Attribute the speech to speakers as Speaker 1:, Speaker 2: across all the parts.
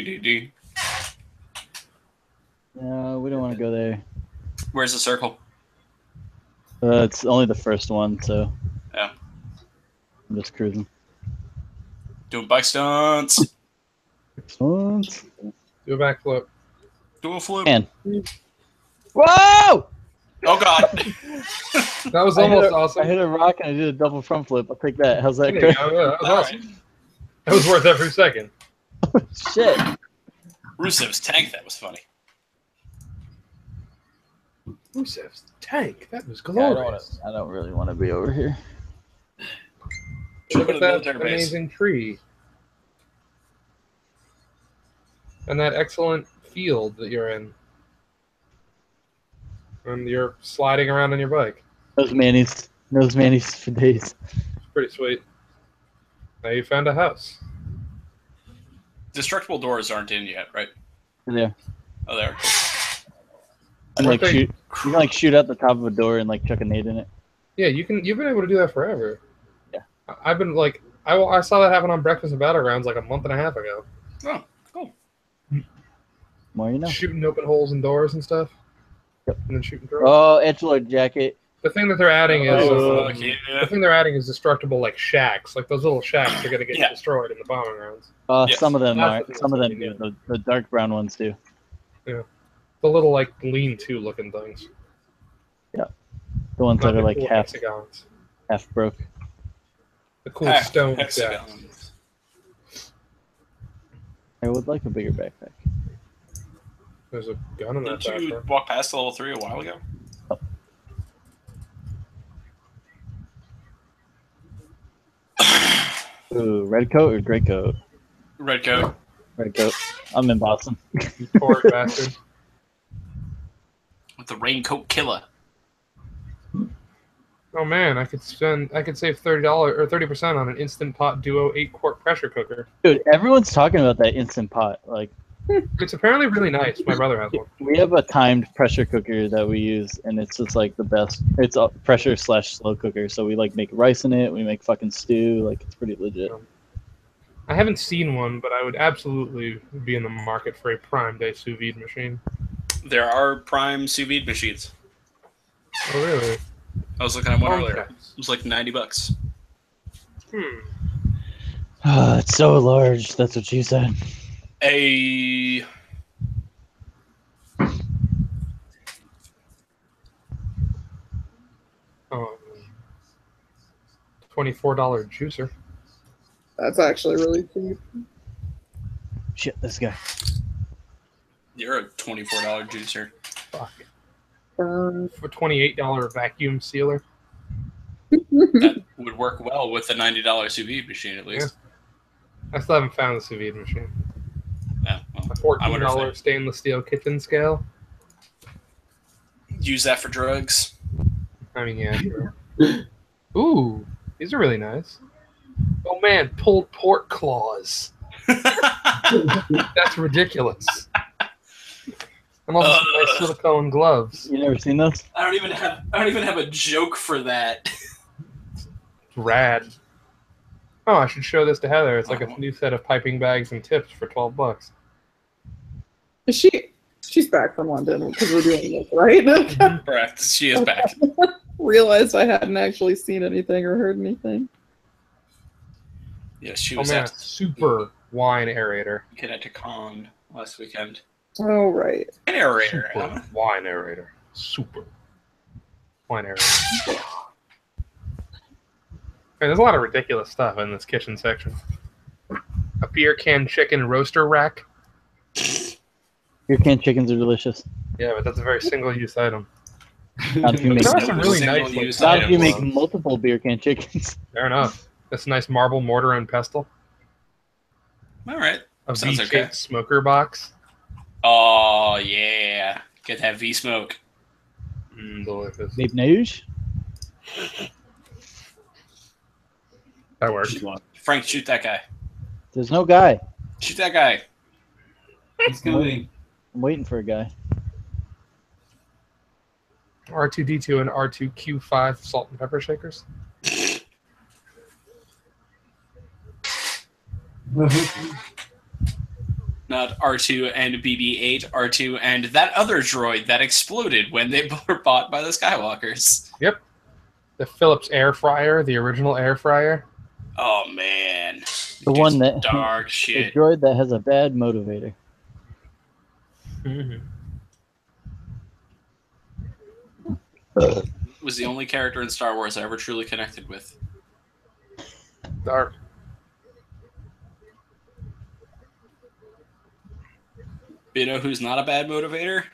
Speaker 1: Do.
Speaker 2: No, we don't want to go there.
Speaker 1: Where's the circle?
Speaker 2: It's only the first one, so
Speaker 1: Yeah.
Speaker 2: I'm just cruising.
Speaker 1: Doing bike stunts.
Speaker 2: Excellent.
Speaker 3: Do a backflip.
Speaker 1: Do a flip.
Speaker 2: Man. Whoa!
Speaker 1: Oh god.
Speaker 3: That was almost
Speaker 2: I
Speaker 3: awesome.
Speaker 2: hit a rock and I did a double front flip. I'll take that. How's that
Speaker 3: There
Speaker 2: go?
Speaker 3: you go. Yeah, that was awesome.
Speaker 1: Right.
Speaker 3: That was worth every second.
Speaker 2: Shit.
Speaker 1: Rusev's tank, that was funny.
Speaker 3: Rusev's tank. That was
Speaker 2: Yeah,
Speaker 3: glorious.
Speaker 2: I don't really want to be over here.
Speaker 3: Look
Speaker 1: Go
Speaker 3: at
Speaker 1: to the
Speaker 3: that
Speaker 1: military base.
Speaker 3: amazing tree. And that excellent field that you're in. And you're sliding around on your bike.
Speaker 2: Those manis for days.
Speaker 3: It's pretty sweet. Now you found a house.
Speaker 1: Destructible doors aren't in yet, right?
Speaker 2: There.
Speaker 1: Oh, there.
Speaker 2: And like shoot. You can like shoot out the top of a door and like chuck a nade in it.
Speaker 3: Yeah, you've been able to do that forever.
Speaker 2: Yeah.
Speaker 3: I've been like I saw that happen on Breakfast and Battlegrounds like a month and a half ago.
Speaker 1: Oh, cool.
Speaker 2: More you know.
Speaker 3: Shooting open holes in doors and stuff.
Speaker 2: Yep.
Speaker 3: And then shooting through.
Speaker 2: Oh, Edgelord jacket.
Speaker 3: The thing that they're adding is
Speaker 1: Oh,
Speaker 3: the
Speaker 1: yeah.
Speaker 3: thing they're adding is destructible like shacks. Like those little shacks are gonna get
Speaker 1: Yeah.
Speaker 3: destroyed in the bombing rounds.
Speaker 1: Yes.
Speaker 2: Some of them
Speaker 3: That's
Speaker 2: are.
Speaker 3: the thing
Speaker 2: Some of
Speaker 3: that's
Speaker 2: them
Speaker 3: really
Speaker 2: do. The dark brown ones do.
Speaker 3: The little like lean-to looking things.
Speaker 2: The ones
Speaker 3: Not
Speaker 2: that are
Speaker 3: the
Speaker 2: like
Speaker 3: cool
Speaker 2: half broke.
Speaker 3: The cool
Speaker 1: Half
Speaker 3: stone
Speaker 1: hexagon.
Speaker 3: shacks.
Speaker 2: I would like a bigger backpack.
Speaker 3: There's a gun in that
Speaker 1: Didn't you
Speaker 3: backpack.
Speaker 1: walk past level 3 a while ago?
Speaker 2: Ooh, red coat or gray coat?
Speaker 1: Red coat.
Speaker 2: Red coat. I'm in Boston.
Speaker 3: You poor bastard.
Speaker 1: With the raincoat killer.
Speaker 3: Oh man, I could save $30 or 30% on an Instant Pot Duo 8-quart pressure cooker.
Speaker 2: Dude, everyone's talking about that Instant Pot. Like,
Speaker 3: It's apparently really nice. My brother has one.
Speaker 2: we have a timed pressure cooker that we use, and it's just like the best. It's a pressure / slow cooker, so we like make rice in it. We make fucking stew. Like, it's pretty legit.
Speaker 3: I haven't seen one, but I would absolutely be in the market for a Prime Day sous vide machine.
Speaker 1: There are prime sous vide machines.
Speaker 3: Oh really?
Speaker 1: I was looking at one
Speaker 3: Okay.
Speaker 1: earlier. It was like $90.
Speaker 2: It's so large. That's what she said.
Speaker 1: A
Speaker 3: $24 juicer.
Speaker 4: That's actually really cheap.
Speaker 2: Shit, this guy.
Speaker 1: you're a $24 juicer.
Speaker 3: Fuck.
Speaker 4: Burn.
Speaker 3: For $28 vacuum sealer.
Speaker 1: That would work well with the $90 sous vide machine at least.
Speaker 3: I still haven't found the sous vide machine.
Speaker 1: Yeah. well,
Speaker 3: A
Speaker 1: I wonder if
Speaker 3: $14 stainless steel kitchen scale.
Speaker 1: use that for drugs.
Speaker 3: I mean, yeah, sure. Ooh, these are really nice. Oh man, pulled pork claws. That's ridiculous. And also some nice silicone gloves.
Speaker 2: You never seen those?
Speaker 1: I don't even have a joke for that.
Speaker 3: Rad. Oh, I should show this to Heather. It's like a new set of piping bags and tips for $12.
Speaker 4: She's back from London because we're doing this, right?
Speaker 1: Correct. She is back.
Speaker 4: Realized I hadn't actually seen anything or heard anything.
Speaker 1: Yes, she
Speaker 3: Oh
Speaker 1: was
Speaker 3: man,
Speaker 1: at
Speaker 3: super wine aerator.
Speaker 1: Connecticut last weekend.
Speaker 4: Oh, right.
Speaker 1: An aerator.
Speaker 3: Super wine aerator. Super wine aerator. Man, there's a lot of ridiculous stuff in this kitchen section. A beer can chicken roaster rack.
Speaker 2: Your canned chickens are delicious.
Speaker 3: Yeah, but that's a very single-use item.
Speaker 2: Not if you make,
Speaker 3: There are some really nice,
Speaker 1: Single-use
Speaker 2: not if you
Speaker 1: items.
Speaker 2: make multiple beer can chickens.
Speaker 3: Fair enough. That's a nice marble mortar and pestle.
Speaker 1: All right.
Speaker 3: A
Speaker 1: Sounds
Speaker 3: V-shaped
Speaker 1: okay.
Speaker 3: smoker box.
Speaker 1: Oh yeah, get that V smoke.
Speaker 3: Delicious.
Speaker 2: Vape news?
Speaker 3: That works.
Speaker 1: Frank, shoot that guy.
Speaker 2: There's no guy.
Speaker 1: Shoot that guy.
Speaker 5: He's coming.
Speaker 2: I'm waiting for a guy.
Speaker 3: R2D2 and R2Q5 salt and pepper shakers.
Speaker 1: Not R2 and BB-8, R2 and that other droid that exploded when they were bought by the Skywalkers.
Speaker 3: Yep. The Philips air fryer, the original air fryer.
Speaker 1: Oh man,
Speaker 2: The one that
Speaker 1: dark
Speaker 2: the
Speaker 1: shit.
Speaker 2: droid that has a bad motivator.
Speaker 3: Mm-hmm.
Speaker 1: Was the only character in Star Wars I ever truly connected with.
Speaker 3: Dark.
Speaker 1: You know who's not a bad motivator?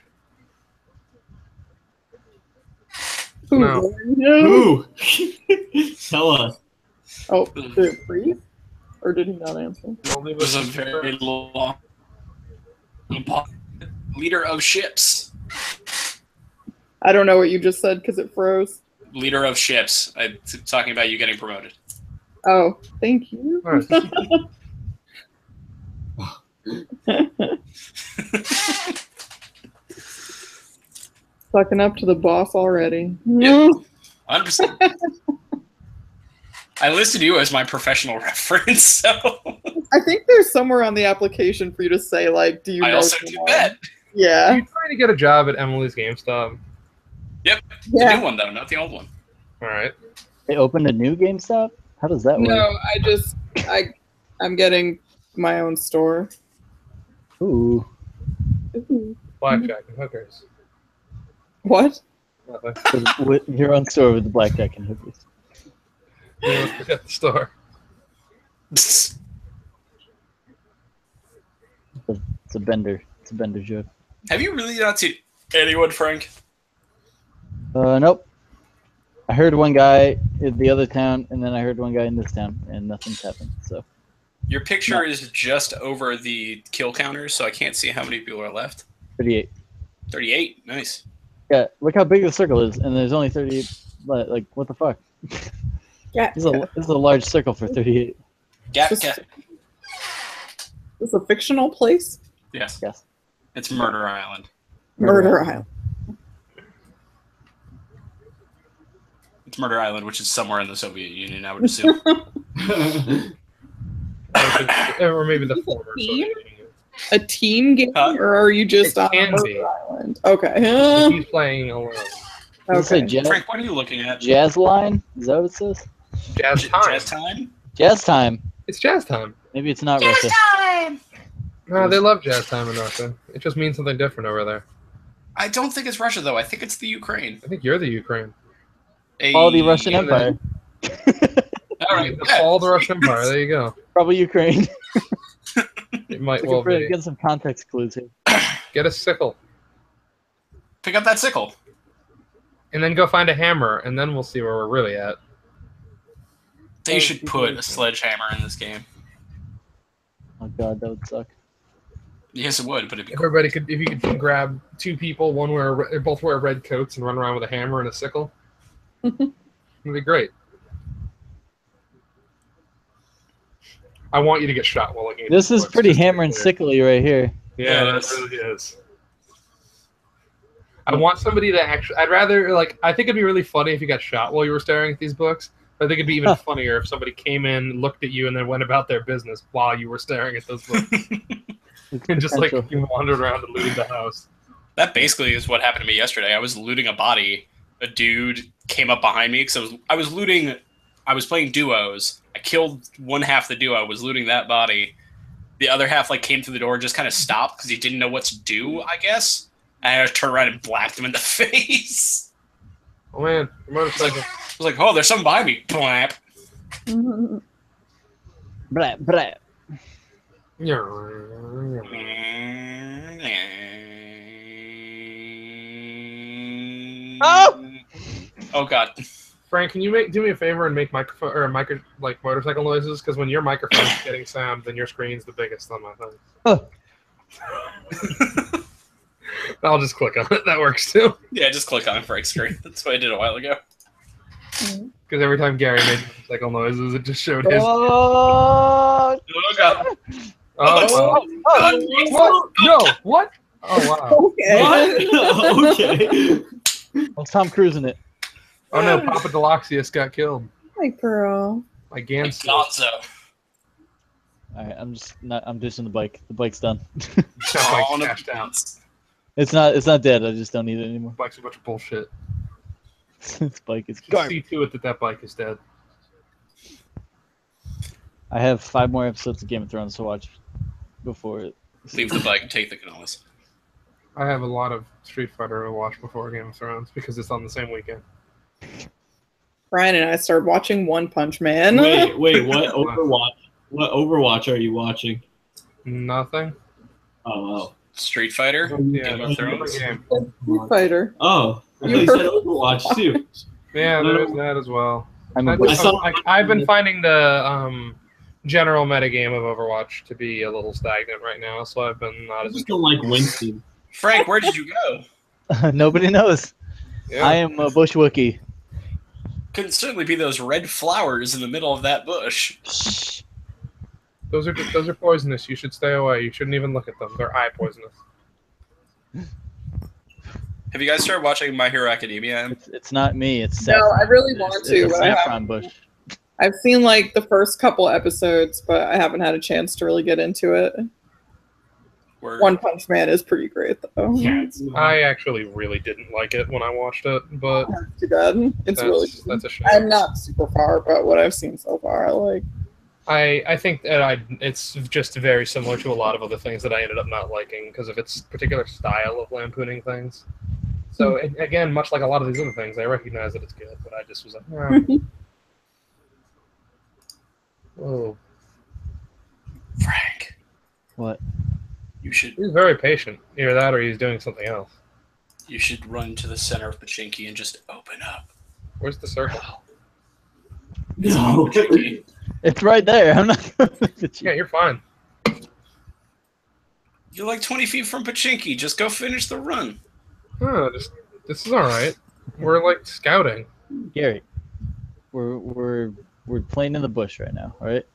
Speaker 3: No.
Speaker 5: Ooh. Tell us.
Speaker 4: Oh, did it freeze? Or did he not answer?
Speaker 1: It was a very long leader of ships.
Speaker 4: I don't know what you just said because it froze.
Speaker 1: Leader of ships. I'm talking about you getting promoted.
Speaker 4: Oh, thank you.
Speaker 3: All right.
Speaker 4: Sucking up to the boss already.
Speaker 1: Yep. 100%. I listed you as my professional reference, so
Speaker 4: I think there's somewhere on the application for you to say, like, do you
Speaker 1: I
Speaker 4: know
Speaker 1: also do
Speaker 4: someone?
Speaker 1: that.
Speaker 3: Are
Speaker 4: Yeah.
Speaker 3: you trying to get a job at Emily's GameStop?
Speaker 1: The
Speaker 4: Yeah.
Speaker 1: new one, though, not the old one.
Speaker 3: All right.
Speaker 2: They opened a new GameStop? How does that
Speaker 4: No,
Speaker 2: work?
Speaker 4: I'm getting my own store.
Speaker 2: Ooh.
Speaker 4: Ooh.
Speaker 3: Blackjack and hookers.
Speaker 4: What?
Speaker 3: Nothing.
Speaker 2: With your own store with the blackjack and hookers.
Speaker 3: You must forget the store.
Speaker 2: It's a bender. It's a bender joke.
Speaker 1: Have you really not seen anyone, Frank?
Speaker 2: Nope. I heard one guy in the other town, and then I heard one guy in this town, and nothing's happened. So
Speaker 1: Your picture is just over the kill counters, so I can't see how many people are left.
Speaker 2: 38.
Speaker 1: 38. Nice.
Speaker 2: Yeah, look how big the circle is, and there's only 38. Like, what the fuck?
Speaker 4: Yeah.
Speaker 2: This is a large circle for 38.
Speaker 1: Gap.
Speaker 4: Is this a fictional place?
Speaker 1: Yes.
Speaker 2: Yes.
Speaker 1: It's Murder Island.
Speaker 4: Murder Island.
Speaker 1: It's Murder Island, which is somewhere in the Soviet Union, I would assume.
Speaker 3: Or maybe the
Speaker 4: Is it
Speaker 3: former.
Speaker 4: team?
Speaker 3: Soviet Union.
Speaker 4: A team game,
Speaker 1: Huh?
Speaker 4: or are you just
Speaker 3: It
Speaker 4: on
Speaker 3: can
Speaker 4: Murder
Speaker 3: be.
Speaker 4: Island? Okay.
Speaker 3: He's playing alone.
Speaker 2: Does it say
Speaker 4: Okay.
Speaker 2: jazz,
Speaker 1: Frank, what are you looking at?
Speaker 2: jazz line? Is that what it says?
Speaker 3: Jazz time.
Speaker 1: Jazz time?
Speaker 2: Jazz time.
Speaker 3: It's jazz time.
Speaker 2: Maybe it's not Russia.
Speaker 1: time!
Speaker 3: No, they love jazz time in Russia. It just means something different over there.
Speaker 1: I don't think it's Russia, though. I think it's the Ukraine.
Speaker 3: I think you're the Ukraine.
Speaker 2: All the Russian
Speaker 1: Hey,
Speaker 2: Empire.
Speaker 1: All right.
Speaker 3: The fall of the Russian Empire. There you go.
Speaker 2: Probably Ukraine.
Speaker 3: It might
Speaker 2: We
Speaker 3: well
Speaker 2: could
Speaker 3: be.
Speaker 2: get some context clues here.
Speaker 3: Get a sickle.
Speaker 1: Pick up that sickle.
Speaker 3: And then go find a hammer, and then we'll see where we're really at.
Speaker 1: They should put a sledgehammer in this game.
Speaker 2: Oh god, that would suck.
Speaker 1: Yes, it would, but it'd be cool.
Speaker 3: Everybody could, if you could grab two people, both wear red coats and run around with a hammer and a sickle. It'd be great. I want you to get shot while looking at
Speaker 2: This
Speaker 3: these
Speaker 2: is
Speaker 3: books,
Speaker 2: pretty
Speaker 3: just to be
Speaker 2: hammer and
Speaker 3: clear.
Speaker 2: sickly right here.
Speaker 3: Yeah,
Speaker 1: Yeah,
Speaker 3: that
Speaker 1: it is.
Speaker 3: really is. I want somebody to actually. I'd rather like. I think it'd be really funny if you got shot while you were staring at these books. But I think it'd be even funnier if somebody came in, looked at you, and then went about their business while you were staring at those books, and just like
Speaker 2: Potential.
Speaker 3: you wandered around and looted the house.
Speaker 1: That basically is what happened to me yesterday. I was looting a body. A dude came up behind me because I was looting. I was playing duos. I killed one half the duo. I was looting that body. The other half like came through the door and just kind of stopped because he didn't know what to do, I guess. And I just turned around and blacked him in the face.
Speaker 3: Oh man, your motorcycle.
Speaker 1: I was like, oh, there's something behind me. Blap.
Speaker 2: Blah, blah.
Speaker 1: Oh! Oh god.
Speaker 3: Frank, can you do me a favor and make microphone or motorcycle noises? Because when your microphone's getting sound, then your screen's the biggest on my phone.
Speaker 2: Huh.
Speaker 3: I'll just click on it. That works too.
Speaker 1: Yeah, just click on Frank's screen. That's what I did a while ago.
Speaker 3: Because every time Gary made motorcycle noises, it just showed his.
Speaker 2: Oh,
Speaker 1: Oh god.
Speaker 3: Oh, what? No, what? Oh wow.
Speaker 4: Okay.
Speaker 5: Okay.
Speaker 2: well, Tom Cruise in it.
Speaker 3: Oh no, Papa Deloxius got killed
Speaker 4: Hi, Pearl.
Speaker 3: by
Speaker 1: I
Speaker 3: Gans.
Speaker 1: thought so.
Speaker 2: All right, I'm just not. I'm ditching the bike. The bike's done.
Speaker 3: That bike's
Speaker 1: On a
Speaker 3: cashed out.
Speaker 2: It's not dead. I just don't need it anymore.
Speaker 3: Bike's a bunch of bullshit.
Speaker 2: This bike is
Speaker 3: Just
Speaker 2: garbage.
Speaker 3: see to it that bike is dead.
Speaker 2: I have 5 more episodes of Game of Thrones to watch before it.
Speaker 1: Leave the bike and take the cannolis.
Speaker 3: I have a lot of Street Fighter to watch before Game of Thrones because it's on the same weekend.
Speaker 4: Brian and I started watching One Punch Man.
Speaker 5: Wait, what Overwatch? What Overwatch are you watching?
Speaker 3: Nothing.
Speaker 5: Oh,
Speaker 1: Street Fighter?
Speaker 3: Yeah,
Speaker 1: Game of
Speaker 3: that's a
Speaker 1: Thrones?
Speaker 3: different game.
Speaker 4: Street Fighter.
Speaker 5: oh. I thought
Speaker 4: You
Speaker 5: you said
Speaker 4: heard-
Speaker 5: Overwatch too.
Speaker 3: Yeah, there's that as well. I've been finding the general metagame of Overwatch to be a little stagnant right now, so I've been not
Speaker 5: I
Speaker 3: as
Speaker 5: just don't like Winston.
Speaker 1: Frank, where did you go?
Speaker 2: Nobody knows.
Speaker 3: Yeah.
Speaker 2: I am a bushwookie.
Speaker 1: Couldn't certainly be those red flowers in the middle of that bush.
Speaker 2: Shh.
Speaker 3: Those are poisonous. You should stay away. You shouldn't even look at them. They're eye poisonous.
Speaker 1: Have you guys started watching My Hero Academia?
Speaker 2: It's not me. It's
Speaker 4: No,
Speaker 2: saffron.
Speaker 4: I really want
Speaker 2: It's
Speaker 4: to,
Speaker 2: a
Speaker 4: but I
Speaker 2: saffron bush.
Speaker 4: I've seen like the first couple episodes, but I haven't had a chance to really get into it.
Speaker 1: Where
Speaker 4: One Punch Man is pretty great though.
Speaker 3: I actually really didn't like it when I watched it, but
Speaker 4: That's too bad. It's really good.
Speaker 3: that's a shame.
Speaker 4: I'm not super far, but what I've seen so far, I like.
Speaker 3: I think that it's just very similar to a lot of other things that I ended up not liking because of its particular style of lampooning things. So again, much like a lot of these other things, I recognize that it's good, but I just was like, oh,
Speaker 1: Frank,
Speaker 2: What?
Speaker 1: you should
Speaker 3: he's very patient. Either that or he's doing something else.
Speaker 1: run to the center of Pachinki and just open up.
Speaker 3: Where's the circle?
Speaker 5: No.
Speaker 1: Pachinki.
Speaker 2: It's right there. I'm not going to
Speaker 3: Yeah, you're fine.
Speaker 1: You're like 20 feet from Pachinki. Just go finish the run.
Speaker 3: Oh, this is all right. We're like scouting.
Speaker 2: Gary, we're playing in the bush right now. All right.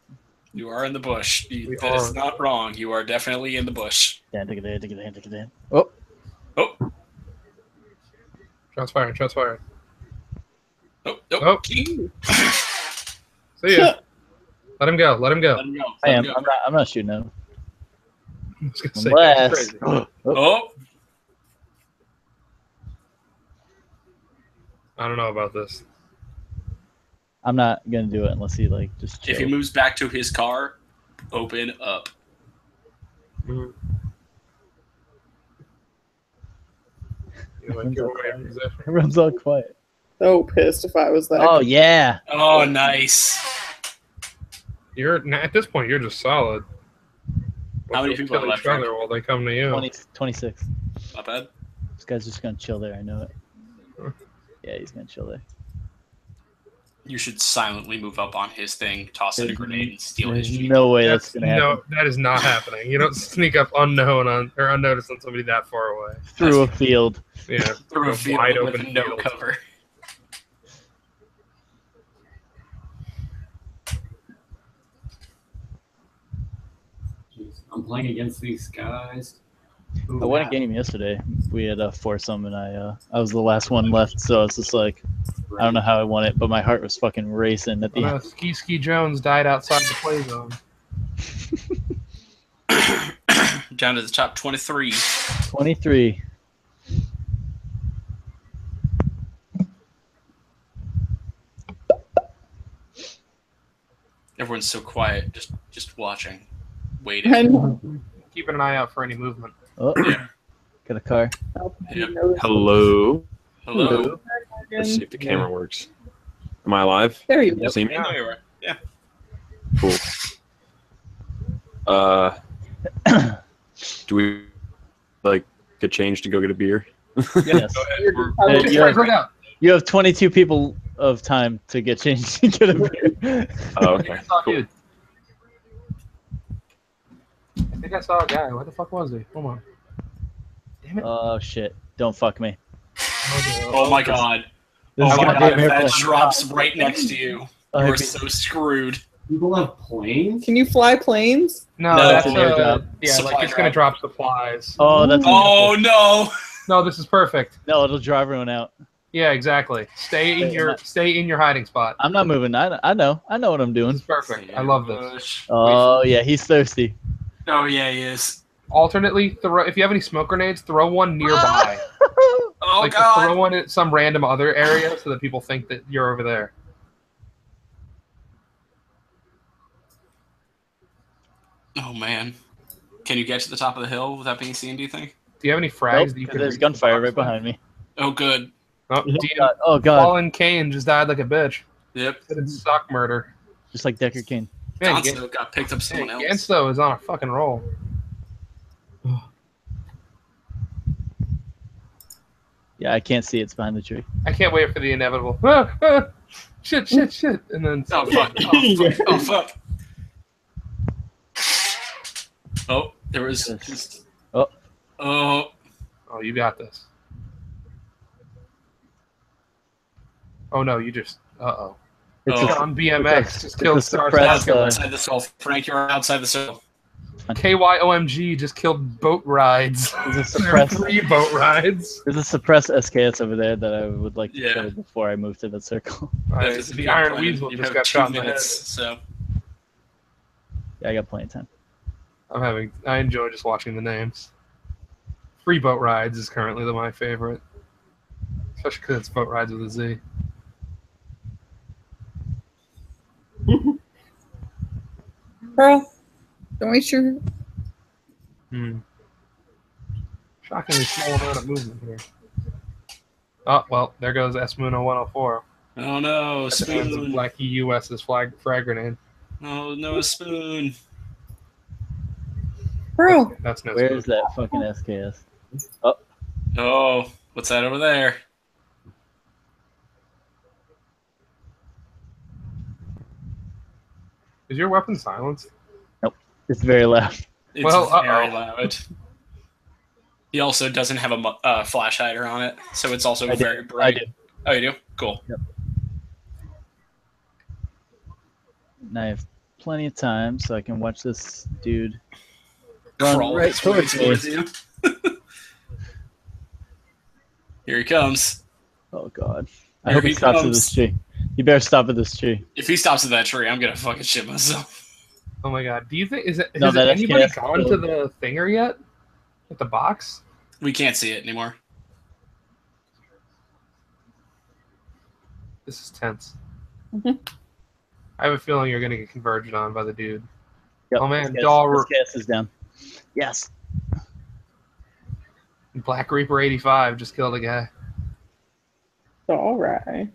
Speaker 1: You are in the bush.
Speaker 3: We
Speaker 1: That is
Speaker 3: are.
Speaker 1: not wrong. You are definitely in the bush.
Speaker 2: Dan. Oh,
Speaker 1: Oh,
Speaker 3: Shots fired. Shots fired.
Speaker 1: oh,
Speaker 3: Oh.
Speaker 1: oh.
Speaker 3: See ya. Let him go. Let him go.
Speaker 1: Let him go.
Speaker 2: I
Speaker 1: Let
Speaker 2: am.
Speaker 1: him go.
Speaker 2: I'm not shooting at him.
Speaker 3: I was gonna say,
Speaker 2: Unless.
Speaker 3: crazy.
Speaker 1: Oh,
Speaker 3: I don't know about this.
Speaker 2: I'm not gonna do it unless he like just.
Speaker 1: if he
Speaker 2: chills.
Speaker 1: moves back to his car, open up.
Speaker 3: You like your way of possession.
Speaker 2: Everyone's all quiet.
Speaker 4: So pissed if I was that.
Speaker 2: Oh yeah.
Speaker 1: Oh, nice.
Speaker 3: At this point, you're just solid.
Speaker 1: How many
Speaker 3: You'll
Speaker 1: people are
Speaker 3: kill
Speaker 1: left,
Speaker 3: each other
Speaker 1: Frank?
Speaker 3: while they come to you?
Speaker 2: 26.
Speaker 1: Not bad.
Speaker 2: This guy's just gonna chill there. I know it. Yeah, he's gonna chill there.
Speaker 1: You should silently move up on his thing, toss it a grenade, and steal his
Speaker 2: There's
Speaker 1: Jeep.
Speaker 2: no way that's gonna happen.
Speaker 3: No, that is not happening. You don't sneak up unnoticed on somebody that far away.
Speaker 2: Through a field.
Speaker 3: Yeah,
Speaker 1: Through a field
Speaker 3: wide
Speaker 1: with
Speaker 3: open
Speaker 1: no
Speaker 3: field.
Speaker 1: cover.
Speaker 5: Jeez, I'm playing against these guys.
Speaker 2: I won a game yesterday. We had a foursome, and I was the last one left. So it's just like I don't know how I won it, but my heart was fucking racing at the end.
Speaker 3: Ski Jones died outside the play zone.
Speaker 1: Down to the top 23.
Speaker 2: 23.
Speaker 1: Everyone's so quiet, just watching,
Speaker 4: I
Speaker 1: waiting.
Speaker 4: know.
Speaker 3: Keeping an eye out for any movement.
Speaker 2: Oh,
Speaker 1: Yeah.
Speaker 2: got a car.
Speaker 1: Yep.
Speaker 6: Hello.
Speaker 1: Hello.
Speaker 6: Let's see if the camera works. Am I alive?
Speaker 4: There you
Speaker 6: You
Speaker 4: go.
Speaker 6: see me?
Speaker 1: I know you are. Yeah.
Speaker 6: Cool. Do we like get changed to go get a beer?
Speaker 2: Yes.
Speaker 1: Go ahead.
Speaker 4: You're
Speaker 1: We're-
Speaker 4: probably-
Speaker 2: Yeah, you're-
Speaker 3: Look out.
Speaker 2: You have 22 people of time to get changed to get a beer.
Speaker 6: Oh,
Speaker 3: I think
Speaker 6: okay.
Speaker 3: I saw a
Speaker 6: Cool.
Speaker 3: dude. I think I saw a guy. Where the fuck was he? Hold on. Damn it.
Speaker 2: Oh shit! Don't fuck me.
Speaker 1: Oh my god.
Speaker 2: This
Speaker 1: Oh
Speaker 2: is
Speaker 1: my
Speaker 2: gonna
Speaker 1: god,
Speaker 2: be a
Speaker 1: if that
Speaker 2: miracle.
Speaker 1: drops right next to you,
Speaker 2: Oh,
Speaker 1: you are
Speaker 2: it'd be-
Speaker 1: so screwed.
Speaker 5: People have planes?
Speaker 4: Can you fly planes?
Speaker 3: No,
Speaker 1: No,
Speaker 3: that's
Speaker 2: it's an airdrop.
Speaker 3: yeah,
Speaker 1: Supply
Speaker 3: like it's gonna
Speaker 1: drop.
Speaker 3: drop supplies.
Speaker 2: Oh, that's
Speaker 1: Oh no!
Speaker 3: No, this is perfect.
Speaker 2: no. It'll draw everyone out.
Speaker 3: Yeah, exactly. Stay in your hiding spot.
Speaker 2: I'm not moving. I know what I'm
Speaker 3: This
Speaker 2: doing.
Speaker 3: is perfect. I love this.
Speaker 1: Push.
Speaker 2: Oh yeah, he's thirsty.
Speaker 1: Oh yeah, he is.
Speaker 3: Alternately, throw if you have any smoke grenades, throw one nearby.
Speaker 1: Oh
Speaker 3: like
Speaker 1: god.
Speaker 3: throw one at some random other area so that people think that you're over there.
Speaker 1: Oh man. Can you get to the top of the hill without being seen, do you think?
Speaker 3: Do you have any frags
Speaker 2: Nope,
Speaker 3: that you
Speaker 2: 'cause
Speaker 3: can
Speaker 2: there's
Speaker 3: reach
Speaker 2: gunfire
Speaker 3: the
Speaker 2: right
Speaker 3: box
Speaker 2: behind me.
Speaker 1: Oh good.
Speaker 3: with? Oh, Dean,
Speaker 2: Oh god,
Speaker 3: Fallen Kane just died like a bitch.
Speaker 1: Yep.
Speaker 3: It's sock murder.
Speaker 2: just like Decker Kane.
Speaker 3: Man,
Speaker 1: Gonzo got picked up someone else.
Speaker 3: Gansto is on a fucking roll.
Speaker 2: Yeah, I can't see it's behind the tree.
Speaker 3: I can't wait for the inevitable. Ah, ah, shit, and then
Speaker 1: Oh fuck. Oh fuck. Oh fuck. Oh, there was just...
Speaker 2: Oh.
Speaker 1: Oh.
Speaker 3: oh, you got this. Oh no, you just oh.
Speaker 2: It's
Speaker 1: Oh.
Speaker 3: On BMX, just killed Star
Speaker 2: suppressed,
Speaker 3: Stalker.
Speaker 1: Outside the circle. Frank, you're outside the circle.
Speaker 3: KYOMG just killed boat rides.
Speaker 2: There's a
Speaker 3: There are
Speaker 2: suppressed.
Speaker 3: 3 boat rides.
Speaker 2: There's a suppressed SKS over there that I would like to
Speaker 1: Yeah.
Speaker 2: kill before I move to that circle.
Speaker 3: The Iron Weasel
Speaker 1: You
Speaker 3: just
Speaker 1: have
Speaker 3: got
Speaker 1: 2
Speaker 3: shot in the head.
Speaker 1: minutes, so
Speaker 2: Yeah, I got plenty of time.
Speaker 3: I enjoy just watching the names. Free boat rides is currently my favorite, especially because it's boat rides with a Z.
Speaker 4: Pearl, don't waste your.
Speaker 3: Shockingly small amount of movement here. Oh well, there goes Esmuno 104.
Speaker 1: oh no,
Speaker 3: At the hands of
Speaker 1: spoon.
Speaker 3: Blackie US's frag grenade.
Speaker 1: Oh no, spoon.
Speaker 4: Pearl,
Speaker 3: That's no.
Speaker 2: Where
Speaker 3: spoon.
Speaker 2: is that fucking SKS?
Speaker 1: Oh, what's that over there?
Speaker 3: Is your weapon silenced?
Speaker 2: It's very loud.
Speaker 1: It's
Speaker 3: Well,
Speaker 1: very
Speaker 3: uh-oh.
Speaker 1: loud. He also doesn't have a flash hider on it, so it's also
Speaker 2: I do.
Speaker 1: very bright.
Speaker 2: I do.
Speaker 1: Oh, you do? Cool.
Speaker 2: And I have plenty of time, so I can watch this dude run
Speaker 1: Crawl
Speaker 2: right towards me.
Speaker 1: you. Here he comes.
Speaker 2: Oh god! I
Speaker 1: Here
Speaker 2: hope he
Speaker 1: he
Speaker 2: stops at
Speaker 1: comes.
Speaker 2: this tree. He better stop at this tree.
Speaker 1: If he stops at that tree, I'm gonna fucking shit myself.
Speaker 3: Oh my god. Do you think has
Speaker 2: No, that
Speaker 3: anybody
Speaker 2: SKS
Speaker 3: gone to the thinger yet? At the box?
Speaker 1: We can't see it anymore.
Speaker 3: This is tense.
Speaker 4: Mhm.
Speaker 3: I have a feeling you're gonna get converged on by the dude.
Speaker 2: Yep,
Speaker 3: Oh, man,
Speaker 2: SKS,
Speaker 3: Dal-
Speaker 2: SKS is down. Yes.
Speaker 3: Black Reaper 85 just killed a guy.
Speaker 4: all right.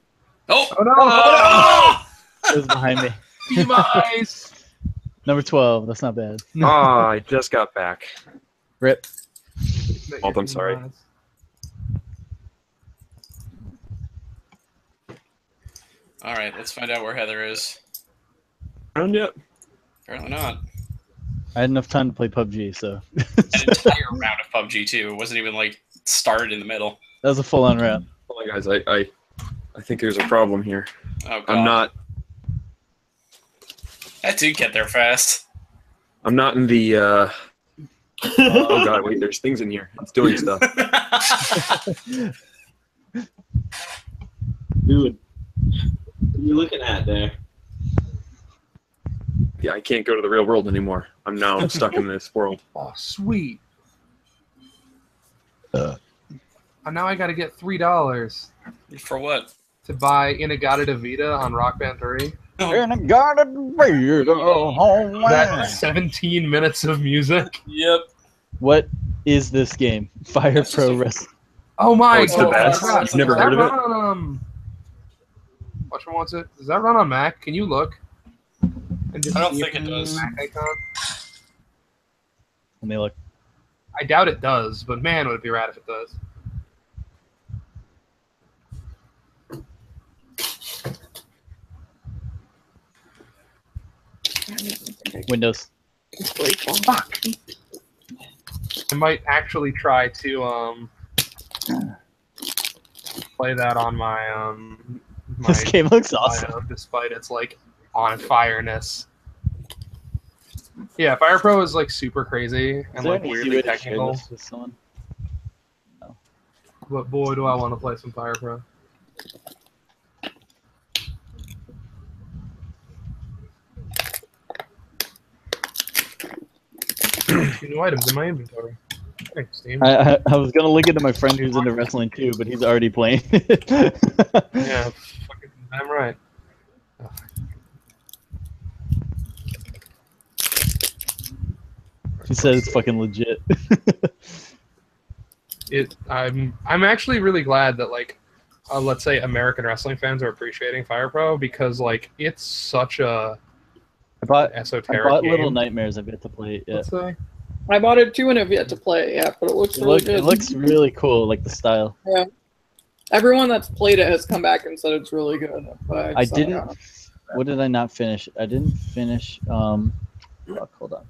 Speaker 1: Oh!
Speaker 3: Oh no!
Speaker 1: Oh!
Speaker 2: It was behind me.
Speaker 3: Demise!
Speaker 2: Number 12. That's not bad.
Speaker 6: Oh, I just got back.
Speaker 2: Rip.
Speaker 6: Oh, I'm sorry.
Speaker 1: All right, let's find out where Heather is.
Speaker 6: Round yet?
Speaker 1: Apparently not.
Speaker 2: I had enough time to play PUBG, so
Speaker 1: An entire round of PUBG too. It wasn't even like started in the middle.
Speaker 2: that was a full-on round.
Speaker 6: Hold on, guys. I think there's a problem here.
Speaker 1: Oh god.
Speaker 6: I'm not.
Speaker 1: That did get there fast.
Speaker 6: I'm not in the. Oh god! Wait, there's things in here. It's doing stuff.
Speaker 5: Dude, what are you looking at there?
Speaker 6: Yeah, I can't go to the real world anymore. I'm now stuck in this world.
Speaker 3: Oh, sweet. Oh, now I gotta get $3
Speaker 1: For what?
Speaker 3: to buy Inagata de Vita on Rock Band 3.
Speaker 1: Oh,
Speaker 3: That's 17 minutes of music.
Speaker 1: yep.
Speaker 2: What is this game? Fire
Speaker 1: That's
Speaker 2: Pro
Speaker 1: just a-
Speaker 2: Wrestling.
Speaker 3: Oh my
Speaker 1: It's
Speaker 3: god!
Speaker 1: the best.
Speaker 3: I forgot.
Speaker 6: You've never
Speaker 3: Does that
Speaker 6: heard of it?
Speaker 3: run on, which one wants it? Does that run on Mac? Can you look? And just
Speaker 1: I don't
Speaker 3: see
Speaker 1: think
Speaker 3: if
Speaker 1: it
Speaker 3: there's a
Speaker 1: does.
Speaker 3: Mac icon?
Speaker 2: Let me look.
Speaker 3: I doubt it does, but man, would it be rad if it does.
Speaker 2: Windows.
Speaker 3: Fuck. I might actually try to play that on my
Speaker 2: This game looks awesome.
Speaker 3: despite its like on fireness. Yeah, Fire Pro is like super crazy
Speaker 2: Is
Speaker 3: and
Speaker 2: there
Speaker 3: like
Speaker 2: an easy
Speaker 3: weirdly
Speaker 2: way to share
Speaker 3: technical.
Speaker 2: this with someone?
Speaker 3: But boy, do I want to play some Fire Pro. Two new items in my inventory. Thanks, Steam.
Speaker 2: I was gonna link it to my friend who's into wrestling too, but he's already playing.
Speaker 3: Yeah, fucking, I'm right. Oh.
Speaker 2: He said it's fucking legit.
Speaker 3: I'm actually really glad that like let's say American wrestling fans are appreciating Fire Pro because like it's such a
Speaker 2: I bought
Speaker 3: esoteric game.
Speaker 2: Little Nightmares. I've yet to play it yet.
Speaker 3: Let's say.
Speaker 4: I bought it too and have yet to play it yet, but it looks really good.
Speaker 2: It looks really cool, like the style.
Speaker 4: Yeah. Everyone that's played it has come back and said it's really good. But
Speaker 2: I didn't. What did I not finish? I didn't finish. Fuck, hold on.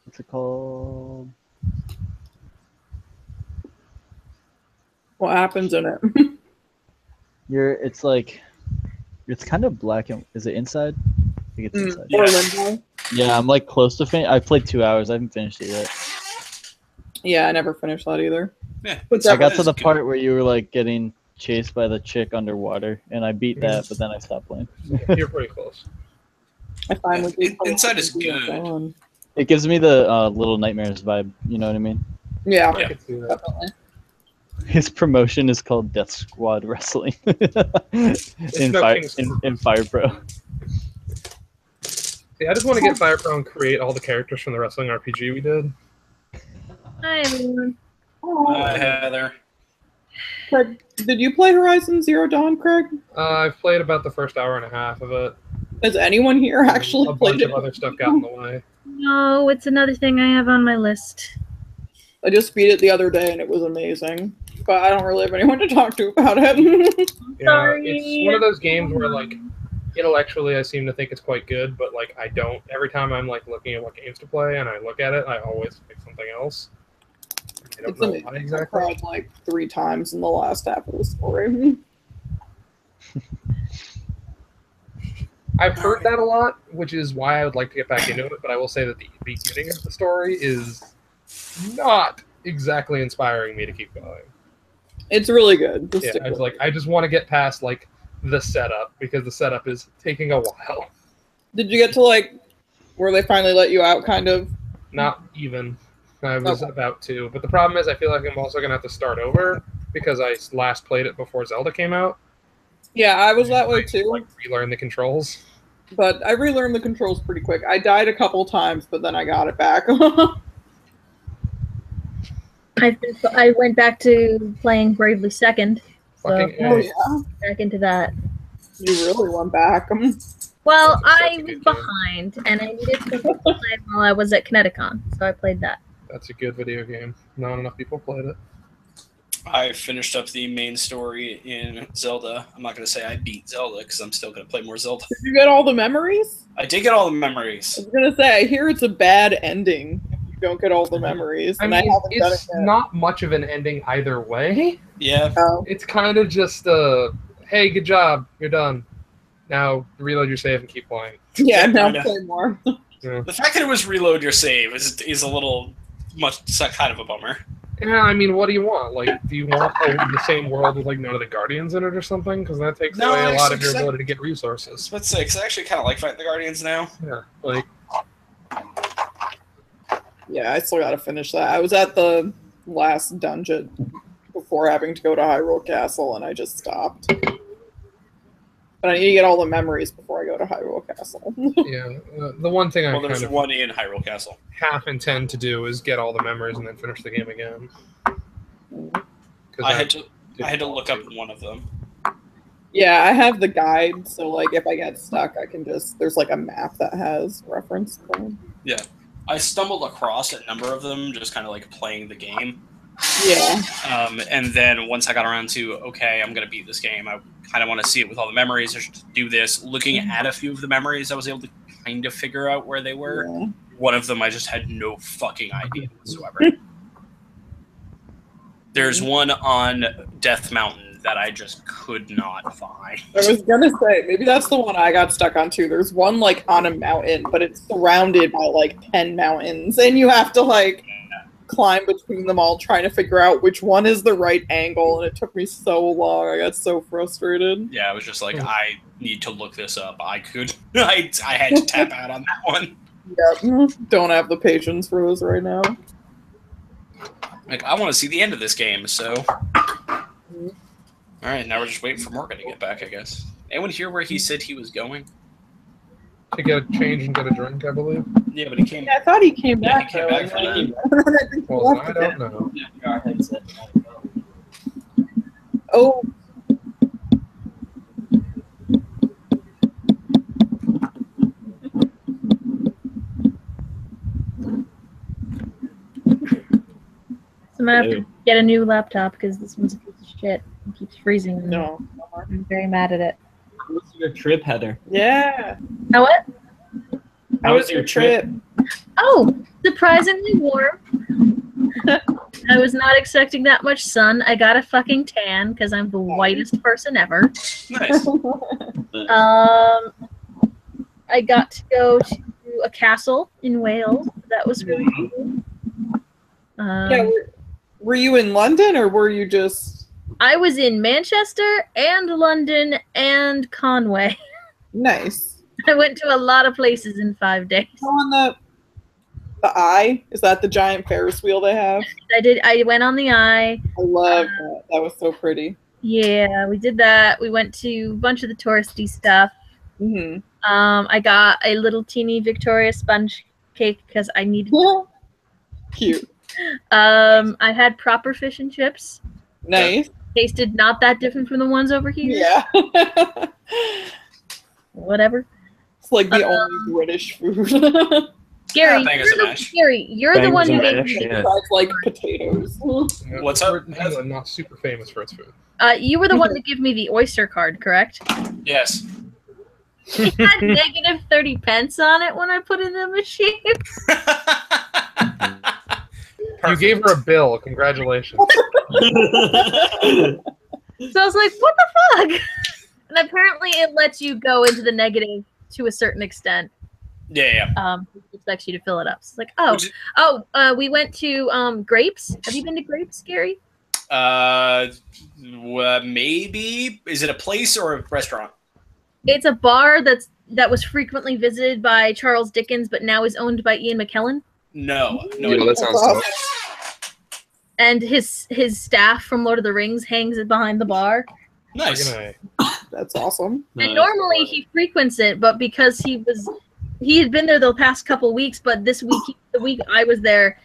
Speaker 2: What's it called?
Speaker 4: What happens in it?
Speaker 2: It's like, it's kind of black and is it inside? I think it's inside.
Speaker 4: Or Limbo.
Speaker 2: Yeah, I'm like close to finish. I played 2 hours. I haven't finished it yet.
Speaker 4: Yeah, I never finished that either.
Speaker 1: Yeah,
Speaker 2: I got to the part where you were like getting chased by the chick underwater, and I beat that, but then I stopped playing.
Speaker 3: You're pretty close.
Speaker 4: I finally
Speaker 1: Inside is good.
Speaker 2: It gives me the Little Nightmares vibe. You know what I mean?
Speaker 4: Yeah,
Speaker 3: I can see that.
Speaker 4: definitely.
Speaker 2: His promotion is called Death Squad Wrestling in Fire Pro.
Speaker 3: See, I just want to get Fire Pro and create all the characters from the wrestling RPG we did.
Speaker 7: Hi, everyone.
Speaker 1: Hi, Heather.
Speaker 4: Craig, did you play Horizon Zero Dawn, Craig?
Speaker 3: I've played about the first hour and a half of it.
Speaker 4: Has anyone here actually
Speaker 3: A
Speaker 4: played
Speaker 3: bunch
Speaker 4: it?
Speaker 3: of other stuff got in the way.
Speaker 7: No, it's another thing I have on my list.
Speaker 4: I just beat it the other day and it was amazing. But I don't really have anyone to talk to about it.
Speaker 3: Yeah,
Speaker 7: Sorry.
Speaker 3: it's one of those games where like intellectually I seem to think it's quite good, but like I don't. Every time I'm like looking at what games to play and I look at it, I always pick something else. I don't
Speaker 4: It's
Speaker 3: know
Speaker 4: amazing.
Speaker 3: why
Speaker 4: I
Speaker 3: exactly.
Speaker 4: cried like 3 times in the last half of the story.
Speaker 3: I've heard that a lot, which is why I would like to get back into it, but I will say that the beginning of the story is not exactly inspiring me to keep going.
Speaker 4: It's really good. Just
Speaker 3: Yeah,
Speaker 4: stick
Speaker 3: I was
Speaker 4: with
Speaker 3: like, I just want to get past like the setup because the setup is taking a while.
Speaker 4: it. Did you get to like where they finally let you out, kind of?
Speaker 3: Not even. I was
Speaker 4: Okay.
Speaker 3: about to, but the problem is I feel like I'm also gonna have to start over because I last played it before Zelda came out.
Speaker 4: Yeah, I was that way too.
Speaker 3: Like relearn the controls.
Speaker 4: But I relearned the controls pretty quick. I died a couple times, but then I got it back.
Speaker 7: I went back to playing Bravely Second. So
Speaker 3: Fucking
Speaker 4: Oh
Speaker 3: A.
Speaker 4: yeah,
Speaker 7: back into that.
Speaker 4: you really went back.
Speaker 7: Well,
Speaker 3: That's
Speaker 7: I
Speaker 3: a
Speaker 7: was
Speaker 3: good game.
Speaker 7: behind, and I needed to play while I was at Kineticon, so I played that.
Speaker 3: That's a good video game. Not enough people played it.
Speaker 1: I finished up the main story in Zelda. I'm not going to say I beat Zelda because I'm still going to play more Zelda.
Speaker 4: Did you get all the memories?
Speaker 1: I did get all the
Speaker 4: I
Speaker 1: memories.
Speaker 4: was gonna say, I hear it's a bad ending if you don't get all the memories.
Speaker 3: I
Speaker 4: And
Speaker 3: mean,
Speaker 4: haven't done it
Speaker 3: it's
Speaker 4: yet.
Speaker 3: not much of an ending either way.
Speaker 1: Yeah.
Speaker 4: Oh.
Speaker 3: It's kind of just hey, good job, you're done. Now reload your save and keep playing.
Speaker 4: Yeah,
Speaker 1: Yeah,
Speaker 4: now
Speaker 1: kinda.
Speaker 4: play more.
Speaker 1: The fact that it was reload your save is a little much kind of a bummer.
Speaker 3: Yeah, I mean, what do you want? Like, do you want the same world with like none of the Guardians in it or something? Because that takes
Speaker 1: No,
Speaker 3: away a lot of
Speaker 1: actually,
Speaker 3: your ability to get resources.
Speaker 1: Let's say, because I actually kind of like fighting the Guardians now.
Speaker 3: Yeah, like
Speaker 4: Yeah, I still gotta finish that. I was at the last dungeon before having to go to Hyrule Castle, and I just stopped. But I need to get all the memories before I go to Hyrule Castle.
Speaker 3: yeah, the one thing I
Speaker 1: Well,
Speaker 3: kind
Speaker 1: there's
Speaker 3: of
Speaker 1: one in Hyrule Castle.
Speaker 3: half intend to do is get all the memories and then finish the game again. 'Cause
Speaker 1: I had to look up one of them.
Speaker 4: Yeah, I have the guide, so like if I get stuck, I can just there's like a map that has reference point.
Speaker 1: Yeah. I stumbled across a number of them, just kind of like playing the game.
Speaker 4: Yeah.
Speaker 1: And then once I got around to, okay, I'm going to beat this game, I kind of want to see it with all the memories. I should do this. Looking at a few of the memories, I was able to kind of figure out where they were.
Speaker 4: Yeah.
Speaker 1: One of them, I just had no fucking idea whatsoever. There's one on Death Mountain that I just could not find.
Speaker 4: I was gonna say maybe that's the one I got stuck on too. There's one like on a mountain, but it's surrounded by like 10 mountains, and you have to like climb between them all, trying to figure out which one is the right angle, and it took me so long. I got so frustrated.
Speaker 1: Yeah, I was just like, I need to look this up. I had to tap out on that one.
Speaker 4: Yep. Don't have the patience for this right now.
Speaker 1: Like, I want to see the end of this game, so. Alright, now we're just waiting for Morgan to get back, I guess. Anyone hear where he said he was going?
Speaker 3: To get a change and get a drink, I believe.
Speaker 1: Yeah, but he came.
Speaker 4: Yeah, I thought he came
Speaker 1: Yeah,
Speaker 4: back.
Speaker 1: he came back for that.
Speaker 4: I think he
Speaker 3: Well,
Speaker 4: left
Speaker 3: I
Speaker 4: again.
Speaker 3: don't know.
Speaker 5: Our headset.
Speaker 4: Oh,
Speaker 7: So I'm gonna have to get a new laptop because this one's a piece of shit. It keeps freezing. and
Speaker 4: no.
Speaker 7: I'm very mad at it.
Speaker 5: How was your trip, Heather?
Speaker 4: Yeah.
Speaker 7: Now what?
Speaker 4: How was your trip?
Speaker 7: Oh, surprisingly warm. I was not expecting that much sun. I got a fucking tan because I'm the whitest person ever.
Speaker 1: Nice.
Speaker 7: I got to go to a castle in Wales. That was really cool.
Speaker 4: Yeah, were you in London or were you just
Speaker 7: I was in Manchester and London and Conway.
Speaker 4: nice?
Speaker 7: I went to a lot of places in 5 days.
Speaker 4: Go on the Eye? Is that the giant Ferris wheel they have?
Speaker 7: I went on the Eye.
Speaker 4: I love that. That was so pretty.
Speaker 7: Yeah, we did that. We went to a bunch of the touristy stuff.
Speaker 4: Mm-hmm.
Speaker 7: I got a little teeny Victoria sponge cake because I needed.
Speaker 4: Cute.
Speaker 7: I had proper fish and chips.
Speaker 4: Nice.
Speaker 7: Tasted not that different from the ones over here.
Speaker 4: Yeah.
Speaker 7: Whatever.
Speaker 4: It's like the only British food.
Speaker 7: Gary,
Speaker 1: bangers and mash.
Speaker 7: you're the one who
Speaker 2: Bangers and
Speaker 7: gave
Speaker 2: mash,
Speaker 7: me.
Speaker 2: yeah.
Speaker 4: Besides, like potatoes.
Speaker 3: Yeah,
Speaker 1: What's up?
Speaker 3: we're in England, not super famous for its food.
Speaker 7: You were the one that gave me the Oyster card, correct?
Speaker 1: Yes.
Speaker 7: It had negative 30 pence on it when I put it in the machine.
Speaker 3: You gave her a bill. Congratulations.
Speaker 7: So I was like, what the fuck? And apparently it lets you go into the negative to a certain extent.
Speaker 1: Yeah.
Speaker 7: It expects you to fill it up. So it's like, we went to Grapes. Have you been to Grapes, Gary?
Speaker 1: Maybe. Is it a place or a restaurant?
Speaker 7: It's a bar that was frequently visited by Charles Dickens, but now is owned by Ian McKellen.
Speaker 1: No.
Speaker 6: You know, that sounds
Speaker 4: Awesome.
Speaker 6: tough.
Speaker 7: And his staff from Lord of the Rings hangs it behind the bar.
Speaker 1: Nice.
Speaker 4: That's awesome.
Speaker 7: And normally he frequents it, but because he had been there the past couple weeks, but this week, the week I was there,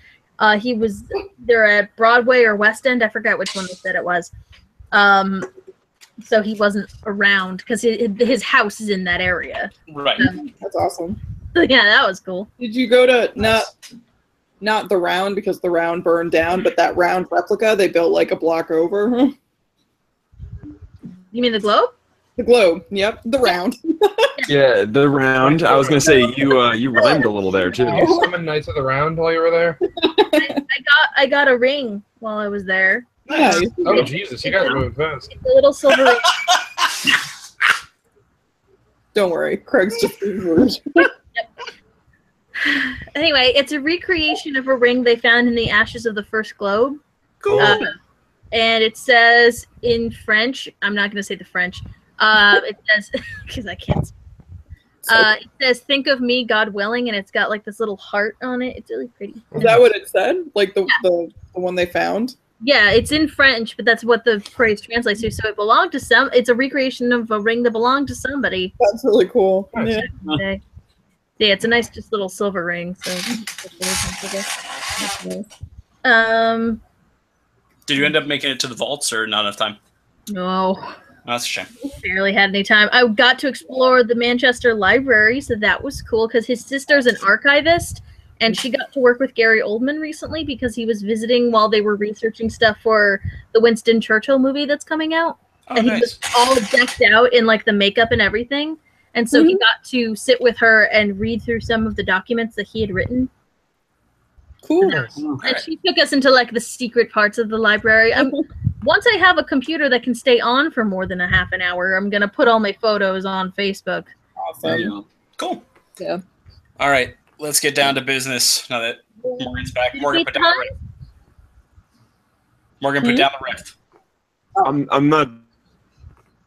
Speaker 7: he was there at Broadway or West End. I forgot which one they said it was. So he wasn't around because his house is in that area.
Speaker 1: Right.
Speaker 4: That's awesome.
Speaker 7: So yeah, that was cool.
Speaker 4: Did you go to not the Round because the Round burned down, but that Round replica they built like a block over?
Speaker 7: You mean the Globe?
Speaker 4: The Globe. Yep, the Round.
Speaker 6: Yeah, the Round. I was gonna say you rhymed a little there too.
Speaker 3: Did you summon Knights of the Round while you were there?
Speaker 7: I got a ring while I was there.
Speaker 4: Nice.
Speaker 3: Oh, Jesus. You guys are moving fast.
Speaker 7: It's a little silver ring.
Speaker 4: Don't worry, Craig's just being rude.
Speaker 7: Anyway, it's a recreation of a ring they found in the ashes of the first Globe.
Speaker 1: Cool.
Speaker 7: And it says in French, I'm not going to say the French. It says, because I can't. It says, "Think of me, God willing," and it's got like this little heart on it. It's really pretty.
Speaker 4: Is that what it said? Like the one they found?
Speaker 7: Yeah, it's in French, but that's what the phrase translates to. So it belonged to some. It's a recreation of a ring that belonged to somebody.
Speaker 4: That's really cool.
Speaker 3: Nice.
Speaker 4: Yeah.
Speaker 7: Okay. Yeah, it's a nice, just little silver ring. So,
Speaker 1: Did you end up making it to the vaults or not enough time?
Speaker 7: no,
Speaker 1: Oh, that's a shame.
Speaker 7: barely had any time. I got to explore the Manchester Library, so that was cool because his sister's an archivist, and she got to work with Gary Oldman recently because he was visiting while they were researching stuff for the Winston Churchill movie that's coming out.
Speaker 1: Oh,
Speaker 7: And he
Speaker 1: nice.
Speaker 7: was all decked out in like the makeup and everything. And so he got to sit with her and read through some of the documents that he had written.
Speaker 4: Cool.
Speaker 7: And she took us into like the secret parts of the library. Once I have a computer that can stay on for more than a half an hour, I'm going to put all my photos on Facebook.
Speaker 4: Awesome.
Speaker 1: Cool.
Speaker 4: Yeah.
Speaker 1: All right, let's get down to business now that Morgan's back.
Speaker 7: Did
Speaker 1: Morgan,
Speaker 7: we
Speaker 1: put down.
Speaker 7: time?
Speaker 1: Morgan, put down the rift.
Speaker 6: I'm not.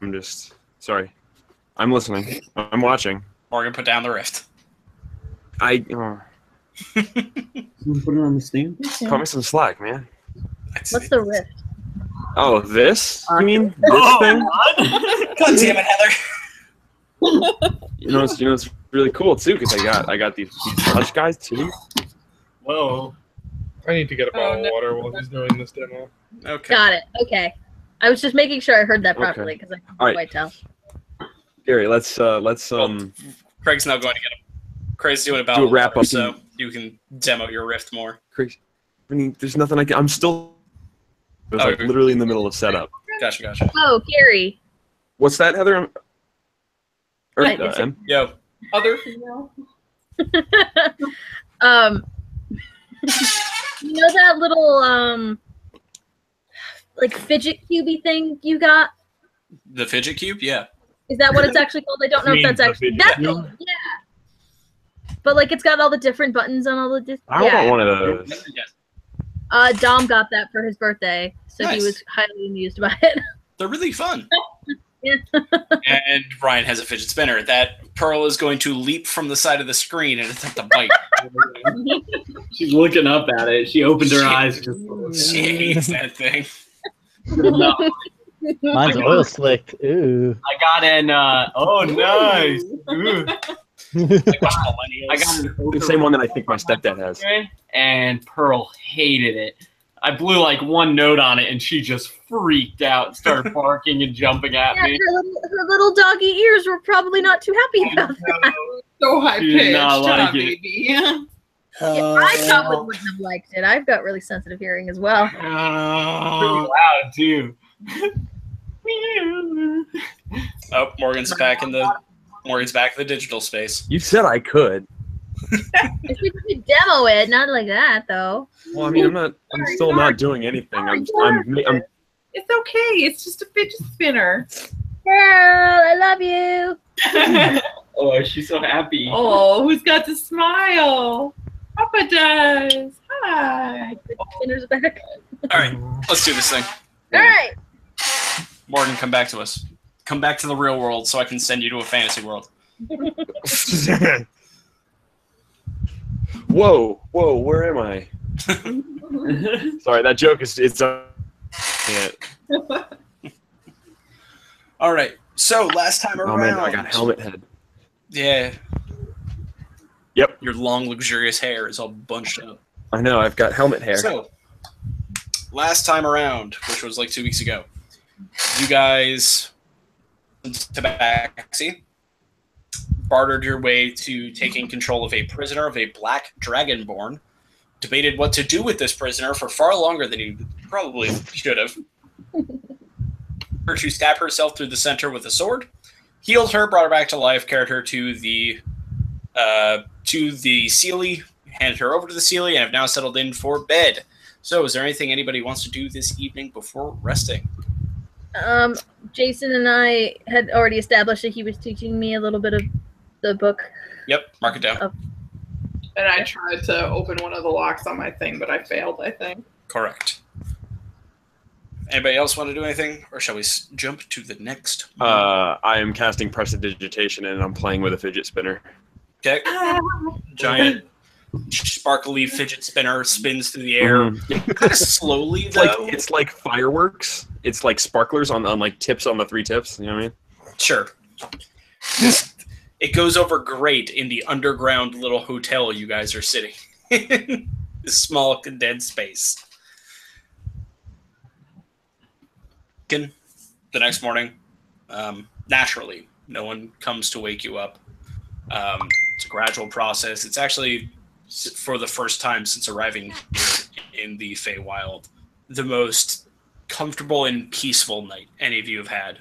Speaker 6: I'm just sorry. I'm listening. I'm watching.
Speaker 1: Morgan, put down the rift.
Speaker 6: I
Speaker 5: Put it on the stand.
Speaker 6: cut me some slack, man.
Speaker 7: What's the rift?
Speaker 6: Oh, this? You mean this thing?
Speaker 1: God damn it, Heather.
Speaker 6: It's really cool too because I got these touch guys too.
Speaker 5: Whoa.
Speaker 3: I need to get a bottle of water while he's doing this demo.
Speaker 1: Okay.
Speaker 7: Got it. Okay. I was just making sure I heard that properly because I couldn't
Speaker 6: All right.
Speaker 7: quite tell.
Speaker 6: Gary, let's
Speaker 1: Craig's now going to get him. Craig's doing about
Speaker 6: do a wrap up.
Speaker 1: so you can demo your rift more.
Speaker 6: Craig, I mean, there's nothing I can. I'm still. I was
Speaker 1: Okay.
Speaker 6: literally in the middle of setup.
Speaker 1: Gotcha.
Speaker 7: Oh, Gary.
Speaker 6: What's that, Heather? Or,
Speaker 7: Right, it's-
Speaker 6: Em?
Speaker 1: Yo.
Speaker 4: Other female.
Speaker 7: You know that little like fidget cubey thing you got?
Speaker 1: The fidget cube? Yeah.
Speaker 7: Is that what it's actually called? I don't know if that's actually that thing. Yeah. But like it's got all the different buttons on all the
Speaker 6: I want one of those.
Speaker 1: Yes.
Speaker 7: Dom got that for his birthday, so
Speaker 1: Nice.
Speaker 7: he was highly amused by it.
Speaker 1: They're really fun.
Speaker 7: Yeah.
Speaker 1: And Ryan has a fidget spinner. That Pearl is going to leap from the side of the screen and attempt to bite.
Speaker 5: She's looking up at it. She opened her eyes.
Speaker 1: She hates that thing.
Speaker 5: No.
Speaker 2: Mine's oil slicked. Ooh.
Speaker 5: I got an. Oh, nice. Ooh. I got an
Speaker 6: The same one that I think my stepdad has.
Speaker 5: and Pearl hated it. I blew like one note on it, and she just freaked out, and started barking and jumping at
Speaker 7: Yeah,
Speaker 5: me.
Speaker 7: her little doggy ears were probably not too happy about that.
Speaker 4: So high
Speaker 5: She did
Speaker 4: pitched,
Speaker 5: not like it.
Speaker 4: baby.
Speaker 7: I probably wouldn't have liked it. I've got really sensitive hearing as well.
Speaker 5: Pretty loud too.
Speaker 1: Oh, Morgan's back in the digital space.
Speaker 6: You said I could.
Speaker 7: If we could demo it, not like that though.
Speaker 6: Well, I mean, I'm still not doing anything. I'm
Speaker 4: It's okay. It's just a fidget spinner.
Speaker 7: Girl, I love you.
Speaker 5: Oh, she's so happy.
Speaker 4: Oh, who's got to smile? Papa does. Hi.
Speaker 7: Spinner's back.
Speaker 1: All right, let's do this thing.
Speaker 7: All right.
Speaker 1: Morgan, come back to us. Come back to the real world so I can send you to a fantasy world.
Speaker 6: Whoa, where am I? Sorry, that joke is can't.
Speaker 1: All right. So last time around,
Speaker 6: Oh man, I got helmet head.
Speaker 1: Yeah.
Speaker 6: Yep.
Speaker 1: Your long, luxurious hair is all bunched up.
Speaker 6: I know, I've got helmet hair.
Speaker 1: So, last time around, which was like 2 weeks ago, you guys tabaxi bartered your way to taking control of a prisoner of a black dragonborn, debated what to do with this prisoner for far longer than you probably should have. Her to stab herself through the center with a sword, healed her, brought her back to life, carried her to the Sealy, handed her over to the Sealy, and have now settled in for bed. So, is there anything anybody wants to do this evening before resting?
Speaker 7: Jason and I had already established that he was teaching me a little bit of the book.
Speaker 1: Yep, mark it down.
Speaker 4: And I tried to open one of the locks on my thing, but I failed, I think.
Speaker 1: Correct. Anybody else want to do anything, or shall we jump to the next?
Speaker 6: I am casting prestidigitation and I'm playing with a fidget spinner.
Speaker 1: Okay. Giant, sparkly fidget spinner spins through the air, kind of slowly though.
Speaker 6: It's like fireworks. It's like sparklers on like tips on the 3 tips. You know what I mean?
Speaker 1: Sure. It goes over great in the underground little hotel you guys are sitting in. This small condensed space. The next morning, naturally, no one comes to wake you up. It's a gradual process. It's actually, for the first time since arriving here in the Feywild, the most comfortable and peaceful night any of you have had.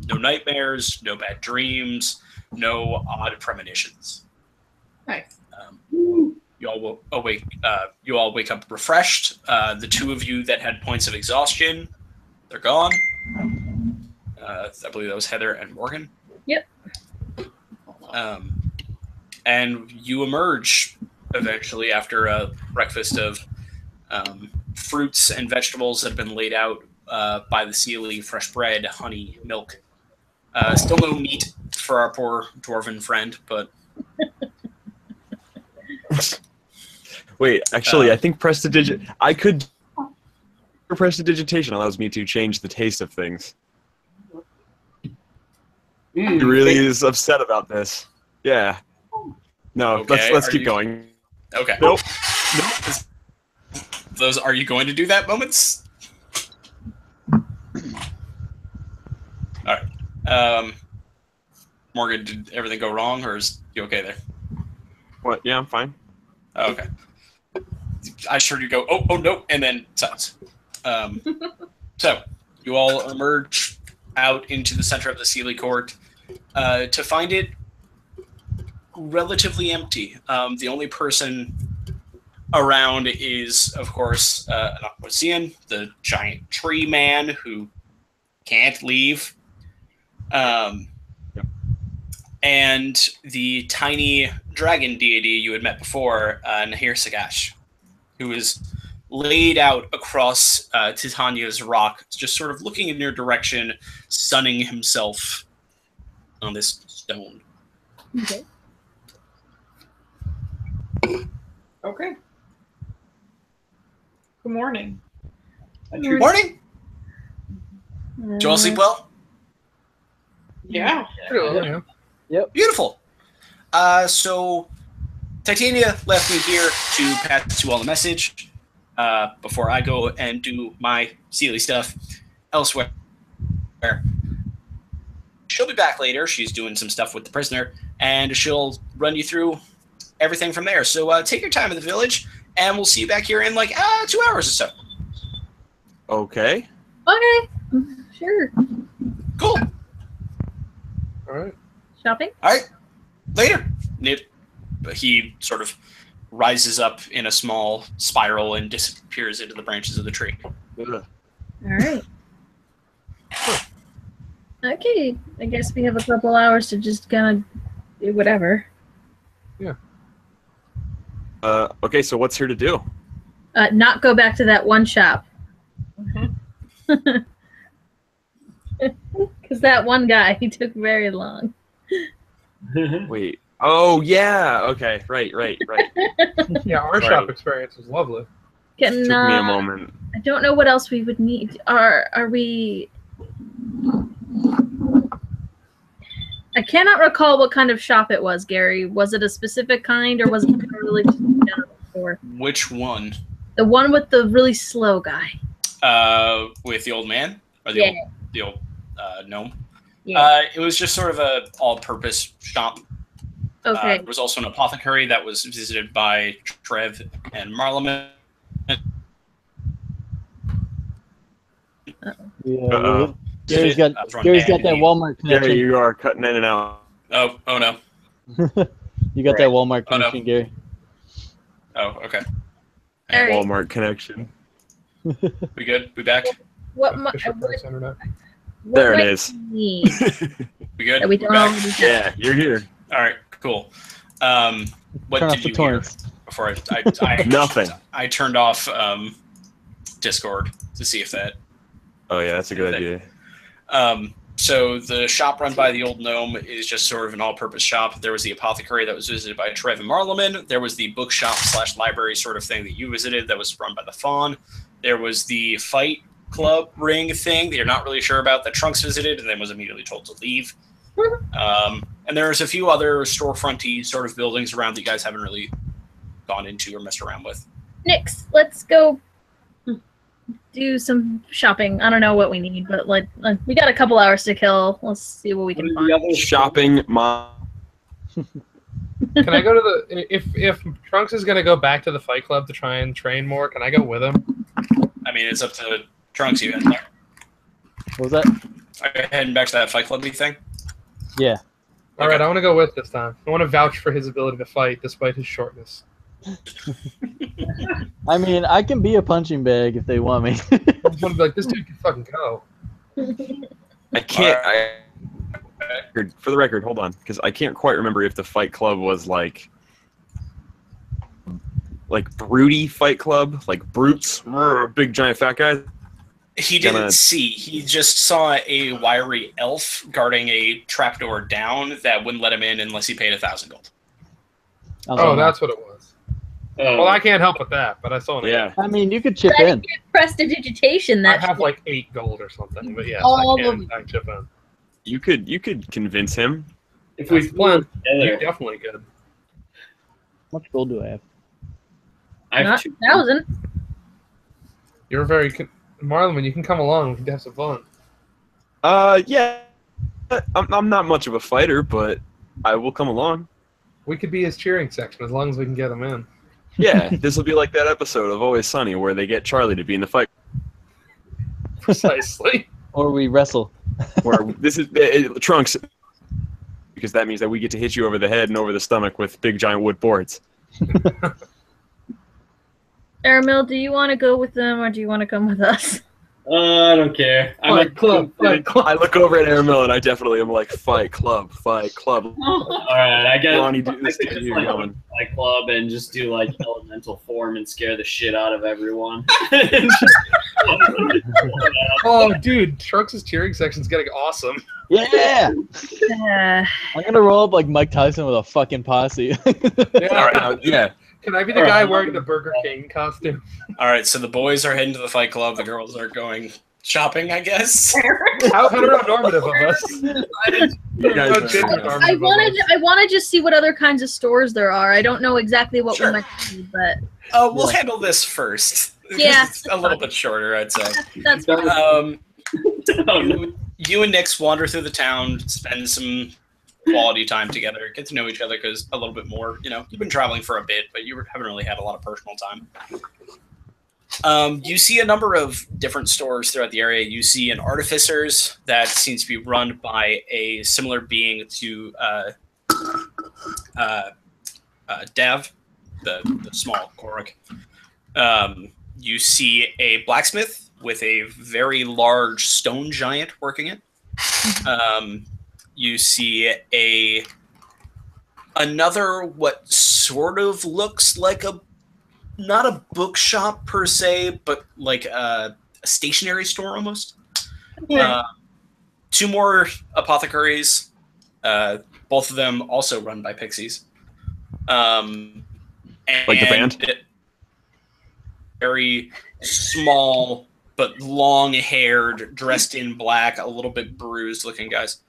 Speaker 1: No nightmares, no bad dreams, no odd premonitions.
Speaker 4: Nice.
Speaker 1: You all will awake. You all wake up refreshed. The 2 of you that had points of exhaustion, they're gone. I believe that was Heather and Morgan.
Speaker 7: Yep.
Speaker 1: And you emerge eventually after a breakfast of fruits and vegetables that have been laid out by the Sealy, fresh bread, honey, milk. Still no meat for our poor dwarven friend, but...
Speaker 6: Wait, actually, I think prestidigitation allows me to change the taste of things. He really is upset about this. Yeah. No,
Speaker 1: Okay,
Speaker 6: let's keep going.
Speaker 1: Okay.
Speaker 6: Nope.
Speaker 1: Those are you going to do that moments? All right. Morgan, did everything go wrong, or is you okay there?
Speaker 6: What? Yeah, I'm fine.
Speaker 1: Oh, okay. I just heard you go, oh no, and then silence. So you all emerge out into the center of the Sealy Court to find it relatively empty. The only person around is, of course, Aquasian, the giant tree man who can't leave, and the tiny dragon deity you had met before, Nahir Sagash, who is laid out across Titania's rock, just sort of looking in your direction, sunning himself on this stone.
Speaker 7: Okay.
Speaker 4: Okay. Good morning.
Speaker 7: Good
Speaker 1: Morning! Did you all sleep well?
Speaker 4: Yeah.
Speaker 3: Pretty well, yeah.
Speaker 1: Beautiful. So Titania left me here to pass you all a message before I go and do my Sealy stuff elsewhere. She'll be back later. She's doing some stuff with the prisoner, and she'll run you through everything from there. So take your time in the village, and we'll see you back here in like 2 hours or so.
Speaker 6: Okay.
Speaker 7: Okay. Sure.
Speaker 1: Cool.
Speaker 3: All right.
Speaker 7: Shopping?
Speaker 1: All right. Later. He sort of rises up in a small spiral and disappears into the branches of the tree.
Speaker 6: Ugh.
Speaker 7: All right. Okay. I guess we have a couple hours to just kind of do whatever.
Speaker 6: Okay, so what's here to do?
Speaker 7: Not go back to that one shop. Because that one guy, he took very long.
Speaker 6: Wait. Oh, yeah. Okay, right.
Speaker 3: Yeah, our
Speaker 6: Right.
Speaker 3: shop experience was lovely.
Speaker 7: Can,
Speaker 6: Took me a moment.
Speaker 7: I don't know what else we would need. Are we... I cannot recall what kind of shop it was, Gary. Was it a specific kind, or was it really just a general store?
Speaker 1: Which one?
Speaker 7: The one with the really slow guy.
Speaker 1: With the old man? Or the old gnome?
Speaker 7: Yeah.
Speaker 1: It was just sort of a all-purpose shop.
Speaker 7: Okay.
Speaker 1: There was also an apothecary that was visited by Trev and Marleman.
Speaker 2: Yeah. Gary's
Speaker 1: I
Speaker 2: got
Speaker 1: was running
Speaker 2: that
Speaker 1: bad.
Speaker 2: Walmart
Speaker 6: Gary,
Speaker 2: connection.
Speaker 6: you are cutting in and out.
Speaker 1: Oh no.
Speaker 2: You got that Walmart
Speaker 1: Oh, no.
Speaker 2: connection, Gary.
Speaker 1: Oh, okay.
Speaker 7: All right.
Speaker 6: Walmart connection.
Speaker 1: We good? We back?
Speaker 7: What,
Speaker 3: Bishop Price Internet.
Speaker 6: There it is.
Speaker 1: We good?
Speaker 7: That we
Speaker 1: We
Speaker 7: don't
Speaker 1: back?
Speaker 7: already have.
Speaker 6: Yeah, you're here.
Speaker 1: All right, cool. What
Speaker 2: Turn off
Speaker 1: did
Speaker 2: the
Speaker 1: you hear
Speaker 2: torrents.
Speaker 1: before I
Speaker 6: Nothing.
Speaker 1: I turned off Discord to see if that.
Speaker 6: Oh, yeah, that's a good idea.
Speaker 1: So the shop run by the old gnome is just sort of an all-purpose shop. There was the apothecary that was visited by Trev and Marleman. There was the bookshop / library sort of thing that you visited that was run by the Fawn. There was the fight club ring thing that you're not really sure about that Trunks visited and then was immediately told to leave. And there's a few other storefronty sort of buildings around that you guys haven't really gone into or messed around with.
Speaker 7: Nix, let's go do some shopping. I don't know what we need, but like we got a couple hours to kill. Let's see what we can find.
Speaker 6: Shopping, mom.
Speaker 3: Can I go to the if Trunks is gonna go back to the Fight Club to try and train more? Can I go with him?
Speaker 1: I mean, it's up to Trunks. You heading there?
Speaker 2: What was that?
Speaker 1: Are you heading back to that Fight Club thing?
Speaker 2: Yeah.
Speaker 3: All right, I want to go with this time. I want to vouch for his ability to fight despite his shortness.
Speaker 2: I mean, I can be a punching bag if they want me.
Speaker 3: I want to be like, this dude can fucking go.
Speaker 6: I can't. For the record, hold on, because I can't quite remember if the Fight Club was like like broody Fight Club, like brutes, big giant fat guys?
Speaker 1: He didn't see. He just saw a wiry elf guarding a trapdoor down that wouldn't let him in unless he paid 1,000 gold.
Speaker 3: Oh, that's what it was. Well, I can't help with that, but I saw it.
Speaker 6: Yeah.
Speaker 2: I mean, you could chip
Speaker 7: But
Speaker 2: in.
Speaker 7: Prestidigitation.
Speaker 3: I
Speaker 7: That
Speaker 3: have like 8 gold or something, but yes,
Speaker 7: All
Speaker 3: I can chip in.
Speaker 6: You could convince him.
Speaker 5: If we
Speaker 3: Plan, you
Speaker 5: together,
Speaker 3: definitely could.
Speaker 2: How much gold do I have?
Speaker 5: I have
Speaker 7: not
Speaker 5: 2,000.
Speaker 7: 1,000.
Speaker 3: You're very Marlon. You can come along. We can have some fun.
Speaker 6: Yeah. I'm not much of a fighter, but I will come along.
Speaker 3: We could be his cheering section as long as we can get him in.
Speaker 6: Yeah, this will be like that episode of Always Sunny where they get Charlie to be in the fight.
Speaker 3: Precisely.
Speaker 2: Or we wrestle.
Speaker 6: Where this is Trunks, because that means that we get to hit you over the head and over the stomach with big giant wood boards.
Speaker 7: Aramil, do you want to go with them or do you want to come with us?
Speaker 5: I don't care. I'm
Speaker 3: Fight club. Fight club.
Speaker 6: I look over at Aramil and I definitely am like, fight club, fight club.
Speaker 5: all right. I guess
Speaker 6: Ronnie, do this
Speaker 5: I could
Speaker 6: to
Speaker 5: just,
Speaker 6: you,
Speaker 5: like,
Speaker 6: going.
Speaker 5: Fight club and just do like elemental form and scare the shit out of everyone.
Speaker 3: Oh, dude, Trunks' cheering section's getting awesome.
Speaker 2: Yeah!
Speaker 7: Uh,
Speaker 2: I'm gonna roll up like Mike Tyson with a fucking posse.
Speaker 3: Yeah.
Speaker 6: All right, yeah.
Speaker 3: Can I be the guy wearing the Burger King costume?
Speaker 1: All right, so the boys are heading to the Fight Club. The girls are going shopping, I guess.
Speaker 3: How normative of us.
Speaker 6: You guys
Speaker 3: How
Speaker 6: are-
Speaker 3: normative
Speaker 7: I
Speaker 3: of
Speaker 7: wanted
Speaker 3: us.
Speaker 7: I want to just see what other kinds of stores there are. I don't know exactly what
Speaker 1: Sure.
Speaker 7: we might need, but
Speaker 1: We'll handle this first.
Speaker 7: Yeah.
Speaker 1: It's a little bit shorter, I'd say.
Speaker 7: that's fine.
Speaker 1: You and Nix wander through the town, spend some quality time together, get to know each other because a little bit more. You know, you've been traveling for a bit, but you haven't really had a lot of personal time. You see a number of different stores throughout the area. You see an artificer's that seems to be run by a similar being to Dav, the small Korok. You see a blacksmith with a very large stone giant working it. You see another what sort of looks like not a bookshop per se, but like a stationery store almost.
Speaker 7: Okay.
Speaker 1: 2 more apothecaries, both of them also run by pixies. And
Speaker 6: Like the band?
Speaker 1: Very small but long-haired, dressed in black, a little bit bruised-looking guys.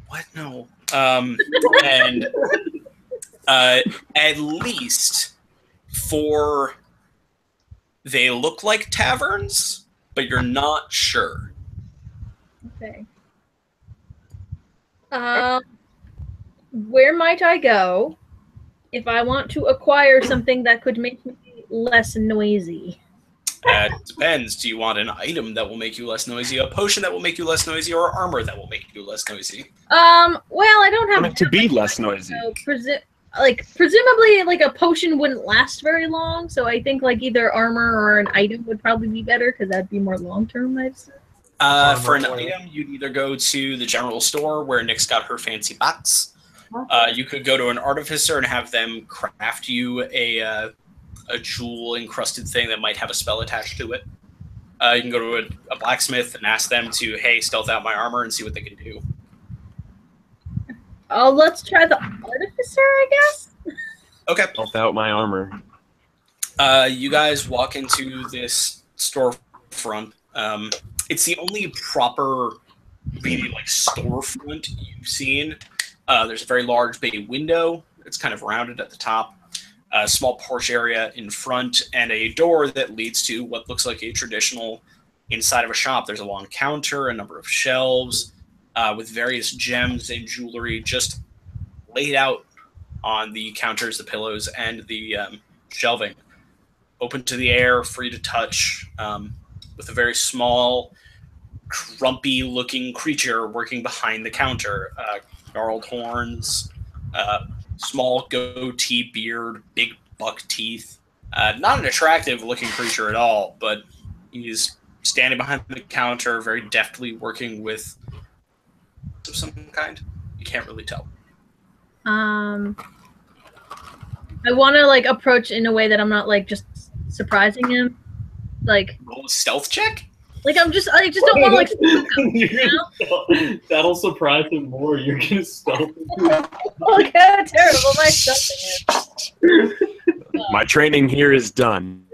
Speaker 1: What? No. And at least 4, they look like taverns, but you're not sure.
Speaker 7: Okay. Where might I go if I want to acquire something that could make me less noisy?
Speaker 1: It depends. Do you want an item that will make you less noisy, a potion that will make you less noisy, or armor that will make you less noisy?
Speaker 7: Well, I don't have
Speaker 6: To be less noisy.
Speaker 7: So presumably, like a potion wouldn't last very long. So I think like either armor or an item would probably be better because that'd be more long term. I'd say.
Speaker 1: For an item, you'd either go to the general store where Nyx got her fancy box. You could go to an artificer and have them craft you a jewel encrusted thing that might have a spell attached to it. You can go to a blacksmith and ask them to, hey, stealth out my armor and see what they can do.
Speaker 7: Oh, let's try the artificer, I guess.
Speaker 1: Okay.
Speaker 6: Stealth out my armor.
Speaker 1: You guys walk into this storefront. It's the only proper, really like storefront you've seen. There's a very large bay window. It's kind of rounded at the top. A small porch area in front, and a door that leads to what looks like a traditional inside of a shop. There's a long counter, a number of shelves with various gems and jewelry just laid out on the counters, the pillows, and the shelving. Open to the air, free to touch, with a very small, grumpy-looking creature working behind the counter. Gnarled horns, small goatee beard, big buck teeth. Not an attractive-looking creature at all, but he's standing behind the counter, very deftly working with some kind. You can't really tell.
Speaker 7: I I want to like approach in a way that I'm not like just surprising him. Like
Speaker 1: Roll a stealth check.
Speaker 7: I just don't want to like spook him, you know?
Speaker 5: That'll surprise him more. You're gonna stealth him.
Speaker 7: Look how terrible my stealthing is.
Speaker 6: My training here is done.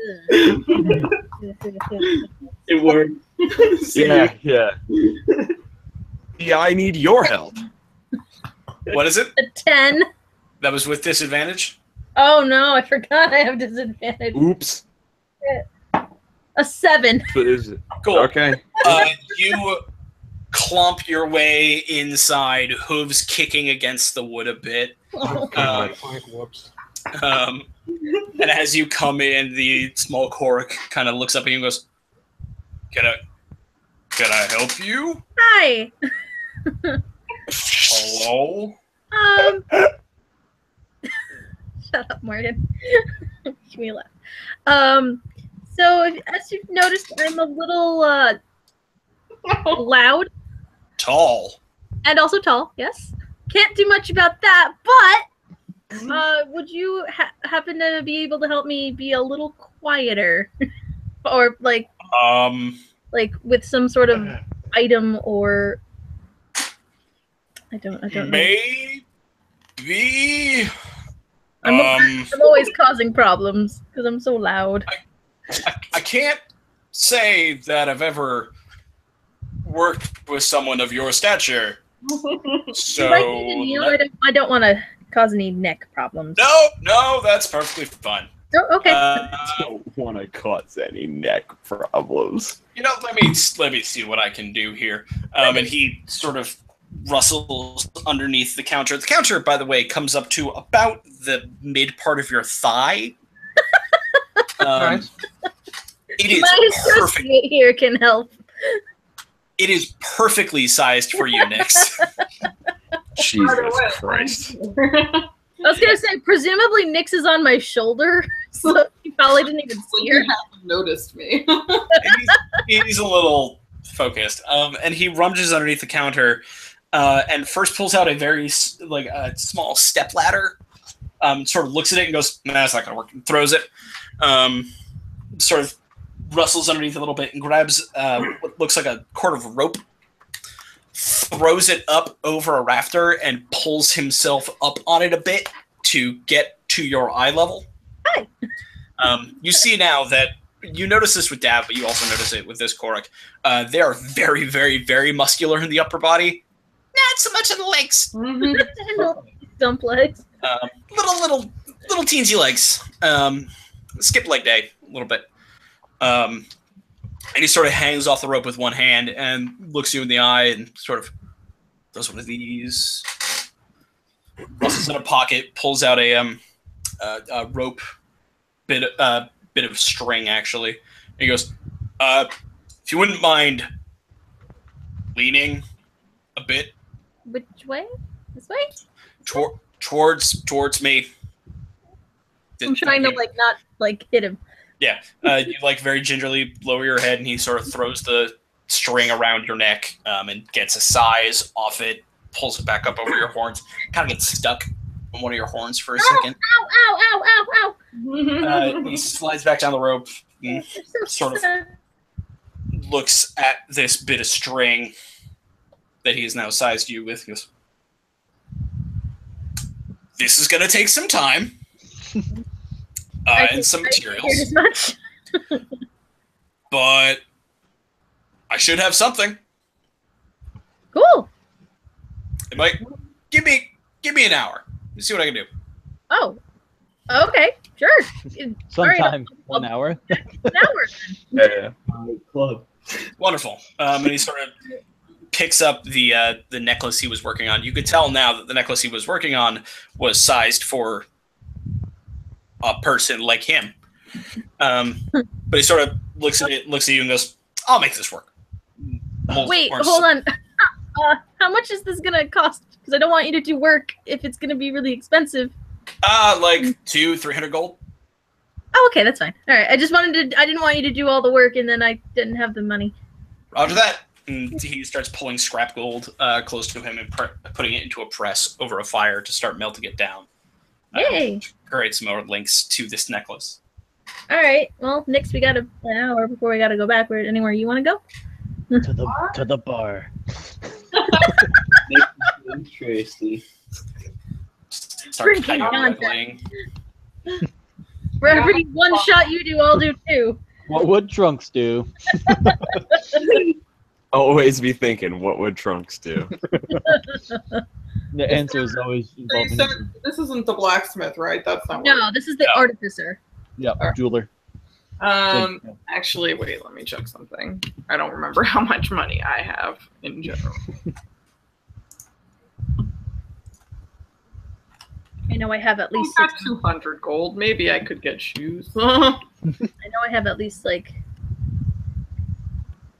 Speaker 5: It worked.
Speaker 6: Yeah. Yeah, I need your help.
Speaker 1: What is it?
Speaker 7: A 10.
Speaker 1: That was with disadvantage?
Speaker 7: Oh no, I forgot I have disadvantage.
Speaker 6: Oops.
Speaker 7: A 7.
Speaker 6: What is it?
Speaker 1: Cool.
Speaker 6: Okay.
Speaker 1: You clomp your way inside, hooves kicking against the wood a bit.
Speaker 3: Whoops.
Speaker 1: And as you come in, the small Korok kind of looks up at you and goes, Can I help you?
Speaker 7: Hi.
Speaker 1: Hello?
Speaker 7: Shut up, Morgan. Give me a laugh. So as you've noticed, I'm a little loud
Speaker 1: Tall.
Speaker 7: and also tall. Yes, can't do much about that. But would you happen to be able to help me be a little quieter, or like with some sort of item or I don't know.
Speaker 1: Maybe.
Speaker 7: I'm always causing problems because I'm so loud.
Speaker 1: I can't say that I've ever worked with someone of your stature. So
Speaker 7: If I need to kneel, I don't want to cause any neck problems.
Speaker 1: no, that's perfectly fine.
Speaker 7: Oh, okay.
Speaker 6: Don't want to cause any neck problems.
Speaker 1: Let me see what I can do here. And he sort of rustles underneath the counter. The counter, by the way, comes up to about the mid part of your thigh.
Speaker 3: Nice.
Speaker 1: It is
Speaker 7: My
Speaker 1: perfect.
Speaker 7: associate here can help.
Speaker 1: It is perfectly sized for you, Nix.
Speaker 6: Jesus Christ.
Speaker 7: I was gonna say, presumably Nyx is on my shoulder, so he probably didn't even see
Speaker 4: You
Speaker 7: her.
Speaker 4: haven't noticed me.
Speaker 1: He's a little focused, and he rummages underneath the counter, and first pulls out a very a small step ladder. Sort of looks at it and goes, "Nah, that's not gonna work." And throws it. Sort of rustles underneath a little bit and grabs what looks like a cord of rope, throws it up over a rafter, and pulls himself up on it a bit to get to your eye level.
Speaker 7: Hi.
Speaker 1: You see now that you notice this with Dav, but you also notice it with this Korok. They are very, very, very muscular in the upper body. Not so much in the legs.
Speaker 7: Dump legs.
Speaker 1: Little teensy legs. Skip leg day a little bit. And he sort of hangs off the rope with one hand and looks you in the eye and sort of does one of these. Rustles in a pocket, pulls out a rope bit of string actually. And he goes, if you wouldn't mind leaning a bit.
Speaker 7: Which way? This way?
Speaker 1: Towards me.
Speaker 7: I'm trying to not hit him.
Speaker 1: Yeah, you very gingerly lower your head, and he sort of throws the string around your neck and gets a size off it, pulls it back up over your horns, kind of gets stuck on one of your horns for a second.
Speaker 7: Ow!
Speaker 1: He slides back down the rope, and sort of looks at this bit of string that he has now sized you with. He goes, "This is going to take some time." And some materials, but I should have something.
Speaker 7: Cool.
Speaker 1: It might give me an hour. Let's see what I can do.
Speaker 7: Oh, okay, sure.
Speaker 2: Sometime 1 hour.
Speaker 7: An hour.
Speaker 6: Yeah.
Speaker 5: Club.
Speaker 1: Wonderful. And he sort of picks up the necklace he was working on. You could tell now that the necklace he was working on was sized for a person like him. But he sort of looks at you and goes, "I'll make this work."
Speaker 7: Wait, hold on. How much is this gonna cost? Because I don't want you to do work if it's gonna be really expensive.
Speaker 1: Like 200-300 gold.
Speaker 7: Oh, okay, that's fine. All right, I didn't want you to do all the work and then I didn't have the money.
Speaker 1: Roger that. And he starts pulling scrap gold close to him and putting it into a press over a fire to start melting it down.
Speaker 7: Yay!
Speaker 1: Create some more links to this necklace.
Speaker 7: All right. Well, next we got an hour before we got to go backward. Anywhere you want to go?
Speaker 2: To the bar.
Speaker 5: Interesting.
Speaker 1: Start
Speaker 7: Drinking
Speaker 1: juggling.
Speaker 7: For every one shot you do, I'll do two.
Speaker 2: What would Trunks do?
Speaker 6: Always be thinking, what would Trunks do?
Speaker 2: The answer is always
Speaker 4: So you
Speaker 2: involving.
Speaker 4: said this isn't the blacksmith, right? That's not.
Speaker 7: No, this is the artificer.
Speaker 2: Yeah, jeweler.
Speaker 4: Actually, wait. Let me check something. I don't remember how much money I have in general.
Speaker 7: I know I have at least.
Speaker 4: I got 200 gold. Maybe I could get shoes.
Speaker 7: I know I have at least like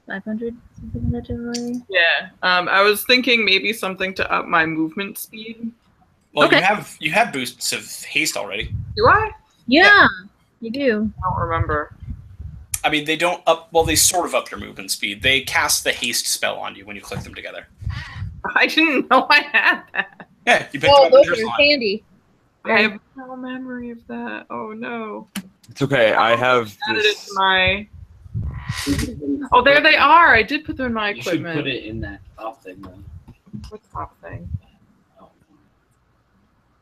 Speaker 7: 500 something in that generally.
Speaker 4: Yeah. I was thinking maybe something to up my movement speed.
Speaker 1: Well,
Speaker 7: Okay.
Speaker 1: you have boosts of haste already.
Speaker 4: Do I?
Speaker 7: Yeah, you do.
Speaker 4: I don't remember.
Speaker 1: I mean, they don't up. Well, they sort of up your movement speed. They cast the haste spell on you when you click them together.
Speaker 4: I didn't know I had that.
Speaker 1: Yeah, you picked
Speaker 7: Oh,
Speaker 1: them up in
Speaker 7: those
Speaker 1: your
Speaker 7: are
Speaker 1: slot.
Speaker 7: handy.
Speaker 4: I have no memory of that. Oh no.
Speaker 6: It's okay. I have
Speaker 4: Added it
Speaker 6: this.
Speaker 4: to my. Oh, there they are. I did put them in my
Speaker 5: You should
Speaker 4: equipment.
Speaker 5: put it in that top thing, though.
Speaker 4: What top thing?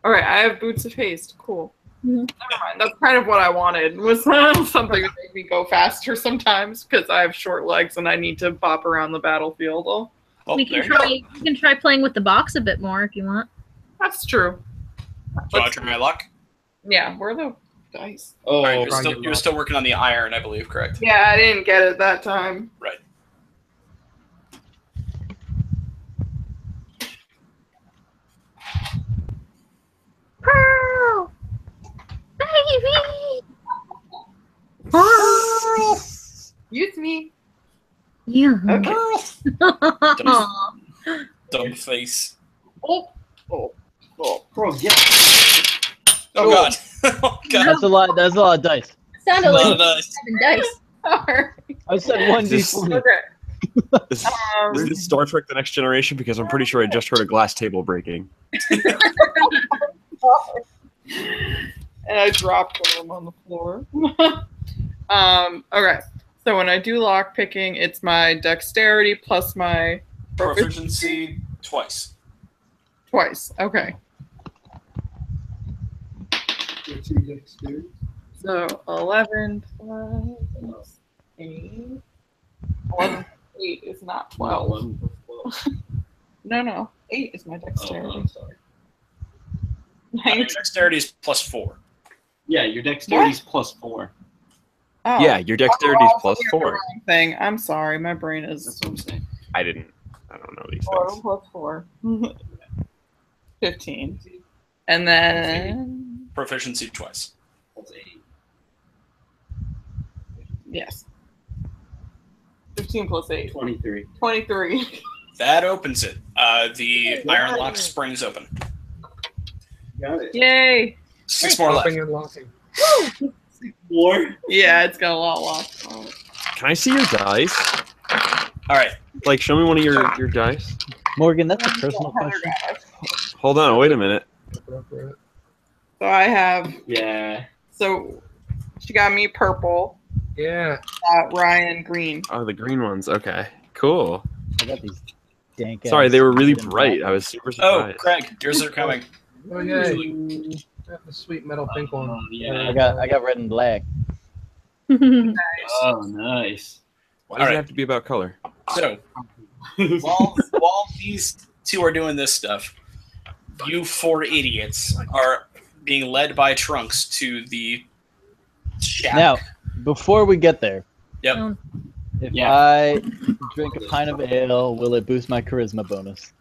Speaker 4: All right, I have boots of haste. Cool.
Speaker 7: Mhm.
Speaker 4: Never mind. That's kind of what I wanted. Was something to make me go faster sometimes because I have short legs and I need to bop around the battlefield. Oh,
Speaker 1: Oh,
Speaker 7: we
Speaker 1: there
Speaker 7: can
Speaker 1: you go.
Speaker 7: try. You can try playing with the box a bit more if you want.
Speaker 4: that's true.
Speaker 1: Do you want to try my luck?
Speaker 4: Yeah, where are the dice?
Speaker 5: Oh,
Speaker 1: All right,
Speaker 3: Brian,
Speaker 1: you're still working on the iron, I believe, correct?
Speaker 4: Yeah, I didn't get it that time.
Speaker 1: Right.
Speaker 7: Pearl, baby.
Speaker 4: Use me.
Speaker 7: Yeah.
Speaker 4: Okay.
Speaker 1: Dumb face.
Speaker 4: Oh, oh, oh.
Speaker 5: bro, yeah.
Speaker 1: Oh god. Oh god.
Speaker 2: That's a lot. That's a lot of dice.
Speaker 7: Sounded
Speaker 1: Not
Speaker 7: like
Speaker 1: nice.
Speaker 7: having dice.
Speaker 4: Sorry.
Speaker 2: I said one
Speaker 6: This-
Speaker 2: d20.
Speaker 4: Okay.
Speaker 6: Is this Star Trek: The Next Generation? Because I'm pretty sure I just heard a glass table breaking.
Speaker 4: And I dropped one of them on the floor. Okay. So when I do lock picking, it's my dexterity plus my
Speaker 1: Proficiency twice.
Speaker 4: twice. Okay. So 11 plus 8. 11 plus 8 is not 12. No. 8 is my dexterity.
Speaker 5: I'm sorry.
Speaker 1: Your dexterity is plus 4.
Speaker 5: Yeah, your dexterity is plus 4.
Speaker 4: Oh.
Speaker 6: Yeah, your dexterity is plus
Speaker 4: also the
Speaker 6: 4.
Speaker 4: wrong thing. I'm sorry. My brain is
Speaker 5: That's what I'm saying.
Speaker 6: I don't know these
Speaker 4: 4
Speaker 6: things.
Speaker 4: plus 4. 15. And then,
Speaker 1: Proficiency twice.
Speaker 5: Plus 8.
Speaker 4: yes. 15 plus 8.
Speaker 5: 23.
Speaker 4: 23.
Speaker 1: That opens it. The iron lock springs open.
Speaker 5: Got it.
Speaker 4: Yay.
Speaker 1: 6 more left.
Speaker 3: Popping and locking.
Speaker 5: War.
Speaker 4: Yeah, it's got a lot locked.
Speaker 6: Can I see your dice?
Speaker 1: All right.
Speaker 6: Like, show me one of your dice.
Speaker 2: Morgan, that's a personal question.
Speaker 6: Hold on, wait a minute.
Speaker 3: Appropriate.
Speaker 4: So I have,
Speaker 5: Yeah.
Speaker 4: so she got me purple,
Speaker 3: Yeah.
Speaker 4: Ryan green.
Speaker 6: Oh, the green ones. Okay, cool.
Speaker 2: I got these dank.
Speaker 6: Sorry,
Speaker 2: ass
Speaker 6: they were really
Speaker 2: red and
Speaker 6: bright.
Speaker 2: black.
Speaker 6: I was super
Speaker 1: Oh,
Speaker 6: surprised.
Speaker 1: Craig, yours are coming.
Speaker 3: Oh yay. Got the sweet metal pink one.
Speaker 5: Oh, yeah.
Speaker 2: I got red and black.
Speaker 5: Oh, nice.
Speaker 6: Why does
Speaker 1: All right.
Speaker 6: it have to be about color?
Speaker 1: So, while these two are doing this stuff, you 4 idiots are being led by Trunks to the shack.
Speaker 2: Now, before we get there,
Speaker 1: Yep.
Speaker 2: if
Speaker 5: Yeah.
Speaker 2: I drink a pint of ale, will it boost my charisma bonus?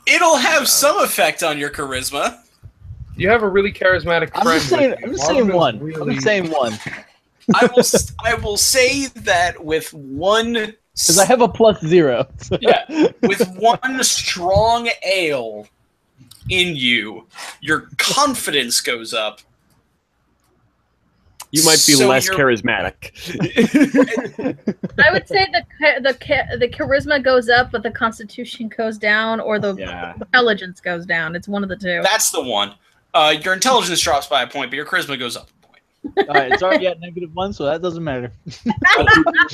Speaker 1: It'll have some effect on your charisma.
Speaker 3: You have a really charismatic
Speaker 2: I'm
Speaker 3: friend.
Speaker 2: just saying.
Speaker 3: with you.
Speaker 2: I'm just saying
Speaker 3: Marvin's
Speaker 2: one. I'm
Speaker 3: really-
Speaker 2: just saying one
Speaker 1: I will say that with one
Speaker 2: because I have a +0.
Speaker 1: Yeah. with one strong ale in you, your confidence goes up.
Speaker 6: You might be
Speaker 1: So
Speaker 6: less
Speaker 1: you're-
Speaker 6: charismatic.
Speaker 7: I would say the charisma goes up, but the constitution goes down, or the
Speaker 6: Yeah.
Speaker 7: intelligence goes down. It's one of the two.
Speaker 1: That's the one. Your intelligence drops by a point, but your charisma goes up a point.
Speaker 2: All right, it's already at -1, so that doesn't matter.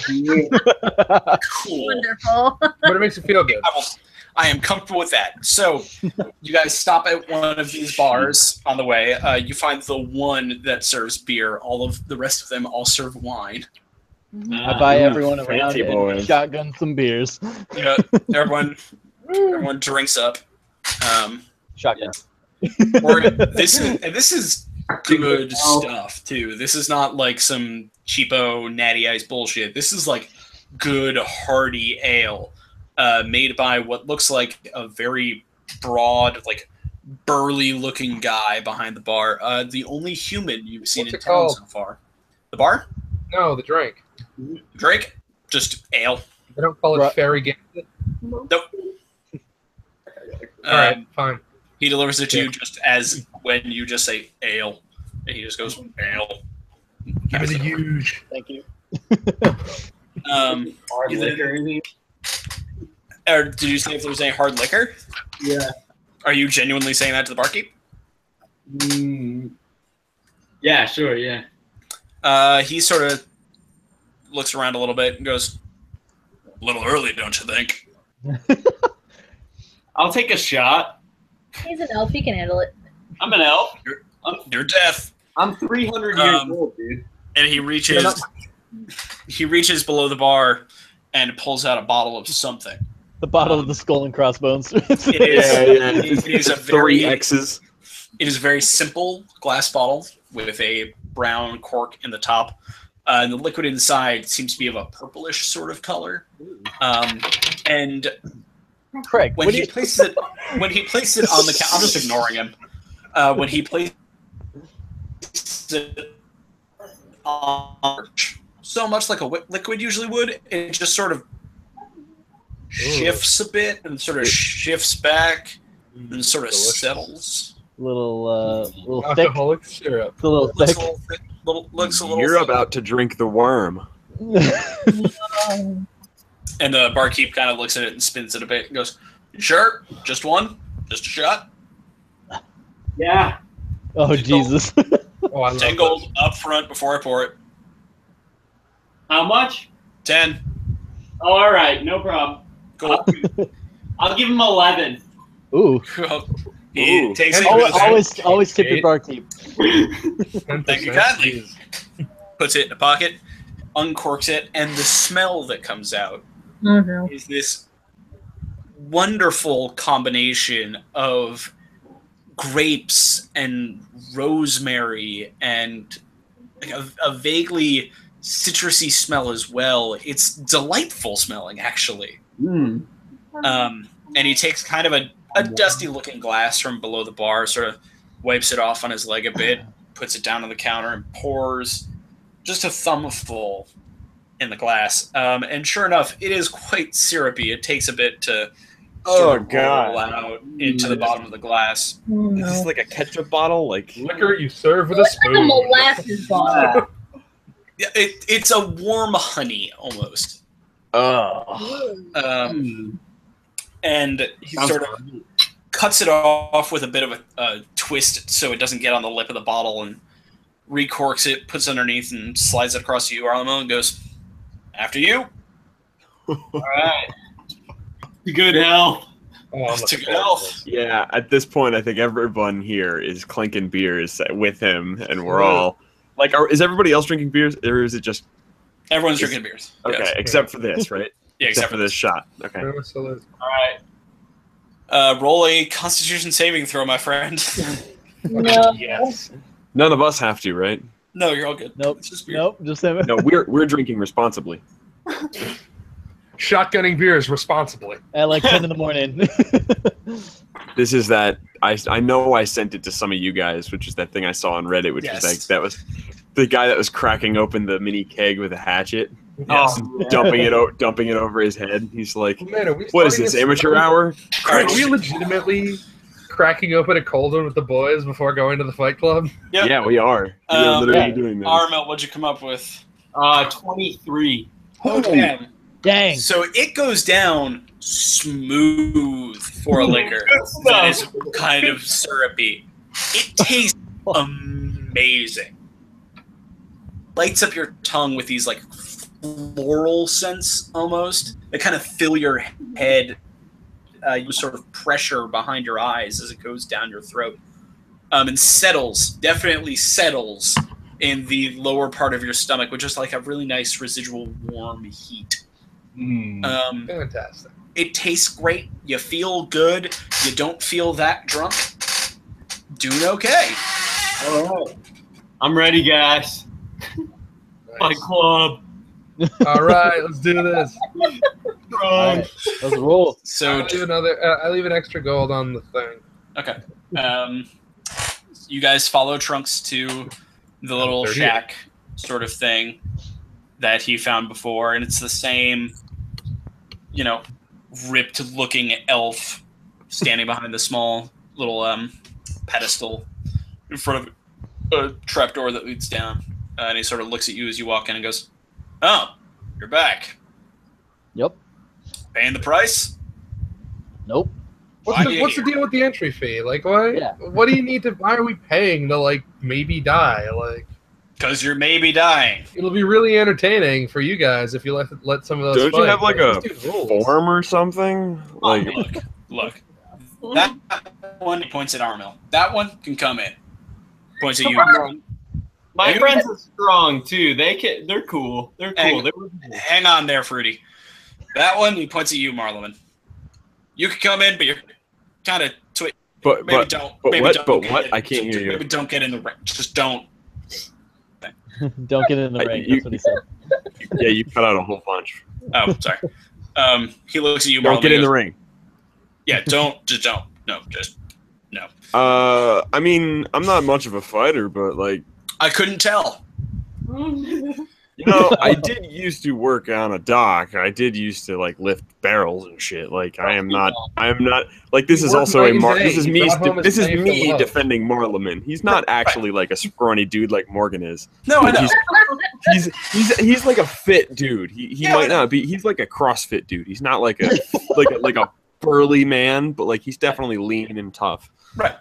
Speaker 1: Cool.
Speaker 7: Wonderful.
Speaker 3: But it makes you feel good.
Speaker 1: I am comfortable with that. So, you guys stop at one of these bars on the way. You find the one that serves beer. All of the rest of them all serve wine.
Speaker 2: I buy everyone around
Speaker 6: fancy
Speaker 2: and
Speaker 6: boys.
Speaker 2: shotgun some beers.
Speaker 1: Yeah, everyone drinks up.
Speaker 2: Shotgun.
Speaker 1: This is good stuff too. This is not like some cheapo natty ice bullshit. This is like good hearty ale, made by what looks like a very broad, like burly looking guy behind the bar. The only human you've seen
Speaker 3: What's
Speaker 1: in
Speaker 3: it
Speaker 1: town
Speaker 3: called?
Speaker 1: so far. The bar?
Speaker 3: No, the drink.
Speaker 1: Drink? Just ale.
Speaker 3: They don't call it
Speaker 2: Right.
Speaker 3: fairy gambit.
Speaker 1: Nope.
Speaker 3: All right, fine.
Speaker 1: He delivers it to you just as when you just say ale, and he just goes ale.
Speaker 3: Give me the huge.
Speaker 2: Thank you.
Speaker 5: Hard
Speaker 1: Is it-
Speaker 5: liquor.
Speaker 1: Or did you say if there's any hard liquor?
Speaker 5: Yeah.
Speaker 1: Are you genuinely saying that to the barkeep?
Speaker 5: Yeah, sure, yeah.
Speaker 1: He sort of looks around a little bit and goes, "A little early, don't you think?"
Speaker 5: I'll take a shot.
Speaker 7: He's an elf. He can handle it.
Speaker 5: I'm an elf.
Speaker 1: You're deaf.
Speaker 5: I'm 300 years
Speaker 1: Um,
Speaker 5: old, dude.
Speaker 1: And he reaches below the bar and pulls out a bottle of something.
Speaker 2: The bottle of the skull and crossbones.
Speaker 1: It is, it is a
Speaker 6: Three
Speaker 1: very
Speaker 6: X's.
Speaker 1: It is a very simple glass bottle with a brown cork in the top. And the liquid inside seems to be of a purplish sort of color. And
Speaker 2: Craig,
Speaker 1: when he places it on the counter, I'm just ignoring him. When he places it on, so much like a liquid usually would, it just sort of shifts a bit and sort of shifts back and sort of
Speaker 3: Delicious.
Speaker 1: settles.
Speaker 2: little thick.
Speaker 3: Alcoholic syrup.
Speaker 2: It's a little
Speaker 1: Looks
Speaker 2: thick.
Speaker 1: a little, looks a little
Speaker 6: You're
Speaker 1: thick.
Speaker 6: about to drink the worm.
Speaker 1: And the barkeep kind of looks at it and spins it a bit and goes, "You sure? Just one? Just a shot?
Speaker 5: Yeah.
Speaker 2: Oh Jesus!
Speaker 3: Oh, I love
Speaker 1: 10
Speaker 3: this.
Speaker 1: gold up front before I pour it.
Speaker 5: How much?
Speaker 1: 10
Speaker 5: Oh, all right, no problem.
Speaker 1: gold."
Speaker 5: I'll give him 11.
Speaker 2: Ooh!
Speaker 1: He
Speaker 6: Ooh.
Speaker 1: takes it,
Speaker 2: Always tip your barkeep.
Speaker 3: 10%.
Speaker 1: Thank you kindly. Puts it in a pocket, uncorks it, and the smell that comes out
Speaker 7: Oh no.
Speaker 1: is this wonderful combination of grapes and rosemary and a vaguely citrusy smell as well. It's delightful smelling, actually.
Speaker 5: Mm.
Speaker 1: And he takes kind of a dusty looking glass from below the bar, sort of wipes it off on his leg a bit, puts it down on the counter, and pours just a thumbful in the glass. And sure enough, it is quite syrupy. It takes a bit to sort of roll out into the bottom of the glass.
Speaker 7: Oh,
Speaker 6: Is this
Speaker 7: no.
Speaker 6: like a ketchup bottle? Like
Speaker 3: Liquor you serve with a
Speaker 7: It's like a
Speaker 3: spoon.
Speaker 7: molasses bottle.
Speaker 1: Yeah, it's a warm honey almost. And he
Speaker 5: Sounds
Speaker 1: sort of cuts it off with a bit of a twist so it doesn't get on the lip of the bottle and recorks it, puts it underneath, and slides it across to you, Arlo, and goes, "After you."
Speaker 5: All right. Good health.
Speaker 3: Oh, I'm
Speaker 1: To
Speaker 3: looking
Speaker 1: good
Speaker 3: forward
Speaker 1: health.
Speaker 3: to this.
Speaker 6: yeah, at this point, I think everyone here is clinking beers with him, and we're all like, is everybody else drinking beers, or is it just
Speaker 1: Everyone's drinking beers.
Speaker 6: okay?
Speaker 1: Yes.
Speaker 6: Except for this, right?
Speaker 1: Yeah,
Speaker 6: Except for this shot. Okay.
Speaker 3: Yeah, so there's-
Speaker 5: All right.
Speaker 1: Roll a Constitution saving throw, my friend.
Speaker 7: No.
Speaker 3: Yes.
Speaker 6: None of us have to, right?
Speaker 1: No, you're all good.
Speaker 2: Nope.
Speaker 1: It's just beer.
Speaker 2: Nope. Just him.
Speaker 6: No, we're drinking responsibly.
Speaker 3: Shotgunning beers responsibly.
Speaker 2: At like 10 in the morning.
Speaker 6: This is that I know I sent it to some of you guys, which is that thing I saw on Reddit, which
Speaker 1: Yes.
Speaker 6: was like that was the guy that was cracking open the mini keg with a hatchet,
Speaker 1: Yes.
Speaker 5: Oh, yeah.
Speaker 6: dumping it over his head. He's like,
Speaker 3: Oh, man, are we
Speaker 6: "What is
Speaker 3: starting
Speaker 6: this, amateur hour?"
Speaker 3: Are we legitimately cracking open a cold one with the boys before going to the fight club?
Speaker 1: Yep.
Speaker 6: Yeah, we are. We are literally
Speaker 2: yeah.
Speaker 6: doing this.
Speaker 1: Armel, what'd you come up with?
Speaker 5: 23.
Speaker 1: Oh, damn.
Speaker 2: Dang.
Speaker 1: So it goes down smooth for a liquor that is kind of syrupy. It tastes amazing. Lights up your tongue with these like floral scents almost. They kind of fill your head. You sort of pressure behind your eyes as it goes down your throat. And definitely settles in the lower part of your stomach, which is like a really nice residual warm heat.
Speaker 3: Fantastic.
Speaker 1: It tastes great. You feel good. You don't feel that drunk. Doing okay.
Speaker 5: All right. I'm ready, guys. My club.
Speaker 3: All right, let's do this.
Speaker 2: All right, let's roll.
Speaker 1: So
Speaker 3: I leave an extra gold on the thing.
Speaker 1: okay. You guys follow Trunks to the little
Speaker 3: 38.
Speaker 1: shack sort of thing that he found before, and it's the same, ripped-looking elf standing behind the small little pedestal in front of a trapdoor that leads down. And he sort of looks at you as you walk in and goes, "Oh, you're back.
Speaker 2: Yep.
Speaker 1: Paying the price?"
Speaker 2: Nope.
Speaker 3: What's the deal with the entry fee? Like, why?
Speaker 2: Yeah.
Speaker 3: What do you need to? Why are we paying to like maybe die? Like,
Speaker 1: Because you're maybe dying.
Speaker 3: it'll be really entertaining for you guys if you let some of those.
Speaker 6: Don't you
Speaker 3: fight.
Speaker 6: have like a
Speaker 3: Let's do rules.
Speaker 6: form or something? Like,
Speaker 1: Look. That one points at Armil. That one can come in. Points at you.
Speaker 5: My friends are strong too. They're cool. They're cool.
Speaker 1: Hang on there, Fruity. That one, he points at you, Marlon. You can come in, but you're kind of
Speaker 6: but
Speaker 1: don't.
Speaker 6: But
Speaker 1: maybe
Speaker 6: what?
Speaker 1: Don't
Speaker 6: But
Speaker 1: get
Speaker 6: what?
Speaker 1: in-
Speaker 6: I can't hear you.
Speaker 1: Maybe don't get in the ring. Just don't.
Speaker 2: Don't get in the ring. That's what he said.
Speaker 6: Yeah, you cut out a whole bunch.
Speaker 1: Oh, sorry. He looks at you, Marlon.
Speaker 6: Don't get
Speaker 1: and
Speaker 6: in the
Speaker 1: goes,
Speaker 6: ring.
Speaker 1: Yeah, don't. Just don't. No, just no.
Speaker 6: I mean, I'm not much of a fighter, but like,
Speaker 1: I couldn't tell.
Speaker 6: I did used to work on a dock. I did used to like lift barrels and shit. Like, I am not like this
Speaker 3: He
Speaker 6: is
Speaker 3: worked
Speaker 6: also
Speaker 3: night and day.
Speaker 6: this is
Speaker 3: He
Speaker 6: me
Speaker 3: brought home his
Speaker 6: this is
Speaker 3: pay for
Speaker 6: me
Speaker 3: love.
Speaker 6: defending Marleman. He's not actually like a scrawny dude like Morgan is.
Speaker 1: No, I know.
Speaker 6: He's like a fit dude. He
Speaker 1: Yeah,
Speaker 6: might not be. He's like a CrossFit dude. He's not like a like a burly man, but like he's definitely lean and tough.
Speaker 1: Right.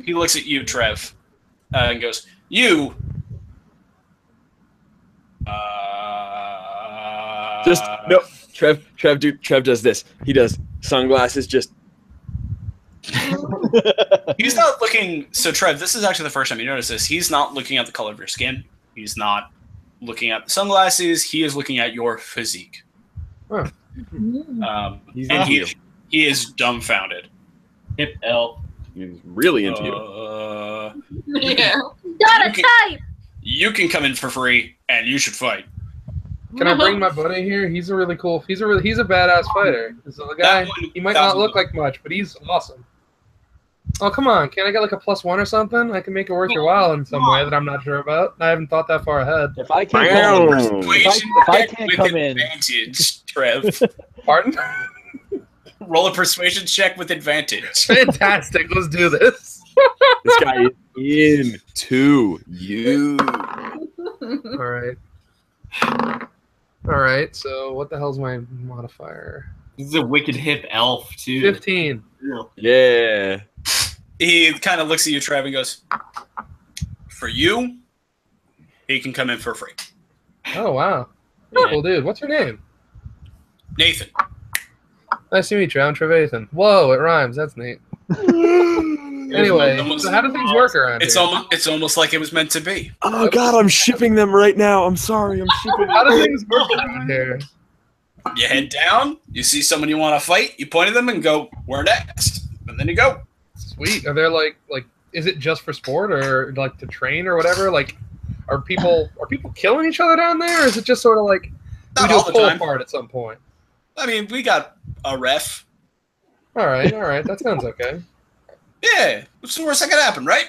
Speaker 1: He looks at you, Trev, and goes, "You."
Speaker 6: Just no, Trev does this. He does sunglasses. Just
Speaker 1: He's not looking. So, Trev, this is actually the first time you notice this. He's not looking at the color of your skin. He's not looking at the sunglasses. He is looking at your physique.
Speaker 3: Huh.
Speaker 6: he's
Speaker 1: And
Speaker 6: into you.
Speaker 1: he is dumbfounded.
Speaker 5: Hip elf.
Speaker 6: He's really into you.
Speaker 5: Yeah.
Speaker 7: Got a
Speaker 1: You can-
Speaker 7: type.
Speaker 1: You can come in for free, and you should fight.
Speaker 3: Can I bring my buddy here? He's a badass fighter. This is the guy.
Speaker 1: That one-
Speaker 3: He might
Speaker 1: that
Speaker 3: not
Speaker 1: one-
Speaker 3: look like much, but he's awesome. Oh, come on. Can't I get like a +1 or something? I can make it worth your while in some way that I'm not sure about. I haven't thought that far ahead.
Speaker 2: If I can't come in,
Speaker 1: Persuasion
Speaker 2: if I
Speaker 1: check
Speaker 2: can't
Speaker 1: with
Speaker 2: come in-
Speaker 1: advantage, Trev.
Speaker 3: Pardon?
Speaker 1: Roll a persuasion check with advantage.
Speaker 3: Fantastic. Let's do this.
Speaker 6: This guy is into you.
Speaker 3: All right. So what the hell's my modifier?
Speaker 5: This is a wicked hip elf too.
Speaker 3: 15.
Speaker 6: Yeah.
Speaker 1: He kind of looks at you, Trev, and goes, "For you, he can come in for free."
Speaker 3: Oh, wow.
Speaker 5: Yeah.
Speaker 3: Cool, dude. What's your name?
Speaker 1: Nathan.
Speaker 3: Nice to meet you. I'm Trevathan. Whoa, it rhymes. That's neat. Anyway, so how do things work around
Speaker 1: It's
Speaker 3: here?
Speaker 1: almost like it was meant to be.
Speaker 6: Oh God, I'm shipping them right now. I'm sorry. I'm shipping
Speaker 3: How
Speaker 6: them.
Speaker 3: do things work around here?
Speaker 1: You head down, you see someone you want to fight, you point at them and go, "Where next?" And then you go.
Speaker 3: Sweet. Are there like is it just for sport or like to train or whatever? Like are people killing each other down there or is it just sort of like
Speaker 1: Not
Speaker 3: we do
Speaker 1: all
Speaker 3: a
Speaker 1: the
Speaker 3: pull
Speaker 1: time.
Speaker 3: apart at some point?
Speaker 1: I mean, we got a ref.
Speaker 3: All right. That sounds okay.
Speaker 1: Yeah, what's the worst that could happen, right?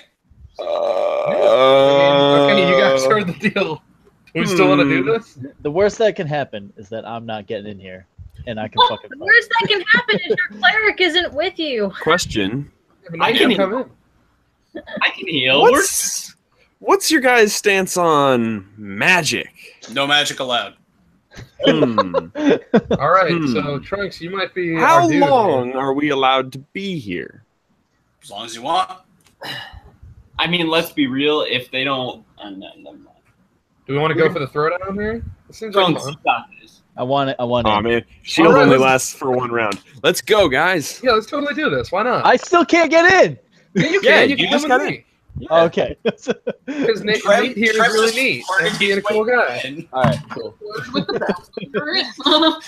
Speaker 3: Okay, you guys heard the deal. Do we still want to do this?
Speaker 2: The worst that can happen is that I'm not getting in here, and I can
Speaker 7: Well,
Speaker 2: fucking
Speaker 7: the
Speaker 2: fight.
Speaker 7: worst that can happen is your cleric isn't with you.
Speaker 6: Question.
Speaker 5: I can-
Speaker 3: come in.
Speaker 5: I can heal.
Speaker 6: What's your guys' stance on magic?
Speaker 1: No magic allowed.
Speaker 6: Hmm.
Speaker 3: All right,
Speaker 6: Hmm.
Speaker 3: so Trunks, you might be
Speaker 6: How
Speaker 3: our dude.
Speaker 6: long are we allowed to be here?
Speaker 1: As long as you want.
Speaker 5: I mean, let's be real. If they don't, no, never mind.
Speaker 3: Do we want to go for the throwdown here? It seems like
Speaker 5: Drunks
Speaker 3: fun.
Speaker 5: got this.
Speaker 2: I want it. I want
Speaker 6: Oh
Speaker 2: it.
Speaker 6: man, shield
Speaker 3: Alright,
Speaker 6: only
Speaker 3: let's-
Speaker 6: lasts for 1 round. Let's go, guys.
Speaker 3: Yeah, let's totally do this. Why not?
Speaker 2: I still can't get in.
Speaker 3: Yeah, you
Speaker 6: Yeah,
Speaker 3: can.
Speaker 6: you
Speaker 3: You
Speaker 6: just
Speaker 3: can
Speaker 6: got
Speaker 3: come
Speaker 6: in.
Speaker 3: with me.
Speaker 6: Yeah.
Speaker 2: Okay.
Speaker 3: Because Nate
Speaker 1: Trev-
Speaker 3: here is
Speaker 1: Trevor's
Speaker 3: really neat
Speaker 1: farted
Speaker 3: and being a
Speaker 1: his
Speaker 3: cool
Speaker 1: way
Speaker 3: guy.
Speaker 1: in.
Speaker 2: All right. Cool.
Speaker 7: With the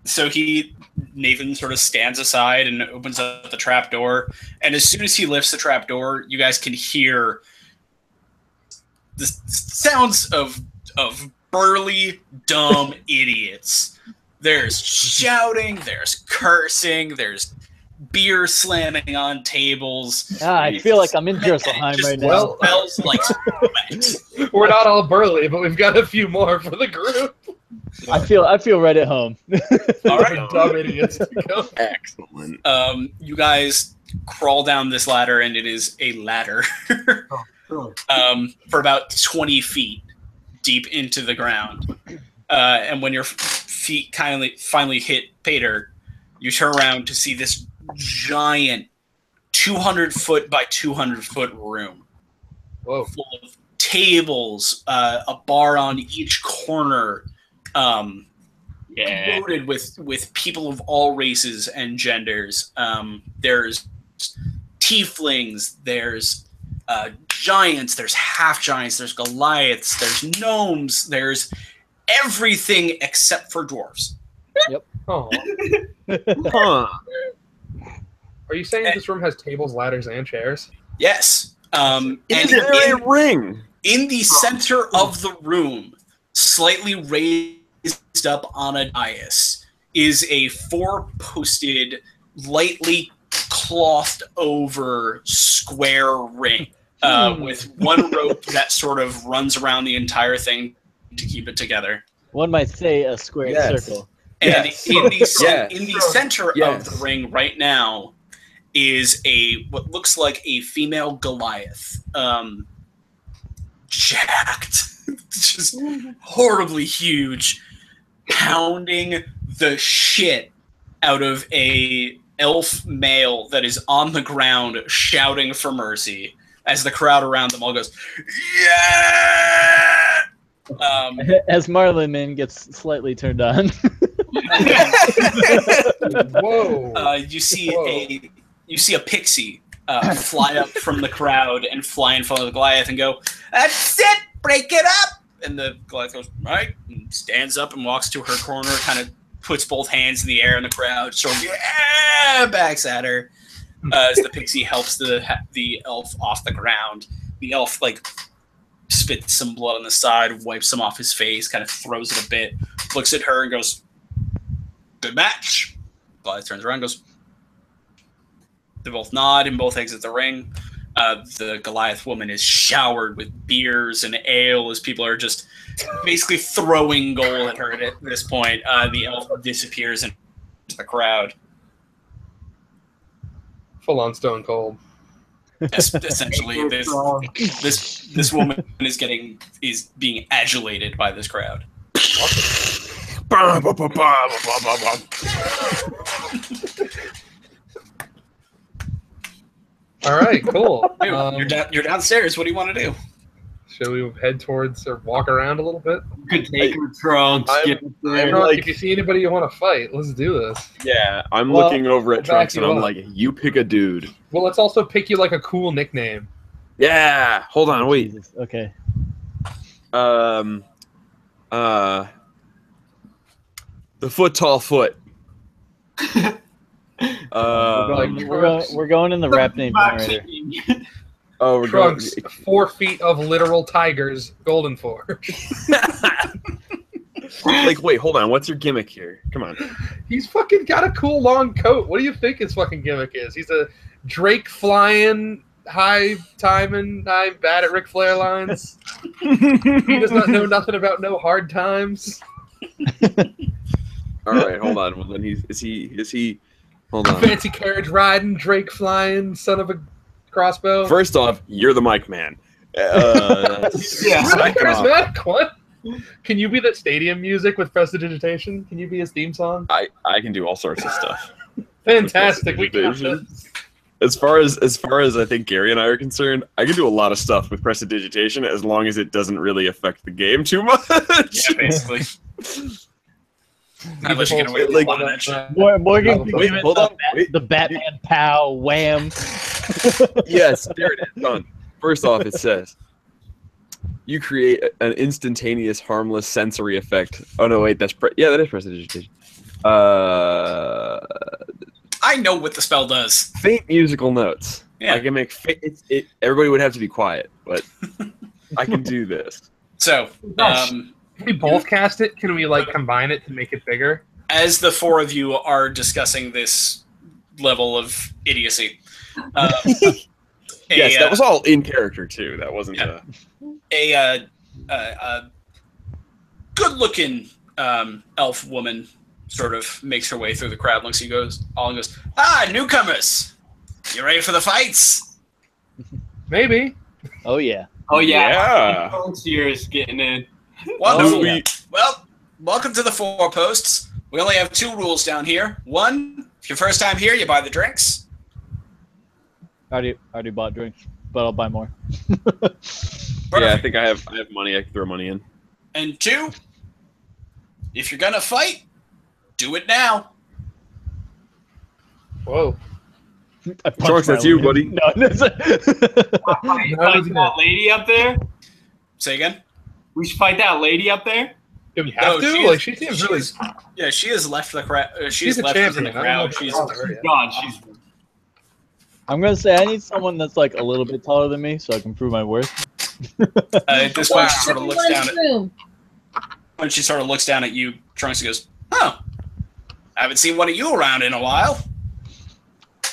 Speaker 1: So Nathan sort of stands aside and opens up the trap door. And as soon as he lifts the trap door, you guys can hear the sounds of burly, dumb idiots. There's shouting, there's cursing, there's beer slamming on tables.
Speaker 2: I feel like I'm in
Speaker 1: It
Speaker 2: Jerusalem
Speaker 1: just
Speaker 2: right now.
Speaker 3: Well-
Speaker 1: smells like sweat.
Speaker 3: We're not all burly, but we've got a few more for the group.
Speaker 2: I feel right at home.
Speaker 1: All right.
Speaker 3: Dumb idiots to go.
Speaker 6: Excellent.
Speaker 1: You guys crawl down this ladder, and it is a ladder for about 20 feet deep into the ground. And when your feet finally hit pay dirt, you turn around to see this giant 200-foot by 200-foot room
Speaker 3: Whoa.
Speaker 1: full of tables, a bar on each corner,
Speaker 5: Yeah.
Speaker 1: loaded with people of all races and genders. There's tieflings, there's giants, there's half giants, there's Goliaths, there's gnomes, there's everything except for dwarves.
Speaker 3: Oh.
Speaker 6: Huh.
Speaker 3: Are you saying this room has tables, ladders, and chairs?
Speaker 1: Yes. And
Speaker 6: Is there a ring?
Speaker 1: in the center of the room, slightly raised up on a dais, is a 4-posted, lightly clothed over square ring with one rope that sort of runs around the entire thing to keep it together.
Speaker 2: One might say a square
Speaker 6: Yes.
Speaker 2: circle.
Speaker 1: And
Speaker 6: Yes.
Speaker 1: in the
Speaker 6: Yes.
Speaker 1: in the center
Speaker 6: Yes.
Speaker 1: of the ring right now is what looks like a female Goliath, jacked, just horribly huge, pounding the shit out of a elf male that is on the ground shouting for mercy as the crowd around them all goes, yeah.
Speaker 2: As Marlin gets slightly turned on.
Speaker 3: Whoa.
Speaker 1: You see
Speaker 3: Whoa.
Speaker 1: a pixie fly up from the crowd and fly in front of the Goliath and go, "That's it, break it up!" And the Goliath goes, "All right," and stands up and walks to her corner, kind of puts both hands in the air in the crowd, sort of backs at her as the pixie helps the elf off the ground. The elf spits some blood on the side, wipes some off his face, kind of throws it a bit, looks at her and goes, "Good match." Goliath turns around and goes. They both nod and both exit the ring. The Goliath woman is showered with beers and ale as people are just basically throwing gold at her at this point. The elf disappears into the crowd.
Speaker 3: Full on stone cold.
Speaker 1: Essentially, this woman is being adulated by this crowd.
Speaker 3: All right, cool.
Speaker 1: Dude, you're downstairs. What do you want to do?
Speaker 3: Shall we head towards or walk around a little bit?
Speaker 5: Could take her trunks.
Speaker 6: I'm-
Speaker 5: Get there.
Speaker 6: I'm
Speaker 3: Trunk,
Speaker 6: like-
Speaker 3: if you see anybody you want to fight, let's do this.
Speaker 6: Yeah, I'm
Speaker 2: Well,
Speaker 6: looking over at
Speaker 3: back
Speaker 6: Trunks and
Speaker 3: you
Speaker 6: I'm
Speaker 3: up.
Speaker 6: like, you pick a dude.
Speaker 3: Well, let's also pick you like a cool nickname.
Speaker 6: Yeah. Hold on, wait.
Speaker 2: Jesus. Okay.
Speaker 6: The foot tall foot.
Speaker 2: We're going in the rap name generator.
Speaker 6: Oh, we're
Speaker 3: Trunks, 4 feet of literal tigers, Golden Forge.
Speaker 6: like, wait, hold on. What's your gimmick here? Come on.
Speaker 3: He's fucking got a cool long coat. What do you think his fucking gimmick is? He's a Drake flying, high timing, I'm bad at Ric Flair lines. He does not know nothing about no hard times.
Speaker 6: All right, hold on. Well, then is he? Hold on.
Speaker 3: Fancy carriage riding, Drake flying, son of a crossbow.
Speaker 6: First off, you're the mic man.
Speaker 5: Yeah.
Speaker 3: Really
Speaker 6: Second off,
Speaker 3: charismatic. What? Can you be that stadium music with prestidigitation? Can you be his theme song?
Speaker 6: I can do all sorts of stuff.
Speaker 3: Fantastic. We got this.
Speaker 6: As far as I think Gary and I are concerned, I can do a lot of stuff with prestidigitation as long as it doesn't really affect the game too much.
Speaker 1: Yeah, basically. Unless you get away with
Speaker 6: Like-
Speaker 1: a lot of that shit.
Speaker 2: Morgan,
Speaker 6: Wait, hold on. Wait.
Speaker 2: the Batman pow wham.
Speaker 6: Yes, there it is. Done. First off, it says you create an instantaneous, harmless sensory effect. Oh no, wait, that is prestidigitation.
Speaker 1: I know what the spell does.
Speaker 6: Faint musical notes.
Speaker 1: Yeah.
Speaker 6: I can make everybody would have to be quiet, but I can do this.
Speaker 1: So,
Speaker 3: Can we both cast it? Can we like combine it to make it bigger?
Speaker 1: as the four of you are discussing this level of idiocy,
Speaker 6: Yes, that was all in character too. That wasn't.
Speaker 1: Yeah. a good-looking elf woman sort of makes her way through the crowd. Looks, goes, "Ah, newcomers! You ready for the fights?"
Speaker 3: Maybe.
Speaker 2: Oh yeah.
Speaker 5: Oh yeah.
Speaker 6: Yeah.
Speaker 5: Concierge getting in.
Speaker 1: Wonderful.
Speaker 2: yeah.
Speaker 1: Well, welcome to the Four Posts. We only have two rules down here. One, if your first time here, you buy the drinks.
Speaker 2: I already bought drinks, but I'll buy more.
Speaker 6: Yeah, I think I have money. I can throw money in.
Speaker 1: And two, if you're gonna fight, do it now.
Speaker 3: Whoa.
Speaker 2: I punched
Speaker 6: Trunks,
Speaker 2: my
Speaker 6: that's you,
Speaker 2: lady.
Speaker 6: buddy.
Speaker 2: No, that's
Speaker 5: Fight that lady up there.
Speaker 1: Say again.
Speaker 5: We should fight that lady up there.
Speaker 3: Do we have to? Like, she seems really.
Speaker 1: Yeah, she has left the crowd.
Speaker 3: She's a
Speaker 1: left
Speaker 3: champion.
Speaker 1: the
Speaker 3: I don't know
Speaker 1: crowd.
Speaker 3: if
Speaker 1: She's
Speaker 3: she's her yet.
Speaker 5: God, she's.
Speaker 2: I'm gonna say I need someone that's like a little bit taller than me, so I can prove my worth.
Speaker 1: at this point, she sort of looks down at
Speaker 7: Room.
Speaker 1: when she sort of looks down at you. Trunks goes, "Oh, I haven't seen one of you around in a while.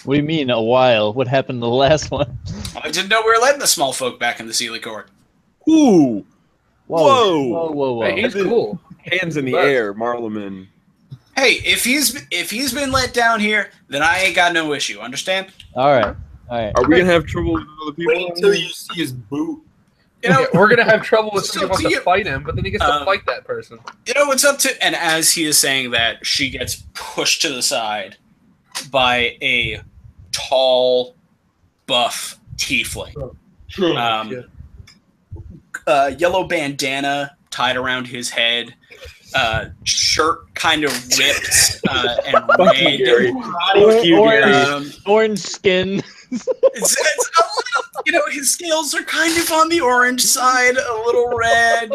Speaker 2: What do you mean a while? What happened to the last one?
Speaker 1: I didn't know we were letting the small folk back in the Sealy Court."
Speaker 6: Ooh,
Speaker 2: Whoa,
Speaker 6: Whoa.
Speaker 2: whoa.
Speaker 3: Hey, he's cool.
Speaker 6: hands in the
Speaker 3: But-
Speaker 6: air, Marleman.
Speaker 1: Hey, if he's been let down here, then I ain't got no issue. Understand?
Speaker 2: All right.
Speaker 6: Are we gonna have trouble with other people?
Speaker 5: Wait until you see his boot.
Speaker 1: You know,
Speaker 3: Yeah, we're gonna have trouble with
Speaker 1: So
Speaker 3: somebody who wants
Speaker 1: do
Speaker 3: to
Speaker 1: you-
Speaker 3: fight him, but then he gets to fight that person.
Speaker 1: you know what's up to. And as he is saying that, she gets pushed to the side by a tall, buff tiefling. Yellow bandana tied around his head, shirt kind of ripped and
Speaker 6: Fucking Gary.
Speaker 1: red.
Speaker 6: Thank you, Gary.
Speaker 2: Orange skin.
Speaker 1: It's a little, you know, his scales are kind of on the orange side, a little red.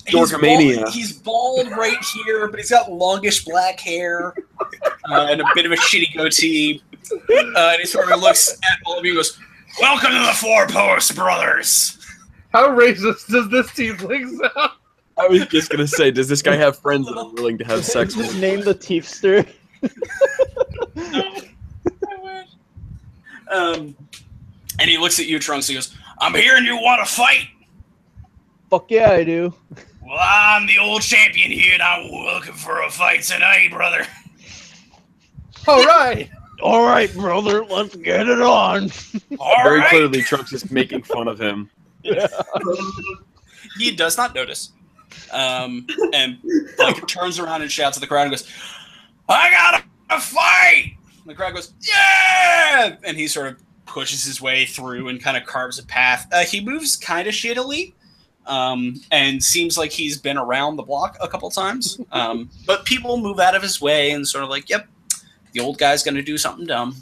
Speaker 6: Dorkamania.
Speaker 1: He's bald right here, but he's got longish black hair and a bit of a shitty goatee. And he sort of looks at all of you and goes, "Welcome to the Four Posts, brothers."
Speaker 3: How racist does this tiefling sound?
Speaker 6: I was just gonna say, does this guy have friends that are willing to have sex
Speaker 2: Just
Speaker 6: with?
Speaker 2: name the Teefster.
Speaker 1: And he looks at you, Trunks, and he goes, "I'm hearing you want to fight.
Speaker 2: Fuck yeah, I do.
Speaker 1: Well, I'm the old champion here, and I'm looking for a fight tonight, brother."
Speaker 3: All right.
Speaker 2: All right, brother, let's get it on.
Speaker 1: All
Speaker 6: Very
Speaker 1: right.
Speaker 6: clearly, Trunks is making fun of him.
Speaker 1: He does not notice. And like turns around and shouts at the crowd and goes, "I got a fight!" And the crowd goes, "Yeah!" And he sort of pushes his way through and kind of carves a path. He moves kind of shittily, and seems like he's been around the block a couple times. But people move out of his way and sort of like, "Yep, the old guy's going to do something dumb.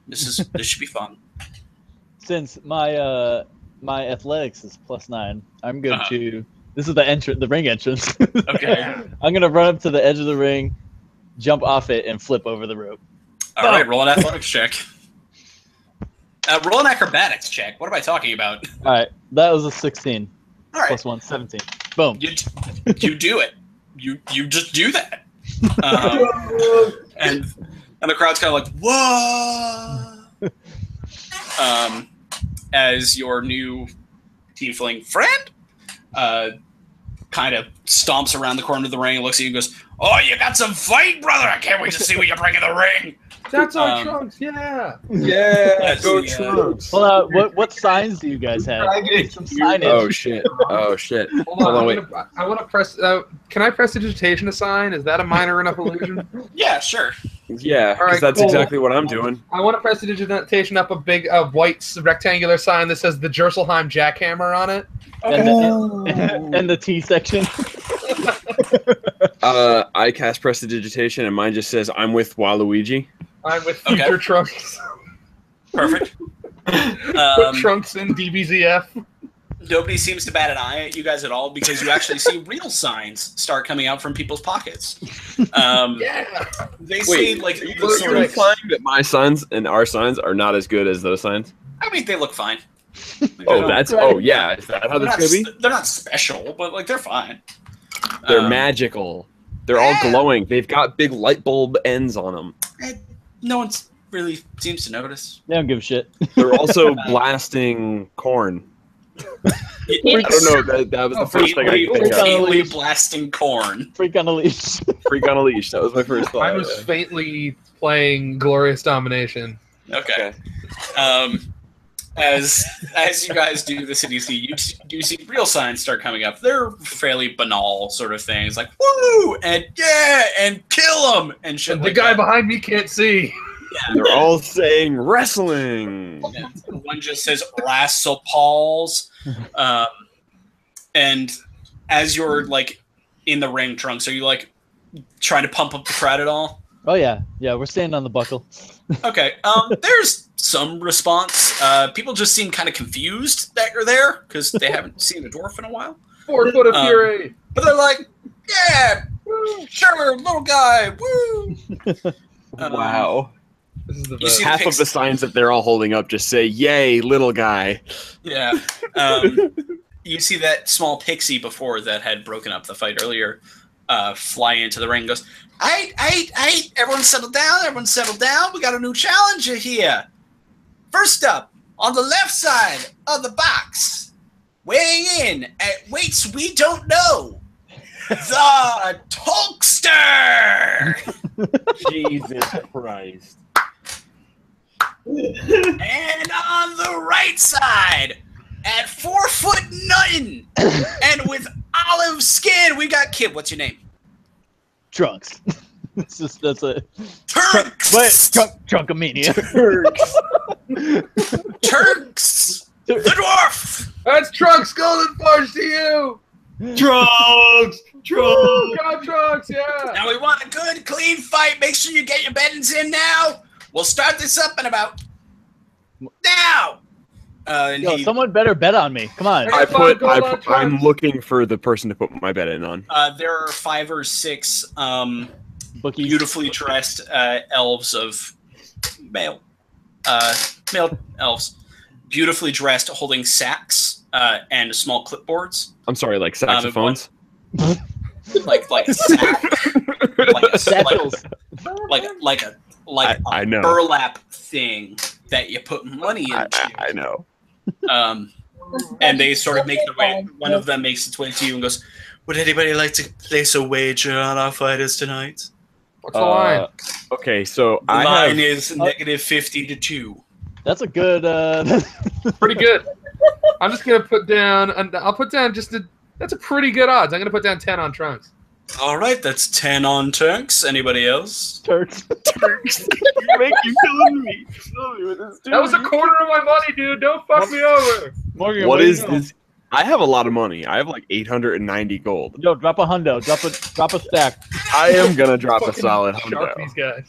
Speaker 1: This should be fun."
Speaker 2: Since my my athletics is +9, I'm good to. This is the ring entrance.
Speaker 1: Okay.
Speaker 2: I'm gonna run up to the edge of the ring, jump off it, and flip over the rope.
Speaker 1: All right, roll an athletics check. Roll an acrobatics check. What am I talking about?
Speaker 2: All right, that was a 16.
Speaker 1: All right.
Speaker 2: +1, 17. Boom.
Speaker 1: You do it. You just do that. And the crowd's kind of like, "Whoa!" As your new tiefling friend kind of stomps around the corner of the ring and looks at you and goes, "Oh, you got some fight, brother! I can't wait to see what you bring in the ring."
Speaker 3: That's our
Speaker 1: Um,
Speaker 3: Trunks, yeah.
Speaker 6: Yeah, go
Speaker 1: Yeah.
Speaker 6: Trunks.
Speaker 2: Hold on, what signs do you guys have? Some signage.
Speaker 6: Oh shit! Oh shit!
Speaker 3: Hold on,
Speaker 6: wait.
Speaker 3: I want to press. Can I prestidigitation a sign? Is that a minor enough illusion?
Speaker 1: Yeah, sure.
Speaker 6: Yeah, because
Speaker 3: Alright,
Speaker 6: that's
Speaker 3: cool.
Speaker 6: exactly what I'm doing.
Speaker 3: I want to prestidigitation up a big white rectangular sign that says the Jerselheim jackhammer on it.
Speaker 2: And the T section.
Speaker 6: I cast prestidigitation, and mine just says I'm with Waluigi.
Speaker 3: I'm with
Speaker 1: Okay.
Speaker 3: future Trunks.
Speaker 1: Perfect.
Speaker 3: Put Trunks in DBZF.
Speaker 1: Nobody seems to bat an eye at you guys at all because you actually see real signs start coming out from people's pockets.
Speaker 3: Yeah.
Speaker 1: They say
Speaker 6: Wait,
Speaker 1: like
Speaker 6: Are you
Speaker 1: the sort of-
Speaker 6: implying that my signs and our signs are not as good as those signs?
Speaker 1: I mean, they look fine.
Speaker 6: Oh, that's oh yeah. Is that how
Speaker 1: they're
Speaker 6: that's
Speaker 1: not,
Speaker 6: gonna be?
Speaker 1: they're not special, but like they're fine.
Speaker 6: They're magical. They're all
Speaker 1: yeah.
Speaker 6: glowing. They've got big light bulb ends on them.
Speaker 1: No one really seems to notice.
Speaker 2: They don't give a shit.
Speaker 6: They're also blasting corn. I don't know. That was the first thing I could think of.
Speaker 1: Faintly blasting corn.
Speaker 2: Freak on a leash.
Speaker 6: Freak on a leash. That was my first thought.
Speaker 3: I was faintly playing Glorious Domination.
Speaker 1: Okay. As you guys do the CDC, you see real signs start coming up. They're fairly banal sort of things, like "woo" and "yeah" and "kill them" and shit.
Speaker 3: The
Speaker 1: like
Speaker 3: guy
Speaker 1: that.
Speaker 3: behind me can't see.
Speaker 6: They're all saying wrestling.
Speaker 1: And one just says "wrestle-pauls," and as you're like in the ring, Trunks, are you like trying to pump up the crowd at all?
Speaker 2: Oh yeah, we're standing on the buckle.
Speaker 1: Okay. There's some response. People just seem kind of confused that you're there because they haven't seen a dwarf in a while.
Speaker 3: 4 foot of fury.
Speaker 1: But they're like, yeah, sure, little guy, woo.
Speaker 6: Wow.
Speaker 3: This is the
Speaker 1: You
Speaker 3: best.
Speaker 1: see
Speaker 6: Half of the signs that they're all holding up just say, "Yay, little guy."
Speaker 1: Yeah. You see that small pixie before that had broken up the fight earlier fly into the ring and goes, "Hey, everyone settle down. We got a new challenger here. First up, on the left side of the box, weighing in at weights we don't know, the Tulkster."
Speaker 6: Jesus Christ.
Speaker 1: And on the right side, at 4 foot nothing, and with olive skin, we got Kid. What's your name?
Speaker 2: Trunks. That's a
Speaker 1: Turks.
Speaker 2: Trunkamania.
Speaker 1: Turks. The dwarf.
Speaker 3: That's Trunks Golden Forge to you.
Speaker 5: Trunks! Trunks!
Speaker 3: God, Trunks, yeah.
Speaker 1: Now we want a good, clean fight. Make sure you get your beddings in now. We'll start this up in about now. And
Speaker 2: Yo, someone better bet on me. Come on.
Speaker 6: I'm looking for the person to put my bet in on.
Speaker 1: there are 5 or 6
Speaker 2: Bookies.
Speaker 1: beautifully dressed elves of male elves, beautifully dressed, holding sacks and small clipboards.
Speaker 6: I'm sorry, like saxophones.
Speaker 1: Like a sack,
Speaker 6: I know.
Speaker 1: burlap thing that you put money into.
Speaker 6: I know.
Speaker 1: And they sort of make their way. One of them makes its way to you and goes, "Would anybody like to place a wager on our fighters tonight?"
Speaker 3: What's the line?
Speaker 6: Okay, so
Speaker 1: The
Speaker 6: I
Speaker 1: line
Speaker 6: have.
Speaker 1: is -50 to 2.
Speaker 2: That's a good.
Speaker 3: Pretty good. I'm just gonna put down, and I'll put down that's a pretty good odds. I'm gonna put down 10 on Trunks.
Speaker 1: All right, that's 10 on Turks. Anybody else?
Speaker 2: Turks.
Speaker 6: You killing me.
Speaker 3: That was a quarter of my money, dude. Don't fuck me over.
Speaker 2: Morgan,
Speaker 6: What
Speaker 2: do you
Speaker 6: is
Speaker 2: know?
Speaker 6: this? I have a lot of money. I have like 890 gold.
Speaker 2: Yo, drop a hundo. Drop a stack.
Speaker 6: I am gonna drop a
Speaker 3: Fucking
Speaker 6: solid
Speaker 3: shark
Speaker 6: hundo.
Speaker 3: these guys.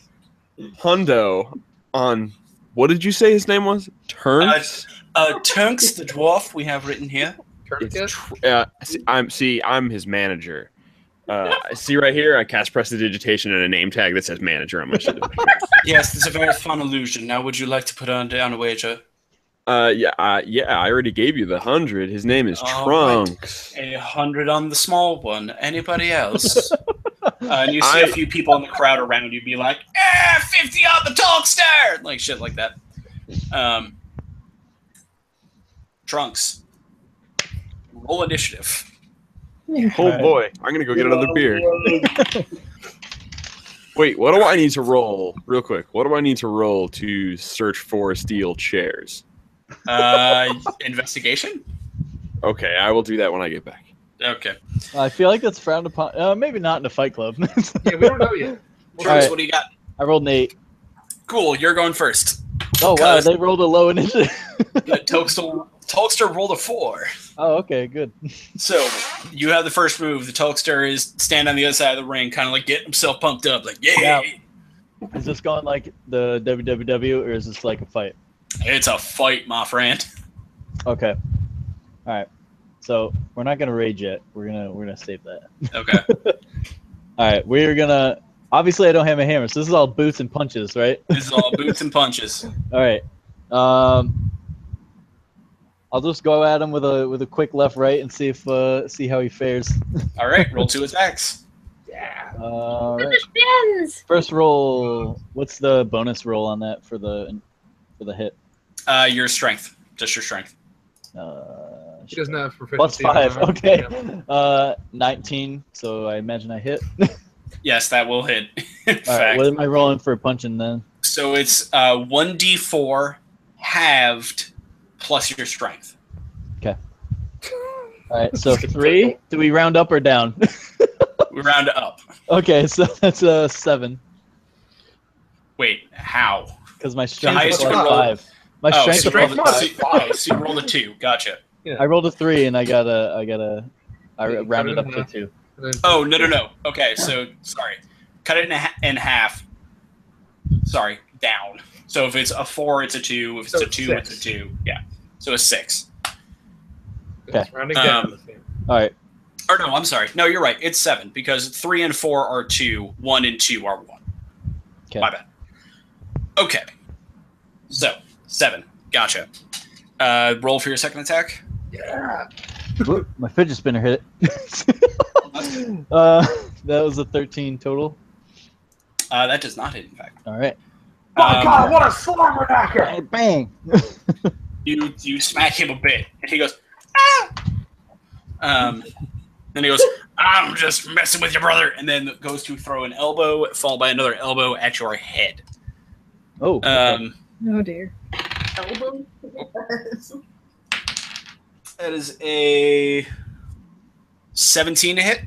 Speaker 6: Hundo on what did you say his name was? Turns.
Speaker 1: Turks the dwarf we have written here.
Speaker 3: Tourniquet?
Speaker 6: I'm his manager. See right here, I cast prestidigitation and a name tag that says manager on my shit.
Speaker 1: Yes, it's a very fun illusion. Now, would you like to put down a wager?
Speaker 6: Yeah, I already gave you the 100. His name is
Speaker 1: All
Speaker 6: Trunks.
Speaker 1: 100 on the small one. Anybody else? And you see a few people in the crowd around you be like, 50 on the Talkster! Like shit like that. Trunks. Roll initiative.
Speaker 6: Oh boy, I'm gonna go get another beer. Wait, what do I need to roll? Real quick, what do I need to roll to search for steel chairs?
Speaker 1: Investigation?
Speaker 6: Okay, I will do that when I get back.
Speaker 1: Okay.
Speaker 2: I feel like that's frowned upon. Maybe not in a fight club.
Speaker 3: Yeah, we don't know yet.
Speaker 1: Truce,
Speaker 2: Alright.
Speaker 1: what do you got?
Speaker 2: I rolled an 8.
Speaker 1: Cool, you're going first.
Speaker 2: Oh wow,
Speaker 1: Because-
Speaker 2: they rolled a low initiative.
Speaker 1: The Tulkster rolled a 4.
Speaker 2: Oh, okay, good.
Speaker 1: So you have the first move. The Tulkster is stand on the other side of the ring, kind of like getting himself pumped up, like yeah.
Speaker 2: Is this going like the WWW or is this like a fight?
Speaker 1: It's a fight, my friend.
Speaker 2: Okay. All right. So we're not gonna rage yet. We're gonna save that.
Speaker 1: Okay.
Speaker 2: All right. We're gonna. Obviously, I don't have a hammer, so this is all boots and punches, right?
Speaker 1: This is all boots and punches.
Speaker 2: All right. I'll just go at him with a quick left right and see how he fares.
Speaker 1: All right, roll 2 attacks.
Speaker 2: All right.
Speaker 7: Spins.
Speaker 2: First roll. What's the bonus roll on that for the hit?
Speaker 1: Your strength, just your strength.
Speaker 3: She doesn't have
Speaker 2: Plus
Speaker 3: proficiency.
Speaker 2: 5.
Speaker 3: on
Speaker 2: Okay.
Speaker 3: Yeah.
Speaker 2: 19. So I imagine I hit.
Speaker 1: Yes, that will hit. In
Speaker 2: All
Speaker 1: fact,
Speaker 2: right. What am I rolling for punching then?
Speaker 1: so it's 1d4 halved plus your strength.
Speaker 2: All right. So 3. Do we round up or down?
Speaker 1: We round up.
Speaker 2: Okay. So that's a 7
Speaker 1: Wait, how?
Speaker 2: because my strength
Speaker 1: highest
Speaker 2: is
Speaker 1: you
Speaker 2: like
Speaker 1: can roll-
Speaker 2: 5. My
Speaker 1: Oh,
Speaker 2: strength
Speaker 1: so
Speaker 2: is
Speaker 1: you
Speaker 2: like
Speaker 1: rolled a
Speaker 2: 5.
Speaker 1: 5. So you rolled a 2. Gotcha.
Speaker 2: I rolled a 3 and I
Speaker 3: You cut
Speaker 2: rounded
Speaker 3: it
Speaker 2: up
Speaker 3: in
Speaker 2: to
Speaker 3: half.
Speaker 2: 2.
Speaker 3: And then-
Speaker 1: Oh, no. Okay, so, sorry. Cut it in half. Sorry, down. So if it's a 4, it's a 2. If it's
Speaker 3: So
Speaker 1: a 2,
Speaker 3: 6.
Speaker 1: it's a 2. Yeah. So a 6.
Speaker 3: It's rounding down.
Speaker 2: All right.
Speaker 1: Or no, I'm sorry. No, you're right. It's 7 because 3 and 4 are 2. 1 and 2 are 1.
Speaker 2: Okay.
Speaker 1: My bad. Okay. So, 7. Gotcha. Roll for your second attack.
Speaker 3: Yeah.
Speaker 2: Whoop, my fidget spinner hit it. That was a 13 total.
Speaker 1: That does not hit, in fact.
Speaker 2: All right.
Speaker 3: My God, what a slobberknocker!
Speaker 2: Bang.
Speaker 1: You smack him a bit, and he goes, ah! Then he goes, I'm just messing with your brother, and then goes to throw an elbow, followed by another elbow at your head.
Speaker 2: Oh.
Speaker 7: Oh dear. Elbow.
Speaker 1: That is a 17 to hit.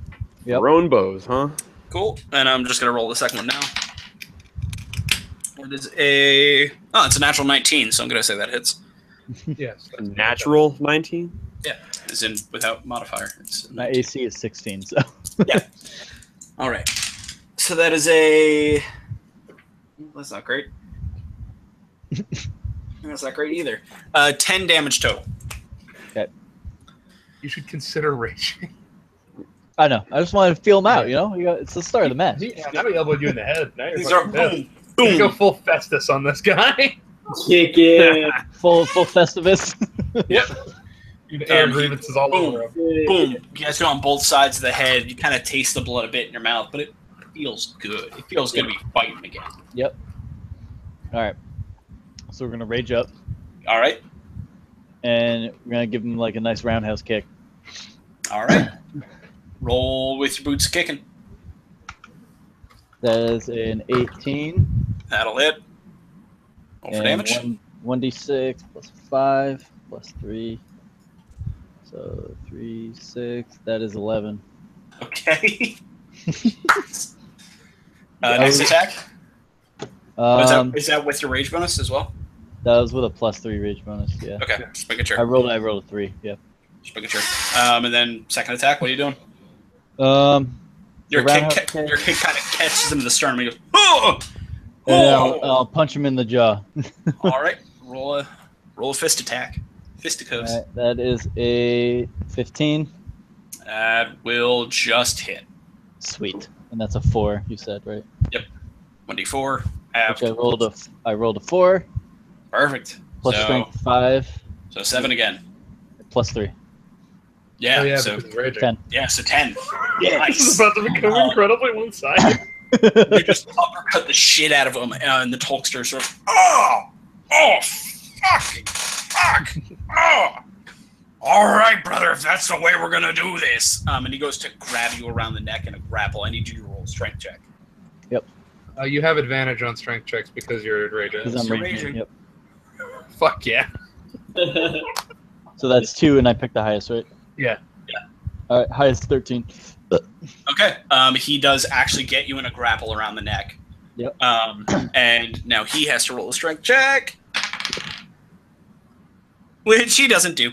Speaker 2: Yep.
Speaker 6: Thrown bows, huh?
Speaker 1: Cool. And I'm just going to roll the second one now. It is it's a natural 19, so I'm going to say that hits.
Speaker 3: Yes.
Speaker 6: A natural 19?
Speaker 1: Yeah, as in without modifier. It's
Speaker 2: My AC is 16, so.
Speaker 1: Yeah. All right. So that is a... That's not great. That's not great either. 10 damage total.
Speaker 3: You should consider raging.
Speaker 2: I know. I just wanted to feel them out, you know? It's the start of the match.
Speaker 3: Now he elbowed you in the head. Now you're
Speaker 1: These are
Speaker 3: fucking pissed.
Speaker 1: boom,
Speaker 3: You
Speaker 1: boom.
Speaker 3: go full Festus on this guy.
Speaker 5: Kick it.
Speaker 2: Full Festivus.
Speaker 3: Yep. You air grievances all over him.
Speaker 1: Boom. You guys go on both sides of the head. You kind of taste the blood a bit in your mouth, but it feels good. It feels good to be fighting again.
Speaker 2: Yep. All right. So we're going to rage up,
Speaker 1: All right.
Speaker 2: and we're going to give him like a nice roundhouse kick.
Speaker 1: All right. Roll with your boots kicking.
Speaker 2: That is an 18.
Speaker 1: That'll hit. Roll for
Speaker 2: And
Speaker 1: damage.
Speaker 2: 1d6 plus 5 plus 3. So 3, 6. That is 11.
Speaker 1: Okay. Next attack. Is that with your rage bonus as well?
Speaker 2: That was with a plus 3 rage bonus. Yeah.
Speaker 1: Okay. Just making sure.
Speaker 2: I rolled a 3. Yeah.
Speaker 1: Just making sure. And then second attack. What are you doing? Your
Speaker 2: The
Speaker 1: kick.
Speaker 2: roundhouse kick.
Speaker 1: Your kick kind of catches him in the sternum. He goes, oh!
Speaker 2: And then
Speaker 1: Oh!
Speaker 2: I'll punch him in the jaw.
Speaker 1: All right. Roll a fist attack. Fisticos.
Speaker 2: All right, that is a 15.
Speaker 1: That will just hit.
Speaker 2: Sweet. And that's a 4, you said, right?
Speaker 1: 1d4.
Speaker 2: Which I rolled a 4
Speaker 1: Perfect.
Speaker 2: plus
Speaker 1: so,
Speaker 2: strength 5
Speaker 1: So 7 again.
Speaker 2: plus 3.
Speaker 1: Yeah.
Speaker 3: Oh, yeah,
Speaker 1: so
Speaker 3: because he's raging.
Speaker 2: 10.
Speaker 1: yeah. So 10.
Speaker 3: This is
Speaker 1: Nice.
Speaker 3: about to become incredibly one-sided.
Speaker 1: You just uppercut the shit out of him, and the Tulkster sort of, fuck, all right, brother, if that's the way we're gonna do this. And he goes to grab you around the neck in a grapple. I need you to roll a strength check.
Speaker 3: You have advantage on strength checks because you're raging.
Speaker 2: Because I'm
Speaker 1: You're
Speaker 2: raging.
Speaker 1: raging.
Speaker 2: Yep.
Speaker 3: Fuck yeah.
Speaker 2: So that's 2, and I picked the highest, right?
Speaker 3: Yeah.
Speaker 2: All right, highest 13.
Speaker 1: Okay. He does actually get you in a grapple around the neck.
Speaker 2: Yep.
Speaker 1: And now he has to roll a strength check, which he doesn't do.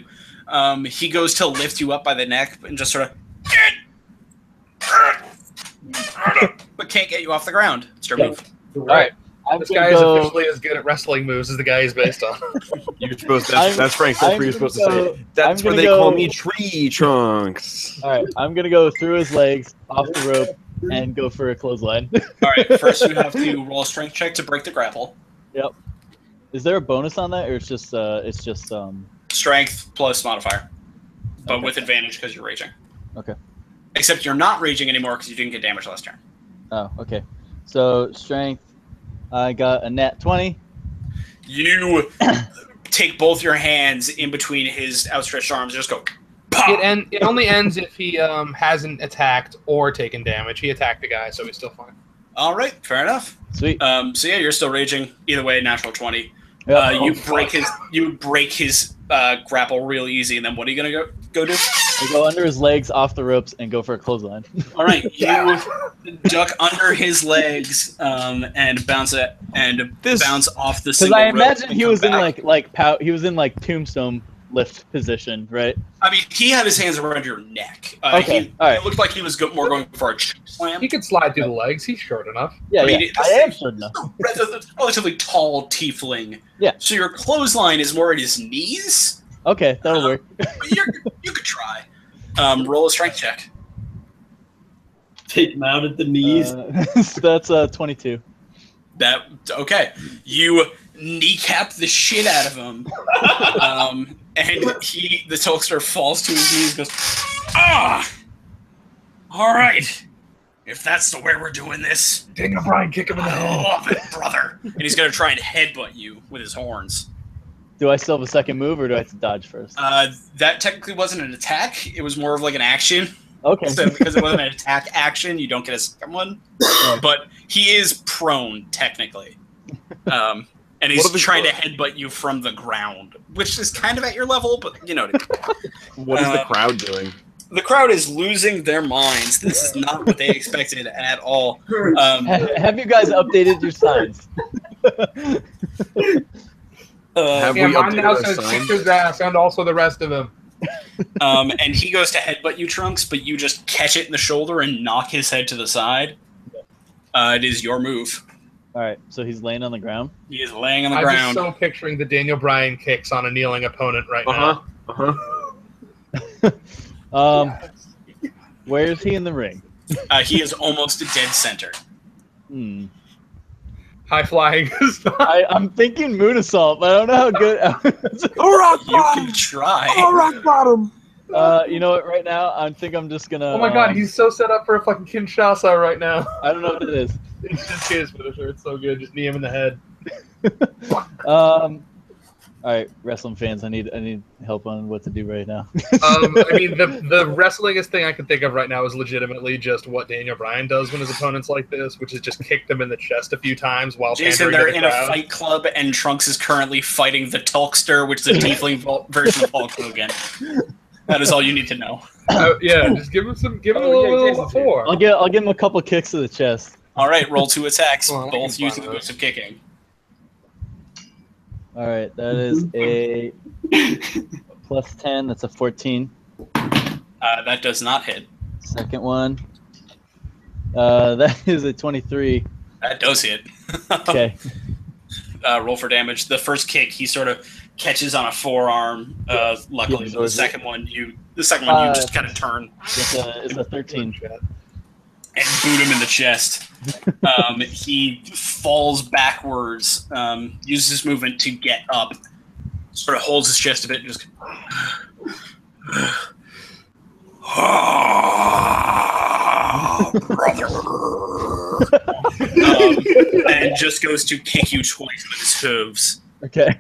Speaker 1: He goes to lift you up by the neck and just sort of, but can't get you off the ground. It's your move.
Speaker 3: All right. This guy is
Speaker 2: go,
Speaker 3: officially as good at wrestling moves as the guy he's based on.
Speaker 6: You're supposed to, that's Frank. That's what you're supposed to say. That's
Speaker 2: I'm
Speaker 6: where they
Speaker 2: gonna
Speaker 6: call
Speaker 2: go-
Speaker 6: me Tree Trunks.
Speaker 2: All right, I'm gonna go through his legs, off the rope, and go for a clothesline.
Speaker 1: All right. First, you have to roll a strength check to break the grapple.
Speaker 2: Yep. Is there a bonus on that, or it's just
Speaker 1: Strength plus modifier, but
Speaker 2: Okay.
Speaker 1: with advantage because you're raging.
Speaker 2: Okay.
Speaker 1: Except you're not raging anymore because you didn't get damage last turn.
Speaker 2: Oh, okay. So strength, I got a nat 20.
Speaker 1: You take both your hands in between his outstretched arms and just go. Pop!
Speaker 3: It only ends if he hasn't attacked or taken damage. He attacked the guy, so he's still fine.
Speaker 1: All right, fair enough.
Speaker 2: Sweet.
Speaker 1: So yeah, you're still raging. Either way, natural 20.
Speaker 2: Yep.
Speaker 1: You break his grapple real easy, and then what are you gonna go do?
Speaker 2: I go under his legs, off the ropes, and go for a clothesline.
Speaker 1: All right, you duck under his legs and bounce it and bounce off the
Speaker 2: Because
Speaker 1: single
Speaker 2: I
Speaker 1: rope
Speaker 2: imagine
Speaker 1: and
Speaker 2: he
Speaker 1: come
Speaker 2: was in
Speaker 1: back.
Speaker 2: he was in like tombstone lift position, right?
Speaker 1: I mean, he had his hands around your neck.
Speaker 2: Okay, all right.
Speaker 1: It looked like he was more going for a choke slam.
Speaker 3: He could slide through the legs. He's short enough.
Speaker 2: Yeah,
Speaker 1: I mean,
Speaker 2: yeah.
Speaker 1: it's-
Speaker 2: I am sure enough.
Speaker 1: Relatively tall tiefling.
Speaker 2: Yeah.
Speaker 1: So your clothesline is more at his knees.
Speaker 2: Okay, that'll work.
Speaker 1: But you could try. Roll a strength check.
Speaker 5: Take him out at the knees.
Speaker 2: That's 22.
Speaker 1: Okay. You kneecap the shit out of him. And the Tulkster falls to his knees and goes, "Ah! All right. If that's the way we're doing this,
Speaker 3: Daniel Bryan, kick him in the
Speaker 1: I
Speaker 3: head.
Speaker 1: love it, brother." And he's going to try and headbutt you with his horns.
Speaker 2: Do I still have a second move, or do I have to dodge first?
Speaker 1: That technically wasn't an attack. It was more of like an action.
Speaker 2: Okay.
Speaker 1: So because it wasn't an attack action, you don't get a second one. But he is prone, technically. And he's
Speaker 6: What if it's-
Speaker 1: trying to headbutt you from the ground, which is kind of at your level, but you know.
Speaker 6: What is the crowd doing?
Speaker 1: The crowd is losing their minds. This is not what they expected at all.
Speaker 2: Have you guys updated your signs?
Speaker 6: Have
Speaker 3: Yeah,
Speaker 6: we
Speaker 3: mine now
Speaker 6: updated our
Speaker 3: says
Speaker 6: sign?
Speaker 3: kick his ass and also the rest of him.
Speaker 1: And he goes to headbutt you, Trunks, but you just catch it in the shoulder and knock his head to the side. It is your move.
Speaker 2: All right, so he's laying on the ground.
Speaker 1: He is laying on the
Speaker 3: I'm
Speaker 1: ground.
Speaker 3: just so picturing the Daniel Bryan kicks on a kneeling opponent right now.
Speaker 2: Where is he in the ring?
Speaker 1: He is almost dead center.
Speaker 3: High flying.
Speaker 2: I'm thinking moon assault, but I don't know how good.
Speaker 1: You can try.
Speaker 6: rock bottom.
Speaker 2: You know what? Right now, I think I'm just gonna.
Speaker 3: Oh my god, he's so set up for a fucking Kinshasa right now.
Speaker 2: I don't know what it is.
Speaker 3: It's just his finisher. It's so good. Just knee him in the head.
Speaker 2: All right, wrestling fans, I need help on what to do right now.
Speaker 3: I mean, the wrestlingest thing I can think of right now is legitimately just what Daniel Bryan does when his opponent's like this, which is just kick them in the chest a few times while
Speaker 1: Jason,
Speaker 3: pandering
Speaker 1: they're
Speaker 3: to the
Speaker 1: in a
Speaker 3: crowd.
Speaker 1: fight club, and Trunks is currently fighting the Tulkster, which is a tiefling version of Hulk Hogan. That is all you need to know.
Speaker 3: Yeah, just give him a
Speaker 5: Oh, yeah,
Speaker 3: little
Speaker 5: Jason's
Speaker 3: before.
Speaker 2: I'll give him a couple kicks to the chest.
Speaker 1: All right, roll 2 attacks,
Speaker 3: Well, I
Speaker 1: both
Speaker 3: can
Speaker 1: using
Speaker 3: find
Speaker 1: the boost of kicking.
Speaker 2: All right, that is a plus 10. That's a 14.
Speaker 1: That does not hit.
Speaker 2: Second one. That is a 23.
Speaker 1: That does hit.
Speaker 2: Okay.
Speaker 1: Roll for damage. The first kick, he sort of catches on a forearm. Luckily,
Speaker 2: Yeah,
Speaker 1: but the second one, you just kind of turn
Speaker 2: It's a 13.
Speaker 1: and boot him in the chest. He falls backwards, uses his movement to get up, sort of holds his chest a bit, and just brother, and just goes to kick you twice with his hooves.
Speaker 2: Okay.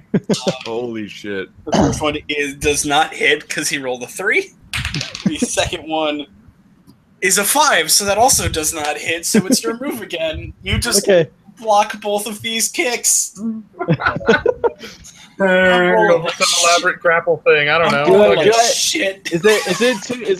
Speaker 6: Holy shit.
Speaker 1: The first one does not hit because he rolled a 3. The second one is a 5, so that also does not hit. So it's your move again. You just
Speaker 2: Okay.
Speaker 1: block both of these kicks.
Speaker 3: Go for some elaborate grapple thing. I don't know.
Speaker 2: Do I-
Speaker 1: Like
Speaker 2: do I-
Speaker 1: shit.
Speaker 2: Is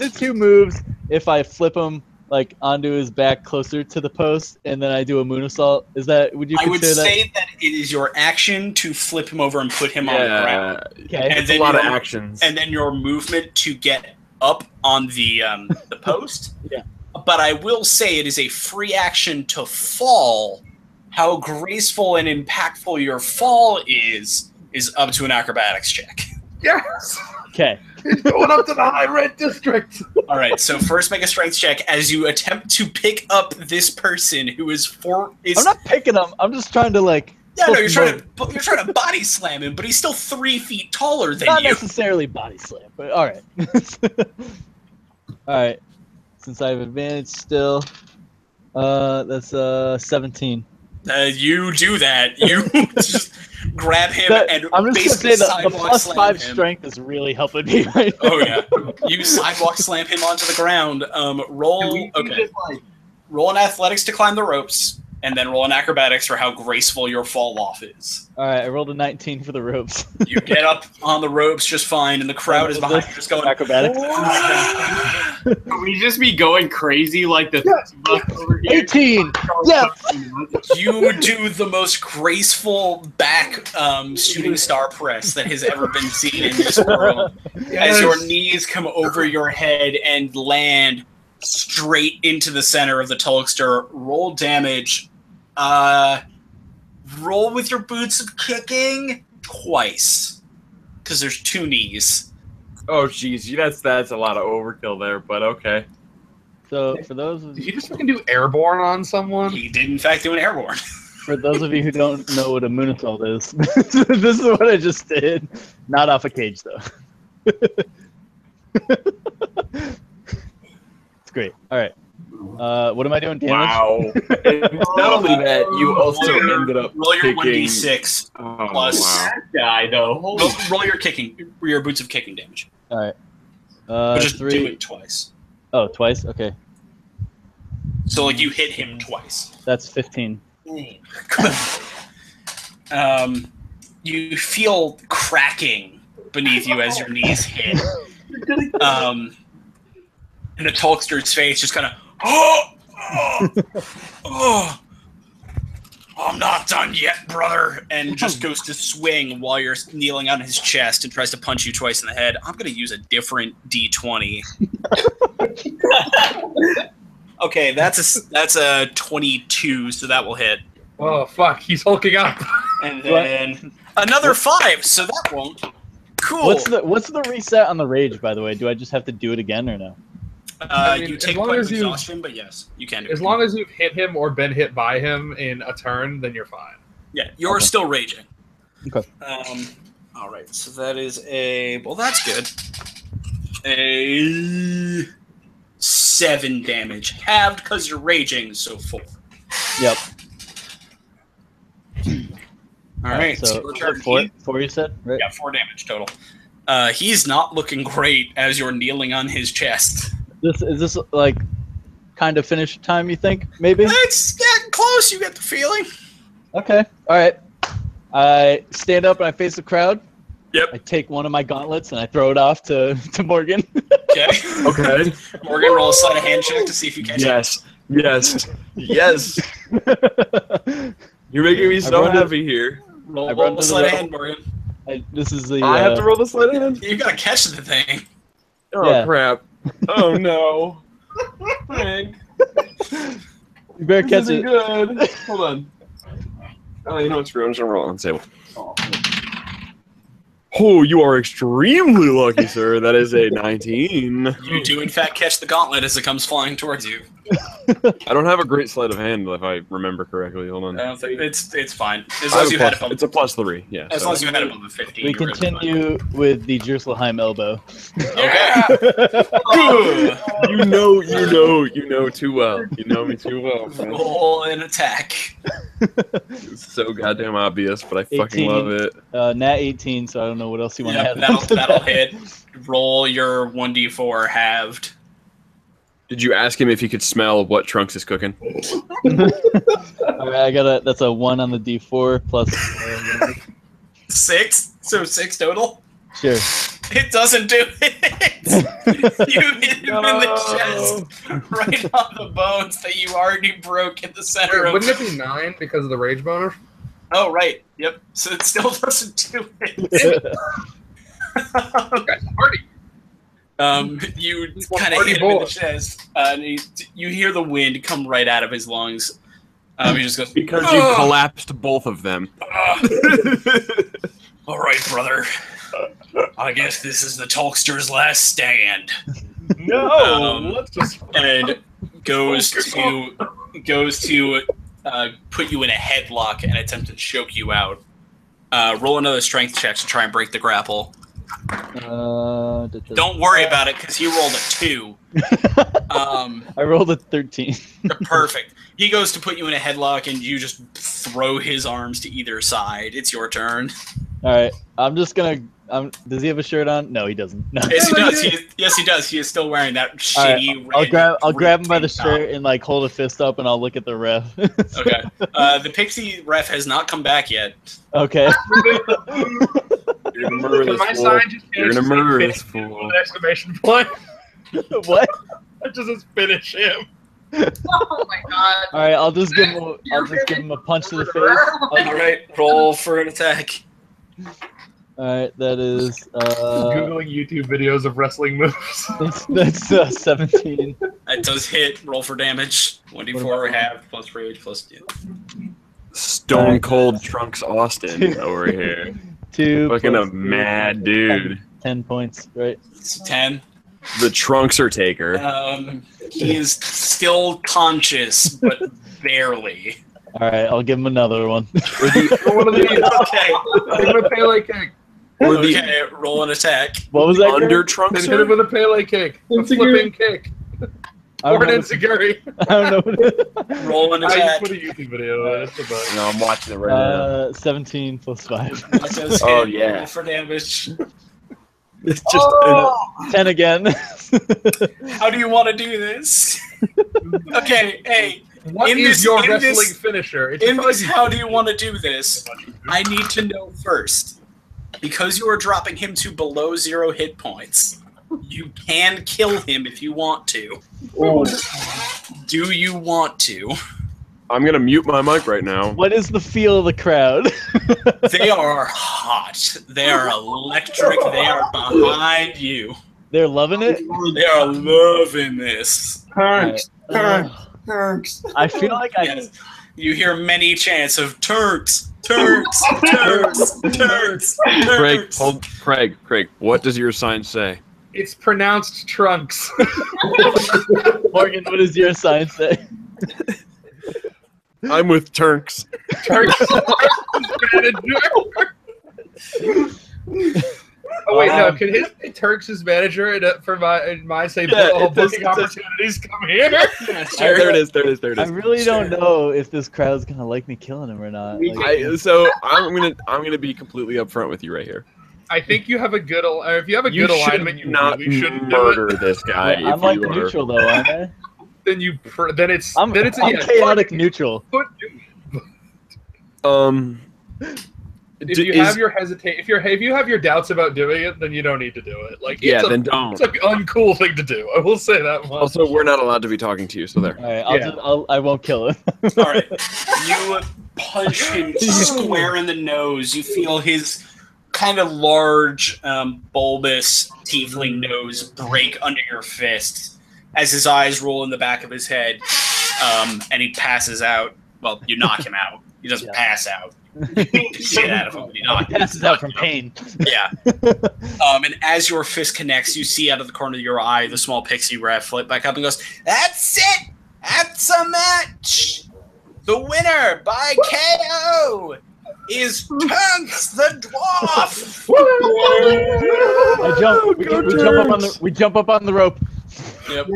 Speaker 2: it two moves if I flip him like onto his back closer to the post and then I do a moonsault? Is that would you
Speaker 1: I would
Speaker 2: consider that?
Speaker 1: say that it is your action to flip him over and put him on the ground.
Speaker 2: Okay.
Speaker 1: And
Speaker 6: It's a lot of
Speaker 1: your-
Speaker 6: actions.
Speaker 1: And then your movement to get up on the post.
Speaker 2: Yeah.
Speaker 1: But I will say it is a free action to fall. How graceful and impactful your fall is up to an acrobatics check.
Speaker 3: Yes!
Speaker 2: Okay.
Speaker 3: He's going up to the high red district.
Speaker 1: All right, so first make a strength check as you attempt to pick up this person who is
Speaker 2: I'm not picking him. I'm just trying to like.
Speaker 1: Yeah, no,
Speaker 2: flip
Speaker 1: you're
Speaker 2: him over.
Speaker 1: trying to body slam him, but he's still 3 feet taller than
Speaker 2: Not
Speaker 1: you.
Speaker 2: necessarily body slam, but all right. All right. Since I have advantage still, that's 17.
Speaker 1: You do that. You just grab him and
Speaker 2: I'm just
Speaker 1: basically
Speaker 2: gonna say that the
Speaker 1: sidewalk
Speaker 2: plus
Speaker 1: slam
Speaker 2: 5
Speaker 1: him.
Speaker 2: strength is really helping me right now.
Speaker 1: Oh yeah, you sidewalk slam him onto the ground. Roll. Okay. Roll an athletics to climb the ropes, and then roll an acrobatics for how graceful your fall off is.
Speaker 2: All right, I rolled a 19 for the ropes.
Speaker 1: You get up on the ropes just fine, and the crowd is behind you, just going.
Speaker 2: Acrobatics.
Speaker 5: Could we just be going crazy like the bus over here?
Speaker 2: 18. Yes.
Speaker 1: You do the most graceful back shooting star press that has ever been seen in this world. As your knees come over your head and land straight into the center of the Tulkster. Roll damage. Roll with your boots of kicking twice. Because there's 2 knees.
Speaker 6: Oh, jeez, that's a lot of overkill there, but okay.
Speaker 2: So for those
Speaker 3: Did you just fucking do airborne on someone?
Speaker 1: He did, in fact, do an airborne.
Speaker 2: of you who don't know what a moonsault is, this is what I just did. Not off a cage though. It's great. All right. What am I doing? Damage?
Speaker 6: Wow. And not only that, you also ended up
Speaker 1: Roll your
Speaker 6: kicking.
Speaker 1: 1d6
Speaker 6: Oh,
Speaker 1: plus.
Speaker 6: wow.
Speaker 5: That guy though. Holy
Speaker 1: Roll your kicking, your boots of kicking damage.
Speaker 2: All right.
Speaker 1: But just
Speaker 2: 3.
Speaker 1: do it twice.
Speaker 2: Oh, twice. Okay,
Speaker 1: So like you hit him twice.
Speaker 2: that's 15.
Speaker 1: You feel cracking beneath you as your knees hit. And the Tulkster's face just kind of, oh, I'm not done yet, brother, and just goes to swing while you're kneeling on his chest and tries to punch you twice in the head. I'm going to use a different D20. Okay, that's a 22, so that will hit.
Speaker 3: Oh fuck, he's hulking up.
Speaker 1: And then another 5, so that won't. Cool.
Speaker 2: What's the reset on the rage? By the way, do I just have to do it again or no?
Speaker 3: I mean,
Speaker 1: You
Speaker 3: as
Speaker 1: take
Speaker 3: long
Speaker 1: point
Speaker 3: as
Speaker 1: of
Speaker 3: you-
Speaker 1: exhaustion, but yes, you can do
Speaker 3: As
Speaker 1: it.
Speaker 3: long as you've hit him or been hit by him in a turn, then you're fine.
Speaker 1: Yeah, you're
Speaker 2: Okay.
Speaker 1: still raging.
Speaker 2: Okay.
Speaker 1: All right, so that is well, that's good. A 7 damage, halved because you're raging, so 4.
Speaker 2: Yep.
Speaker 1: All right,
Speaker 2: So
Speaker 1: your turn.
Speaker 2: four you said, right?
Speaker 1: Yeah, 4 damage total. He's not looking great as you're kneeling on his chest.
Speaker 2: Is this like kind of finish time? You think maybe?
Speaker 1: It's getting close. You get the feeling.
Speaker 2: Okay. All right. I stand up and I face the crowd.
Speaker 1: Yep.
Speaker 2: I take one of my gauntlets and I throw it off to Morgan.
Speaker 1: Okay.
Speaker 6: Okay.
Speaker 1: Morgan, roll a sleight of hand check to see if you catch it.
Speaker 6: Yes. Yes. Yes. You're making me so
Speaker 2: run to-
Speaker 6: happy here.
Speaker 1: Roll,
Speaker 2: I run
Speaker 1: roll
Speaker 2: to
Speaker 1: a
Speaker 2: the
Speaker 1: sleight of
Speaker 2: rope.
Speaker 1: hand, Morgan.
Speaker 2: This is the.
Speaker 6: I have to roll the sleight of hand?
Speaker 1: You gotta catch the thing.
Speaker 6: Oh,
Speaker 2: Yeah.
Speaker 6: crap. Oh, no. Frank.
Speaker 2: You better
Speaker 6: This
Speaker 2: catch
Speaker 6: isn't
Speaker 2: it.
Speaker 6: good. Hold on. Oh, you know what's true. I'm just gonna roll on the table. Oh, you are extremely lucky, sir. That is a 19.
Speaker 1: You do, in fact, catch the gauntlet as it comes flying towards you.
Speaker 6: I don't have a great sleight of hand, if I remember correctly. Hold on.
Speaker 1: I don't think it's fine as
Speaker 6: I
Speaker 1: long
Speaker 6: have
Speaker 1: as
Speaker 6: a
Speaker 1: you had
Speaker 6: plus-
Speaker 1: above.
Speaker 6: it's a +3, yeah.
Speaker 1: As
Speaker 6: so-
Speaker 1: long as you had above a 15.
Speaker 2: We
Speaker 1: you're good.
Speaker 2: continue with the Jerusalem elbow.
Speaker 1: Okay.
Speaker 6: you know too well. You know me too well. man.
Speaker 1: Roll an attack.
Speaker 6: It's so goddamn obvious, but I fucking
Speaker 2: 18.
Speaker 6: love it.
Speaker 2: Nat 18, so I don't know what else you want
Speaker 1: Yep,
Speaker 2: to add.
Speaker 1: that'll hit. Roll your 1d4 halved.
Speaker 6: Did you ask him if he could smell what Trunks is cooking?
Speaker 2: All right, that's a 1 on the D4 plus.
Speaker 1: 6? So 6 total?
Speaker 2: Sure.
Speaker 1: It doesn't do it! You hit him in the chest, right on the bones that you already broke in the center of.
Speaker 3: Wouldn't it be 9 because of the rage bonus?
Speaker 1: Oh, right. Yep. So it still doesn't do it.
Speaker 3: Party.
Speaker 1: You kind of hit him in the chest, and you hear the wind come right out of his lungs. He just goes,
Speaker 6: Because you collapsed both of them.
Speaker 1: all right, brother. I guess this is the Talkster's last stand.
Speaker 3: No, let's just
Speaker 1: And goes to put you in a headlock and attempt to choke you out. Roll another strength check to try and break the grapple. Don't worry about it because he rolled a 2.
Speaker 2: I rolled a 13.
Speaker 1: Perfect. He goes to put you in a headlock and you just throw his arms to either side. It's your turn.
Speaker 2: All right, I'm just gonna. Does he have a shirt on? No, he doesn't. No.
Speaker 1: Yes, he does. Yes, he does. He is still wearing that shitty red.
Speaker 2: I'll grab him by the shirt and like hold a fist up, and I'll look at the ref.
Speaker 1: Okay. The pixie ref has not come back yet.
Speaker 2: Okay.
Speaker 6: You're gonna murder this fool. You're gonna murder this fool.
Speaker 3: Exclamation point.
Speaker 2: What?
Speaker 3: That just finish him.
Speaker 7: Oh my god.
Speaker 2: All right, I'll just give him a punch to the face.
Speaker 1: All right, roll for an attack.
Speaker 2: All right, that is
Speaker 3: Googling YouTube videos of wrestling moves.
Speaker 2: that's 17.
Speaker 1: That does hit. Roll for damage. 1d4 half plus rage plus 2.
Speaker 6: Stone Cold Trunks Austin over here.
Speaker 2: 2.
Speaker 6: Looking a
Speaker 2: plus
Speaker 6: mad dude.
Speaker 2: 10 points, right?
Speaker 1: It's 10.
Speaker 6: The Trunkser taker.
Speaker 1: He is still conscious, but barely.
Speaker 2: All right, I'll give him another one.
Speaker 3: One of these.
Speaker 1: Okay.
Speaker 3: Give him a Pele kick.
Speaker 1: Okay, roll an attack.
Speaker 2: What was that?
Speaker 6: Under
Speaker 3: Then hit him
Speaker 6: Trunkser?
Speaker 3: with a Pele kick. A flipping kick. Or an enziguri.
Speaker 2: I don't know.
Speaker 1: Roll an
Speaker 3: I
Speaker 1: attack.
Speaker 3: put a YouTube video. That's about
Speaker 6: No, I'm watching it right now.
Speaker 2: 17 plus 5.
Speaker 1: That does
Speaker 6: Oh,
Speaker 1: hit.
Speaker 6: yeah.
Speaker 1: Roll for damage.
Speaker 6: It's just
Speaker 2: 10 again.
Speaker 1: How do you want to do this? Okay, hey.
Speaker 3: What
Speaker 1: In
Speaker 3: is
Speaker 1: this-
Speaker 3: your
Speaker 1: in
Speaker 3: wrestling
Speaker 1: this-
Speaker 3: finisher? It's
Speaker 1: In
Speaker 3: probably-
Speaker 1: this, how do you want to do this? I need to know first. Because you are dropping him to below 0 hit points, you can kill him if you want to. Do you want to?
Speaker 6: I'm gonna mute my mic right now.
Speaker 2: What is the feel of the crowd?
Speaker 1: They are hot. They are electric. They are behind you.
Speaker 2: They're loving it.
Speaker 1: They are loving this.
Speaker 2: Alright.
Speaker 5: Turks.
Speaker 2: I feel like
Speaker 1: Yes. You hear many chants of Turks, Turks, Turks, Turks,
Speaker 6: Craig,
Speaker 1: Turks.
Speaker 6: Craig, what does your sign say?
Speaker 3: It's pronounced trunks.
Speaker 2: Morgan, what does your sign say?
Speaker 6: I'm with Turks.
Speaker 3: Turks manager. Oh wait, no. Can his Turks' manager for my say
Speaker 6: Yeah,
Speaker 3: all
Speaker 6: it does-
Speaker 3: booking
Speaker 6: it does.
Speaker 3: opportunities come here?
Speaker 6: There it is.
Speaker 2: I really don't know if this crowd's gonna like me killing him or not. Like,
Speaker 6: So I'm gonna be completely upfront with you right here.
Speaker 3: I think you have a good. If you have a
Speaker 6: You
Speaker 3: good
Speaker 6: should
Speaker 3: alignment, you
Speaker 6: not
Speaker 3: really shouldn't do
Speaker 6: murder
Speaker 3: it.
Speaker 6: this guy.
Speaker 2: I'm
Speaker 6: if
Speaker 2: like
Speaker 6: you are.
Speaker 2: neutral though, aren't I?
Speaker 3: Then it's
Speaker 2: I'm
Speaker 3: yeah,
Speaker 2: chaotic neutral.
Speaker 3: If you have your if you have your doubts about doing it, then you don't need to do it. Like
Speaker 6: Yeah,
Speaker 3: it's
Speaker 6: then don't.
Speaker 3: It's an uncool thing to do. I will say that much.
Speaker 6: Also, we're not allowed to be talking to you, so there.
Speaker 2: All right,
Speaker 3: Yeah.
Speaker 2: I won't kill him.
Speaker 1: All right. You punch him square in the nose. You feel his kind of large, bulbous tiefling nose break under your fist as his eyes roll in the back of his head, and he passes out. Well, you knock him out. He doesn't pass out. You beat the shit out of him, but you knock him.
Speaker 2: Passes out from pain.
Speaker 1: Yeah. And as your fist connects, you see out of the corner of your eye the small pixie ref flip back up and goes, "That's it! That's a match! The winner by KO is Trunks the Dwarf!"
Speaker 2: We jump up on the rope.
Speaker 1: Yep.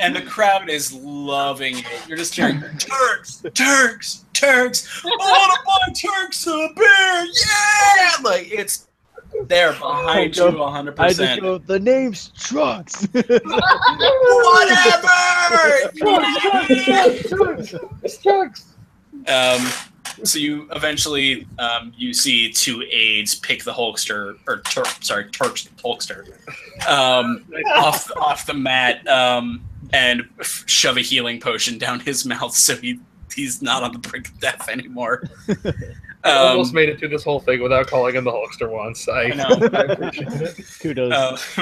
Speaker 1: And the crowd is loving it. You're just cheering, "Turks! Turks! Turks! I want to buy Turks a beer! Yeah!" Like, it's They're behind you 100%.
Speaker 2: I just go, the name's Trunks.
Speaker 1: Whatever. So you eventually you see two aides pick the Hulkster Turk's Hulkster off the mat and shove a healing potion down his mouth, so he's not on the brink of death anymore.
Speaker 3: I almost made it through this whole thing without calling him the Hulkster once. I
Speaker 1: know.
Speaker 3: I appreciate it.
Speaker 2: Kudos.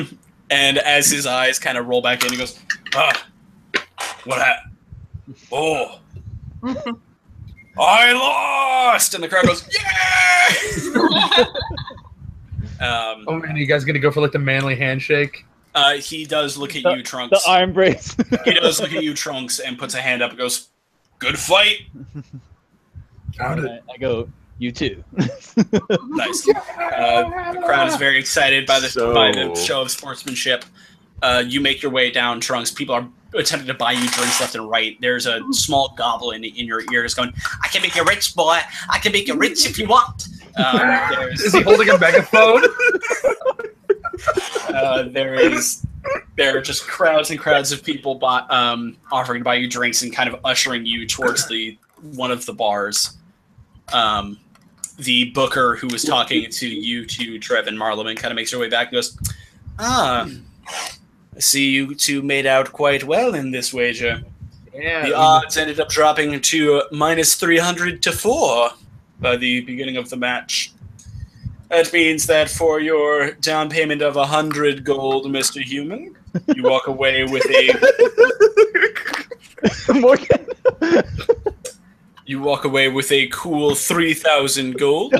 Speaker 1: And as his eyes kind of roll back in, he goes, what happened? Oh. I lost! And the crowd goes, yeah!
Speaker 3: Oh man, you guys gonna go for like the manly handshake?
Speaker 1: He does look at you, Trunks.
Speaker 2: The arm brace.
Speaker 1: He does look at you, Trunks, and puts a hand up and goes, good fight!
Speaker 2: I go, you too.
Speaker 1: Nice. The crowd is very excited by the show of sportsmanship. You make your way down, Trunks. People are attempting to buy you drinks left and right. There's a small goblin in your ear just going, I can make you rich, boy. I can make you rich if you want.
Speaker 3: Is he holding a megaphone?
Speaker 1: There are just crowds and crowds of people offering to buy you drinks and kind of ushering you towards one of the bars. The booker who was talking to you two, Trev and Marleman, kind of makes her way back and goes, I see you two made out quite well in this wager.
Speaker 3: Yeah.
Speaker 1: The odds ended up dropping to minus 300 to 4 by the beginning of the match. That means that for your down payment of 100 gold, Mr. Human, you walk away with
Speaker 2: Morgan.
Speaker 1: You walk away with a cool 3,000 gold.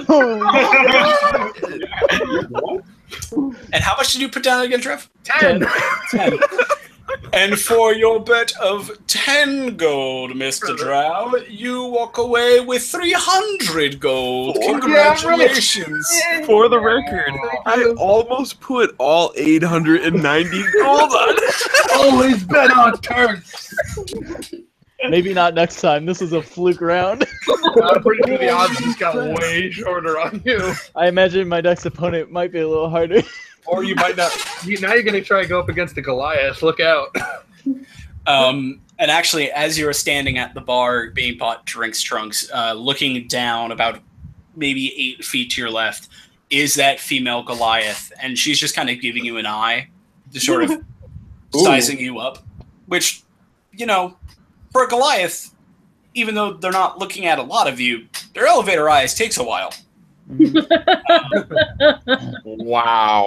Speaker 1: And how much did you put down again, Trev?
Speaker 3: 10.
Speaker 1: 10. And for your bet of 10 gold, Mr. Drow, you walk away with 300 gold. Congratulations.
Speaker 6: For the record, I almost put all 890 gold on it.
Speaker 3: Always bet on turns.
Speaker 2: Maybe not next time. This is a fluke round.
Speaker 3: I'm pretty sure the odds just got way shorter on you.
Speaker 2: I imagine my next opponent might be a little harder.
Speaker 3: Or you might not. Now you're going to try to go up against the Goliath. Look out.
Speaker 1: And actually, as you're standing at the bar being bought drinks, Trunks, looking down about maybe 8 feet to your left, is that female Goliath. And she's just kind of giving you an eye, just sort of sizing you up. Which, you know, for a Goliath, even though they're not looking at a lot of you, their elevator eyes takes a while.
Speaker 6: Wow.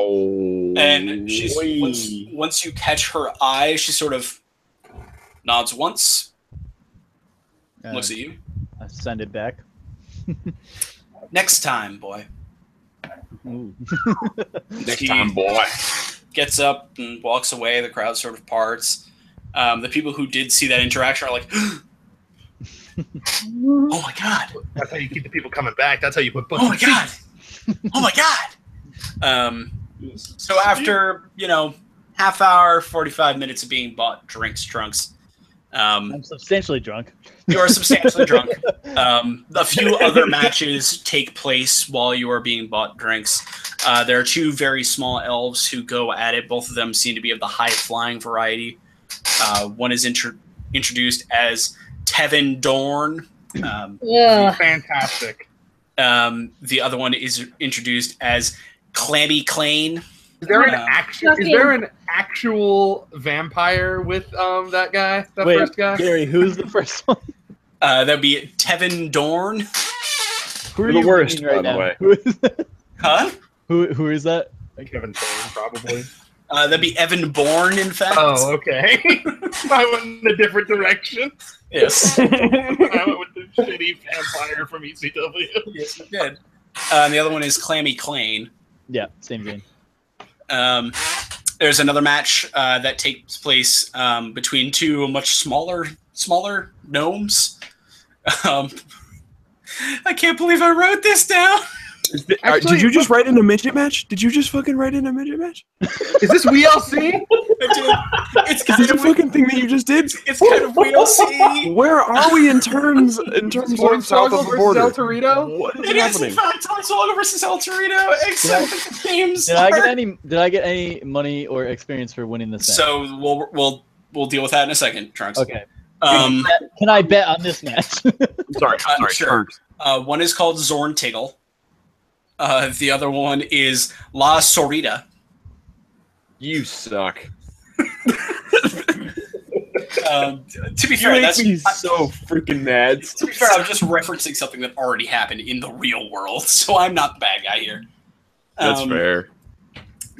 Speaker 1: And she's once you catch her eye, she sort of nods once, looks at you.
Speaker 2: I send it back.
Speaker 1: Next time, boy.
Speaker 6: Next time, boy.
Speaker 1: Gets up and walks away. The crowd sort of parts. The people who did see that interaction are like, oh my god.
Speaker 3: That's how you keep the people coming back. That's how you put books.
Speaker 1: Oh my god. Oh my god. So after, half hour, 45 minutes of being bought drinks, Trunks.
Speaker 2: I'm substantially drunk.
Speaker 1: You are substantially drunk. A few other matches take place while you are being bought drinks. There are two very small elves who go at it. Both of them seem to be of the high-flying variety. One is introduced as Tevin Dorn.
Speaker 3: Fantastic.
Speaker 1: The other one is introduced as Clammy Clane.
Speaker 3: Is there an actual vampire with that guy?
Speaker 2: Wait,
Speaker 3: first guy?
Speaker 2: Gary, who's the first one?
Speaker 1: That'd be Tevin Dorn.
Speaker 2: Who are
Speaker 6: The
Speaker 2: you
Speaker 6: worst,
Speaker 2: reading right
Speaker 6: by the
Speaker 2: now?
Speaker 6: way.
Speaker 2: Who is that?
Speaker 1: Huh?
Speaker 2: Who is that?
Speaker 3: Kevin Payne, probably.
Speaker 1: That'd be Evan Bourne, in fact.
Speaker 3: Oh, okay. I went in a different direction.
Speaker 1: Yes.
Speaker 3: I went with the shitty vampire from ECW.
Speaker 1: Yes, you did. And the other one is Clammy Clane.
Speaker 2: Yeah, same vein.
Speaker 1: There's another match that takes place between two much smaller gnomes. I can't believe I wrote this down.
Speaker 3: Actually,
Speaker 6: did you just write in a midget match? Did you just fucking write in a midget match?
Speaker 3: Is this WLC?
Speaker 1: It's
Speaker 6: Is
Speaker 1: kind
Speaker 6: this a
Speaker 1: of
Speaker 6: fucking thing that you just did?
Speaker 1: it's kind of WLC.
Speaker 6: Where are we in terms of south of the
Speaker 3: versus
Speaker 6: border?
Speaker 3: El Torito?
Speaker 6: What is
Speaker 1: It is in
Speaker 6: happening?
Speaker 1: fact Hornswoggle versus El Torito, except that the names
Speaker 2: Did I get
Speaker 1: are-
Speaker 2: any? Did I get any money or experience for winning this match?
Speaker 1: So we'll deal with that in a second, Trunks.
Speaker 2: Okay. Can I bet on this match?
Speaker 6: Sorry,
Speaker 1: sure.
Speaker 6: Trunks.
Speaker 1: One is called Zorn Tiggle. The other one is La Sorita.
Speaker 6: You suck.
Speaker 1: To be
Speaker 6: You
Speaker 1: fair,
Speaker 6: make
Speaker 1: that's
Speaker 6: me so freaking mad.
Speaker 1: to be fair, I'm just referencing something that already happened in the real world, so I'm not the bad guy here.
Speaker 6: That's fair.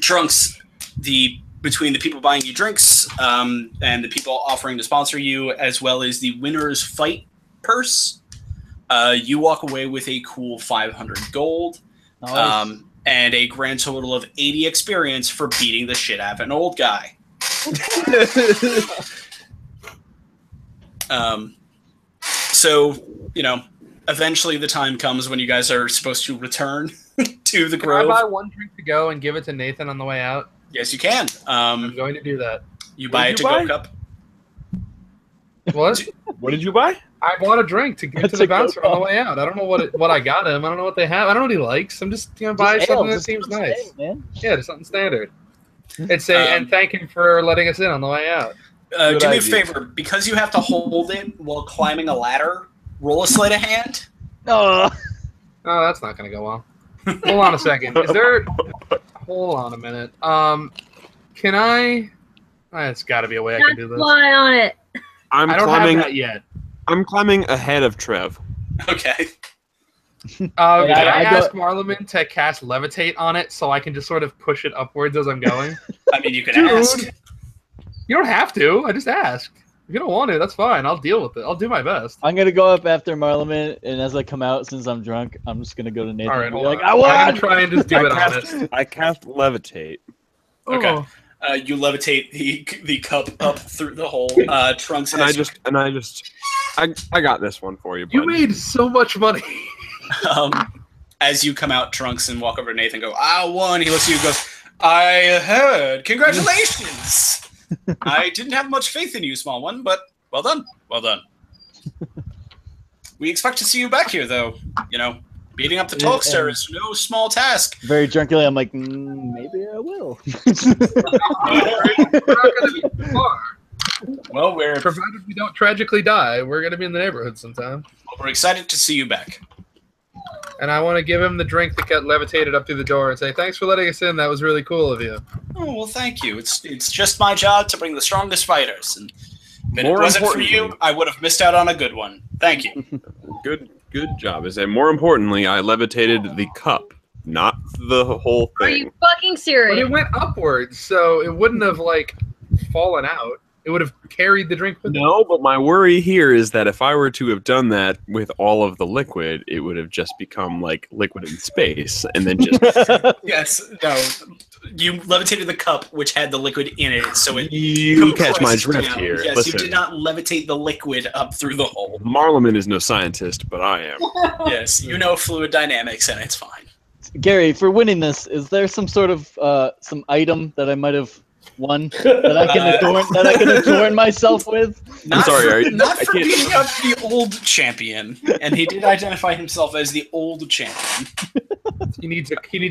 Speaker 1: Trunks, between the people buying you drinks and the people offering to sponsor you, as well as the winner's fight purse, you walk away with a cool 500 gold
Speaker 2: Nice.
Speaker 1: and a grand total of 80 experience for beating the shit out of an old guy. So, eventually the time comes when you guys are supposed to return to the
Speaker 3: Can I
Speaker 1: Grove.
Speaker 3: buy one drink to go and give it to Nathan on the way out?
Speaker 1: Yes, you can.
Speaker 3: I'm going to do that.
Speaker 1: You buy a
Speaker 6: What did you
Speaker 1: to-go
Speaker 6: buy?
Speaker 1: cup.
Speaker 3: What?
Speaker 6: What did you buy?
Speaker 3: I bought a drink to give to the
Speaker 2: To-go
Speaker 3: bouncer on the
Speaker 2: cup.
Speaker 3: way out. I don't know what I got him. I don't know what they have. I don't know what he likes. I'm just buying
Speaker 2: Just
Speaker 3: something
Speaker 2: ale,
Speaker 3: that
Speaker 2: just
Speaker 3: seems
Speaker 2: something
Speaker 3: nice.
Speaker 2: stale, man.
Speaker 3: Yeah, just something standard. And say and thank him for letting us in on the way out.
Speaker 6: Good
Speaker 1: Do me a
Speaker 6: idea.
Speaker 1: favor. Because you have to hold it while climbing a ladder, roll a sleight of hand.
Speaker 2: Oh,
Speaker 3: Oh, that's not gonna go well. Hold on a second. Is there? Hold on a minute. Can I? It's got to be a way I can do this.
Speaker 7: Fly on it.
Speaker 6: I'm
Speaker 3: I don't
Speaker 6: climbing.
Speaker 3: have that yet.
Speaker 6: I'm climbing ahead of Trev.
Speaker 1: Okay.
Speaker 3: Can I
Speaker 2: I
Speaker 3: ask
Speaker 2: go-
Speaker 3: Marleman to cast Levitate on it so I can just sort of push it upwards as I'm going?
Speaker 1: I mean, you can
Speaker 3: Dude.
Speaker 1: ask.
Speaker 3: You don't have to. I just asked. If you don't want to, that's fine. I'll deal with it. I'll do my best.
Speaker 2: I'm gonna go up after Marleman, and as I come out, since I'm drunk, I'm just gonna go to Nathan.
Speaker 3: All right,
Speaker 2: and be
Speaker 3: hold
Speaker 2: like,
Speaker 3: on.
Speaker 2: I
Speaker 3: I'm
Speaker 2: won.
Speaker 3: gonna try and just do it honest.
Speaker 6: I cast levitate.
Speaker 1: Okay.
Speaker 3: Oh.
Speaker 1: You levitate the cup up through the hole. Trunks
Speaker 6: And
Speaker 1: has
Speaker 6: I got this one for you, bud.
Speaker 3: You made so much money.
Speaker 1: as you come out, Trunks, and walk over to Nathan and go, I won. He looks at you and goes, I heard. Congratulations. I didn't have much faith in you, small one, but well done. Well done. We expect to see you back here, though. Beating up the
Speaker 2: Yeah,
Speaker 1: Talkster
Speaker 2: and-
Speaker 1: is no small task.
Speaker 2: Very drunkily, I'm like, maybe I will.
Speaker 3: We're not gonna be too far.
Speaker 1: Well, we're
Speaker 3: Provided we don't tragically die, we're gonna be in the neighborhood sometime.
Speaker 1: excited to see you back.
Speaker 3: And I want to give him the drink that got levitated up through the door and say, thanks for letting us in. That was really cool of you.
Speaker 1: Oh, well, thank you. It's just my job to bring the strongest fighters. And if it
Speaker 6: More
Speaker 1: wasn't for you,
Speaker 6: importantly-
Speaker 1: I would have missed out on a good one. Thank you.
Speaker 6: Good job. Is that more importantly, I levitated the cup, not the whole
Speaker 7: Are
Speaker 6: thing.
Speaker 7: you fucking
Speaker 3: But
Speaker 7: serious?
Speaker 3: it went upwards, so it wouldn't have, fallen out. It would have carried the drink with it.
Speaker 6: No, but my worry here is that if I were to have done that with all of the liquid, it would have just become like liquid in space, and then just
Speaker 1: Yes, no. You levitated the cup, which had the liquid in it, so it
Speaker 6: you catch my
Speaker 1: compressed
Speaker 6: drift
Speaker 1: down.
Speaker 6: here.
Speaker 1: Yes,
Speaker 6: Listen,
Speaker 1: you did not levitate the liquid up through the hole.
Speaker 6: Marleman is no scientist, but I am.
Speaker 1: Yes, you know fluid dynamics, and it's fine.
Speaker 2: Gary, for winning this, is there some sort of some item that I might have won that I can adorn myself with?
Speaker 1: Not
Speaker 6: sorry,
Speaker 1: for,
Speaker 6: are you-
Speaker 1: not
Speaker 6: I
Speaker 1: for
Speaker 6: can't-
Speaker 1: beating up the old champion, and he did identify himself as the old champion.
Speaker 3: He needs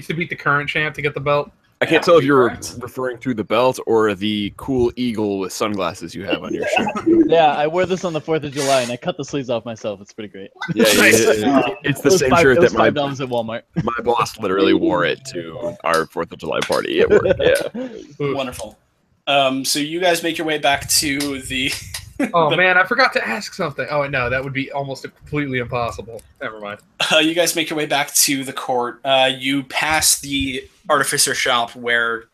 Speaker 3: to beat the current champ to get the belt.
Speaker 6: I can't tell if you're
Speaker 1: Correct.
Speaker 6: referring to the belt or the cool eagle with sunglasses you have on your shirt.
Speaker 2: Yeah, I wore this on the 4th of July, and I cut the sleeves off myself. It's pretty great.
Speaker 6: Yeah, it's the same shirt that my
Speaker 2: $5 at Walmart.
Speaker 6: boss literally wore it to our 4th of July party at work. Yeah.
Speaker 1: Wonderful. So you guys make your way back to the.
Speaker 3: Oh man, I forgot to ask something. Oh no, that would be almost completely impossible. Never mind.
Speaker 1: You guys make your way back to the court. You pass the artificer shop where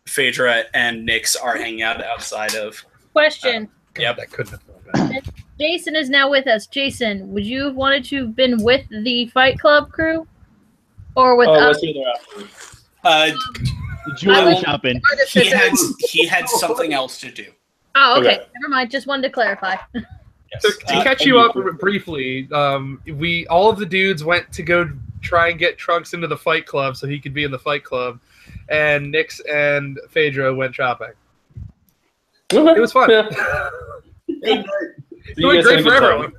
Speaker 1: Phaedra and Nyx are hanging out outside of.
Speaker 7: Question.
Speaker 1: Yep.
Speaker 3: That couldn't have gone bad.
Speaker 7: Jason is now with us. Jason, would you have wanted to have been with the Fight Club crew? Or with us?
Speaker 8: what's the other option?
Speaker 2: Jewelry
Speaker 7: will-
Speaker 2: shopping.
Speaker 1: He had something else to do.
Speaker 7: Oh, okay.
Speaker 8: Okay.
Speaker 7: Never mind. Just wanted to clarify.
Speaker 1: Yes.
Speaker 3: To catch you up briefly, we all of the dudes went to go try and get Trunks into the Fight Club so he could be in the Fight Club, and Nyx and Phaedra went shopping. It was fun. It went great for everyone.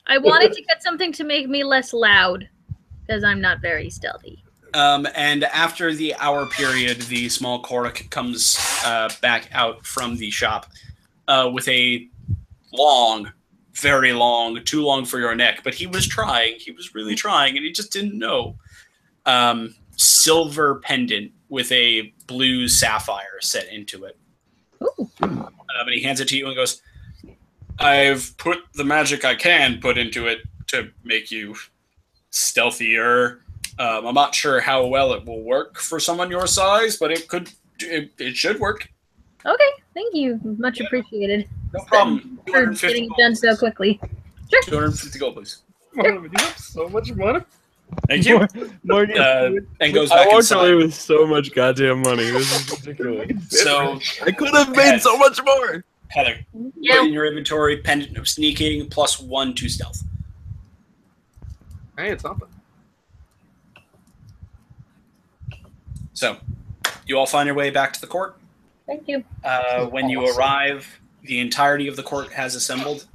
Speaker 7: I wanted to get something to make me less loud, because I'm not very stealthy.
Speaker 1: And after the hour period, the small Korok comes back out from the shop with a long, very long, too long for your neck, but he was trying. He was really trying, and he just didn't know. Silver pendant with a blue sapphire set into it.
Speaker 7: Ooh.
Speaker 1: And he hands it to you and goes, I've put the magic I can put into it to make you stealthier. I'm not sure how well it will work for someone your size, but it should work.
Speaker 7: Okay, thank you. Much appreciated.
Speaker 1: No problem.
Speaker 7: For getting it done so quickly. Sure.
Speaker 1: 250 gold, please.
Speaker 3: You have so much money.
Speaker 1: Thank you.
Speaker 2: Morgan,
Speaker 1: And goes
Speaker 6: I
Speaker 1: back
Speaker 6: walked away
Speaker 1: inside.
Speaker 6: with so much goddamn money. This is ridiculous.
Speaker 1: So,
Speaker 6: I could have made so much more.
Speaker 1: Heather,
Speaker 7: Yeah.
Speaker 1: put in your inventory pendant of sneaking +1 to stealth.
Speaker 3: Hey, it's something.
Speaker 1: So, you all find your way back to the court.
Speaker 7: Thank you.
Speaker 1: When you arrive, the entirety of the court has assembled.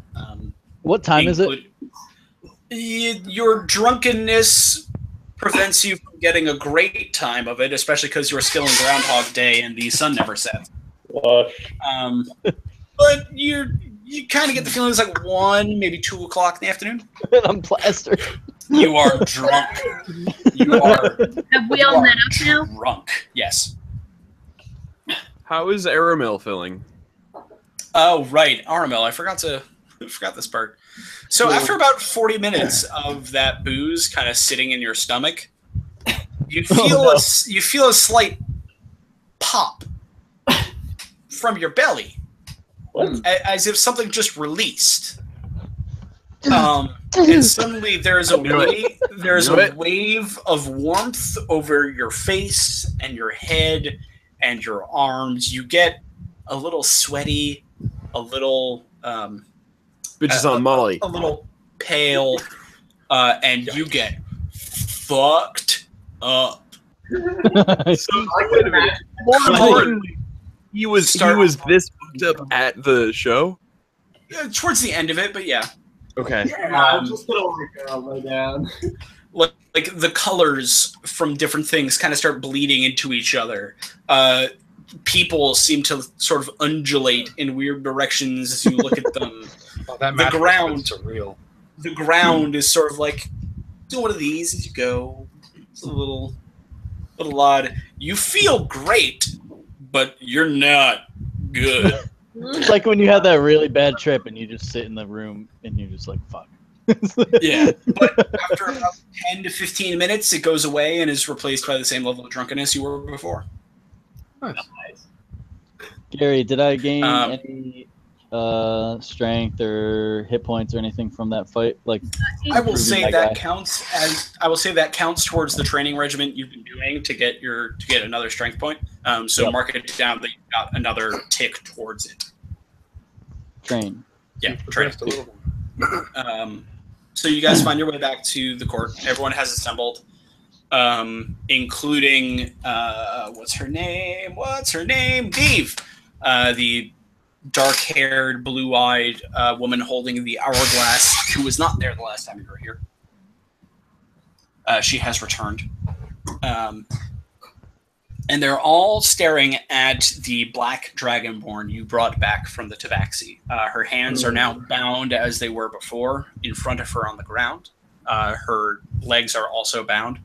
Speaker 2: what time is it?
Speaker 1: Your drunkenness prevents you from getting a great time of it, especially because you're still in Groundhog Day and the sun never sets. But you kind of get the feeling it's like 1, maybe 2 o'clock in the afternoon.
Speaker 2: I'm plastered.
Speaker 1: You are drunk. You are.
Speaker 7: Have we all met up now?
Speaker 1: Drunk. Yes.
Speaker 6: How is Aramel feeling?
Speaker 1: Oh right, Aramel. I forgot this part. So after about 40 minutes of that booze kind of sitting in your stomach, you feel you feel a slight pop from your belly, as if something just released. And suddenly there's a wave of warmth over your face and your head and your arms. You get a little sweaty, a little
Speaker 6: Bitches on Molly.
Speaker 1: a little pale, and you get fucked up.
Speaker 6: So, wait a minute. More importantly, he was this fucked up at the show.
Speaker 1: Yeah, towards the end of it, but yeah.
Speaker 6: Okay.
Speaker 5: I'm just gonna lay down.
Speaker 1: Like the colors from different things kind of start bleeding into each other. People seem to sort of undulate in weird directions as you look at them.
Speaker 3: Oh, that
Speaker 1: The ground-
Speaker 3: surreal.
Speaker 1: The ground is sort of like do one of these as you go. It's a little odd. You feel great, but you're not good.
Speaker 2: It's like when you have that really bad trip and you just sit in the room and you're just like, fuck.
Speaker 1: Yeah, but after about 10 to 15 minutes, it goes away and is replaced by the same level of drunkenness you were before.
Speaker 3: Nice.
Speaker 2: Gary, did I gain
Speaker 1: Um,
Speaker 2: any strength or hit points or anything from that fight? Like,
Speaker 1: I will say
Speaker 2: that
Speaker 1: that
Speaker 2: guy.
Speaker 1: counts towards the training regimen you've been doing to get another strength point. So
Speaker 2: Yep.
Speaker 1: mark it down that you got another tick towards it.
Speaker 2: train.
Speaker 1: Yeah,
Speaker 3: You've
Speaker 1: training.
Speaker 3: progressed a little bit.
Speaker 1: So you guys find your way back to the court. Everyone has assembled, including what's her name? Dave, the dark-haired, blue-eyed woman holding the hourglass, who was not there the last time you were here. She has returned. And they're all staring at the black dragonborn you brought back from the Tabaxi. Her hands are now bound as they were before, in front of her on the ground. Her legs are also bound.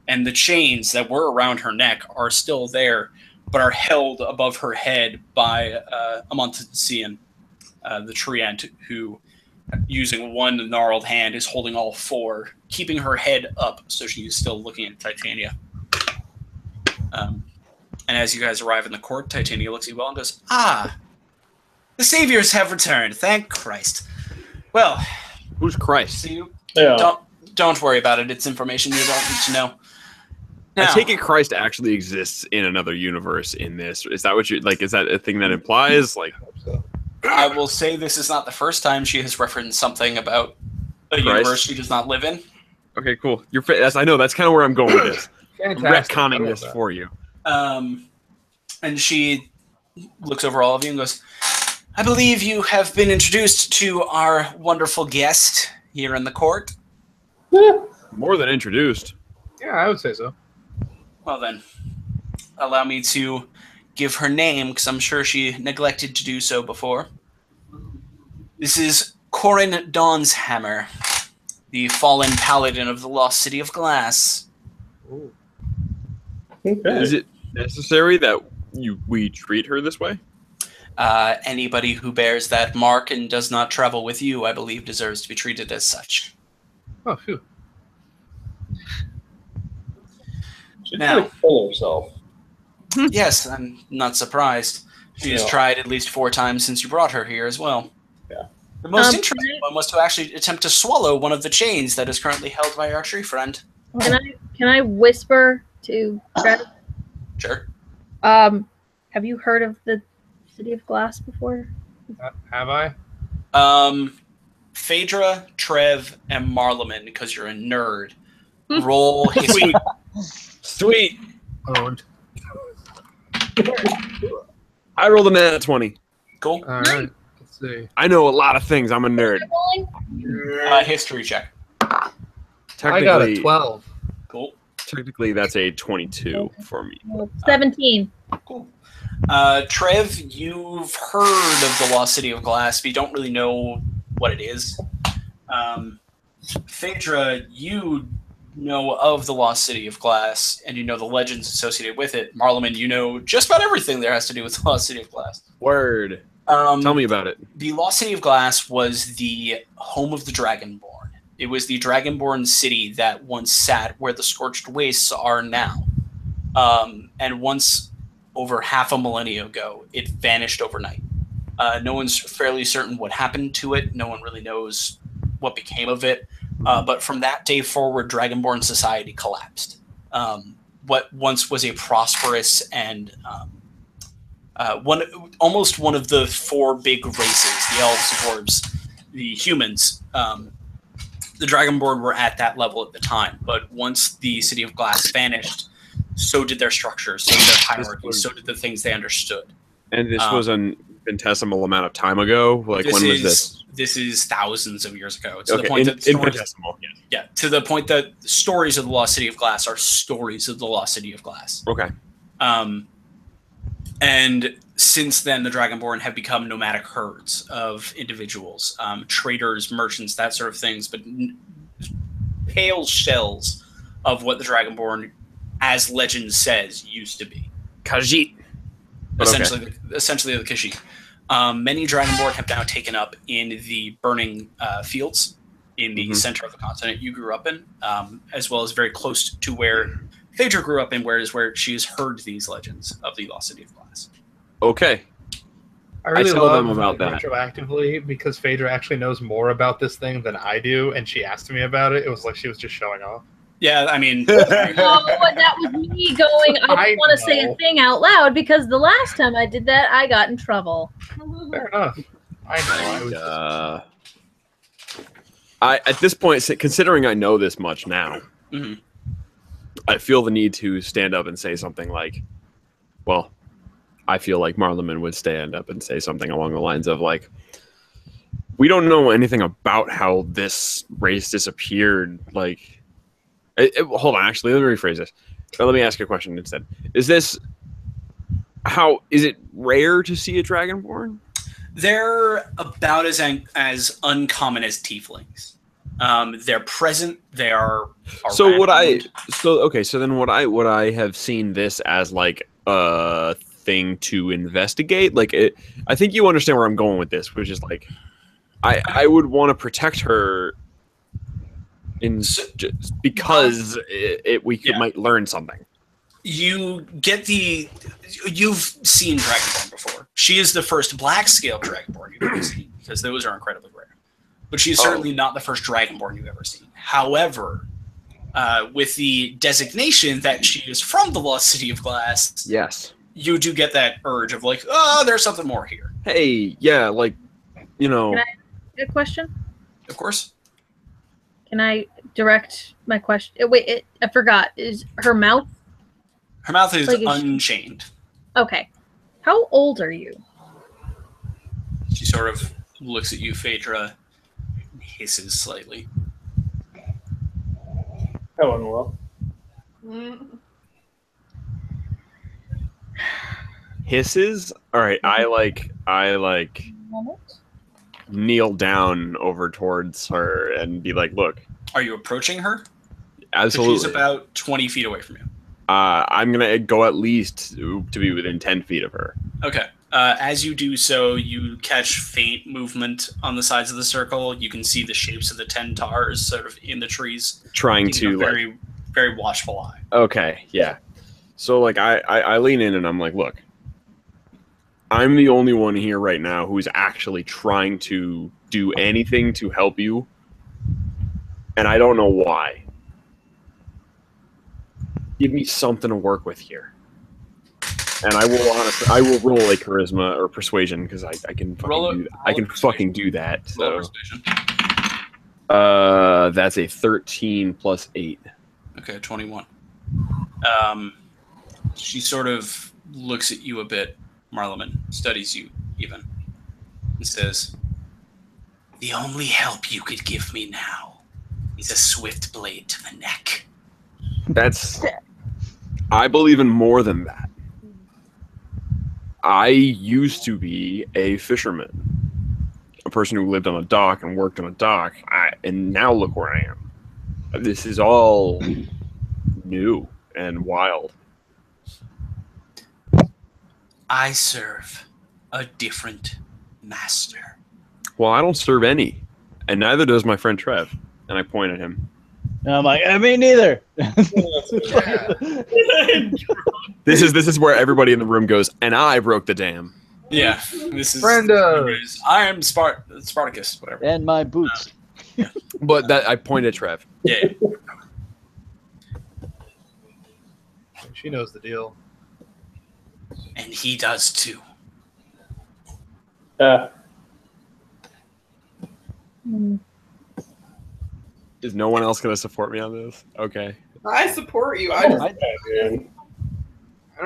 Speaker 1: And the chains that were around her neck are still there, but are held above her head by Amontesian, the treant, who, using one gnarled hand, is holding all four, keeping her head up so she is still looking at Titania. And as you guys arrive in the court, Titania looks at you well and goes, "Ah, the saviors have returned. Thank Christ. Well,
Speaker 6: Who's Christ?
Speaker 1: see you.
Speaker 8: Yeah.
Speaker 1: Don't worry about it. It's information you don't need to know."
Speaker 6: I
Speaker 1: Now,
Speaker 6: take it Christ actually exists in another universe in this. Is that what you like? Is that a thing that implies? Like,
Speaker 1: I will say this is not the first time she has referenced something about a
Speaker 6: Christ.
Speaker 1: universe she does not live in.
Speaker 6: Okay, cool. I know that's kind of where I'm going with this.
Speaker 3: Fantastic.
Speaker 6: I'm retconning this for you.
Speaker 1: And she looks over all of you and goes, I believe you have been introduced to our wonderful guest here in the court.
Speaker 6: More than introduced.
Speaker 3: Yeah, I would say so.
Speaker 1: Well then, allow me to give her name, because I'm sure she neglected to do so before. This is Corin Dawnshammer, the fallen paladin of the lost city of Glass.
Speaker 3: Ooh.
Speaker 8: Okay.
Speaker 6: Is it necessary that we treat her this way?
Speaker 1: Anybody who bears that mark and does not travel with you, I believe, deserves to be treated as such.
Speaker 3: Oh, phew.
Speaker 8: She's
Speaker 1: Now-
Speaker 8: kind of full of herself.
Speaker 1: Yes, I'm not surprised. She has
Speaker 8: Yeah.
Speaker 1: tried at least 4 times since you brought her here as well.
Speaker 8: Yeah.
Speaker 1: The most
Speaker 7: Can
Speaker 1: interesting one was to actually attempt to swallow one of the chains that is currently held by our tree friend.
Speaker 7: Can I whisper to Trev?
Speaker 1: Sure.
Speaker 7: Have you heard of the City of Glass before?
Speaker 3: Have I?
Speaker 1: Phaedra, Trev, and Marleman, because you're a nerd, roll history.
Speaker 6: Sweet.
Speaker 3: Owned.
Speaker 6: I rolled a nat 20.
Speaker 1: Cool.
Speaker 3: All right. Let's see.
Speaker 6: I know a lot of things. I'm a nerd.
Speaker 1: History check.
Speaker 3: I
Speaker 6: Technically,
Speaker 3: got a 12.
Speaker 1: Cool.
Speaker 6: technically that's a 22 for me.
Speaker 7: 17.
Speaker 1: Cool. Trev, you've heard of the Lost City of Glass, but you don't really know what it is. Phaedra, you know of the Lost City of Glass, and you know the legends associated with it. Marleman, you know just about everything there has to do with the Lost City of Glass.
Speaker 6: Word. Tell me about it.
Speaker 1: The Lost City of Glass was the home of the Dragonborn. It was the Dragonborn city that once sat where the Scorched Wastes are now. And once, over half a millennia ago, it vanished overnight. No one's fairly certain what happened to it. No one really knows what became of it. But from that day forward, Dragonborn society collapsed. What once was a prosperous and almost one of the 4 big races, the elves, the dwarves, the humans, the Dragonborn were at that level at the time. But once the City of Glass vanished, so did their structures, so did their hierarchy, so did the things they understood.
Speaker 6: And this was an infinitesimal amount of time ago? Like, when was this?
Speaker 1: This is thousands of years ago. To
Speaker 6: Okay,
Speaker 1: the point that
Speaker 6: infinitesimal.
Speaker 1: yeah, to the point that stories of the Lost City of Glass are stories of the Lost City of Glass.
Speaker 6: Okay.
Speaker 1: And since then, the Dragonborn have become nomadic herds of individuals, traders, merchants, that sort of things, but pale shells of what the Dragonborn, as legend says, used to be.
Speaker 6: Khajiit.
Speaker 1: Essentially the Khajiit. Many Dragonborn have now taken up in the burning fields in the center of the continent you grew up in, as well as very close to where Phaedra grew up in, where she has heard these legends of the Lost City of Glass.
Speaker 6: Okay.
Speaker 3: I really
Speaker 6: tell
Speaker 3: love
Speaker 6: them about that.
Speaker 3: retroactively because Phaedra actually knows more about this thing than I do, and she asked me about it. It was like she was just showing off.
Speaker 1: Yeah, I mean...
Speaker 7: Oh, that was me going, I
Speaker 3: I
Speaker 7: don't want to say a
Speaker 3: know.
Speaker 7: thing out loud because the last time I did that, I got in trouble.
Speaker 3: Fair enough. I know.
Speaker 6: At this point, considering I know this much now,
Speaker 1: Mhm.
Speaker 6: I feel the need to stand up and say something like, well, I feel like Marleman would stand up and say something along the lines of, like, we don't know anything about how this race disappeared. Like, hold on, actually, let me rephrase this. Let me ask you a question instead. Is it rare to see a Dragonborn?
Speaker 1: They're about as uncommon as tieflings. They're present. They are.
Speaker 6: So
Speaker 1: around.
Speaker 6: what I have seen this as, like, a thing to investigate. Like, I think you understand where I'm going with this, which is like, I would want to protect her just because we might learn something.
Speaker 1: You've seen Dragonborn before. She is the first black scale Dragonborn you've ever seen, because those are incredibly rare. But she's certainly not the first Dragonborn you've ever seen. However, with the designation that she is from the Lost City of Glass,
Speaker 6: Yes.
Speaker 1: you do get that urge of, like, oh, there's something more here.
Speaker 6: Hey, yeah, like, you know.
Speaker 7: Can I get a question?
Speaker 1: Of course.
Speaker 7: Can I direct my question. Wait, I forgot. Is her mouth?
Speaker 1: Her mouth is
Speaker 7: Like, is she-
Speaker 1: unchained.
Speaker 7: Okay. How old are you?
Speaker 1: She sort of looks at you, Phaedra, and hisses slightly.
Speaker 8: That went well.
Speaker 6: Hisses? All right, I kneel down over towards her and be like, look,
Speaker 1: Are you approaching her? 'Cause
Speaker 6: absolutely.
Speaker 1: She's about 20 feet away from you.
Speaker 6: I'm going to go at least to be within 10 feet of her.
Speaker 1: Okay. As you do so, you catch faint movement on the sides of the circle. You can see the shapes of the 10 tars sort of in the trees.
Speaker 6: Trying
Speaker 1: Keeping
Speaker 6: to,
Speaker 1: a very, very watchful eye.
Speaker 6: okay, yeah. So, like, I lean in and I'm like, look, I'm the only one here right now who's actually trying to do anything to help you, and I don't know why. Give me something to work with here. And I will roll a charisma or persuasion because I can fucking do that. I can fucking do that.
Speaker 1: Roll
Speaker 6: So
Speaker 1: persuasion.
Speaker 6: that's a 13 plus 8.
Speaker 1: Okay, 21. She sort of looks at you a bit, Marleman, studies you even, and says, "The only help you could give me now is a swift blade to the neck."
Speaker 6: That's. I believe in more than that. I used to be a fisherman, a person who lived on a dock and worked on a dock, and now look where I am. This is all new and wild.
Speaker 1: I serve a different master.
Speaker 6: Well, I don't serve any, and neither does my friend Trev. And I point at him.
Speaker 2: And I'm like, me neither.
Speaker 6: This is where everybody in the room goes, and I broke the dam.
Speaker 1: Yeah, this is.
Speaker 3: Brenda.
Speaker 1: I am Spartacus, whatever.
Speaker 2: And my boots.
Speaker 6: But that I point at Trev.
Speaker 1: Yeah.
Speaker 3: She knows the deal.
Speaker 1: And he does too.
Speaker 6: Is no one else going to support me on this? Okay.
Speaker 4: I support you.
Speaker 3: I don't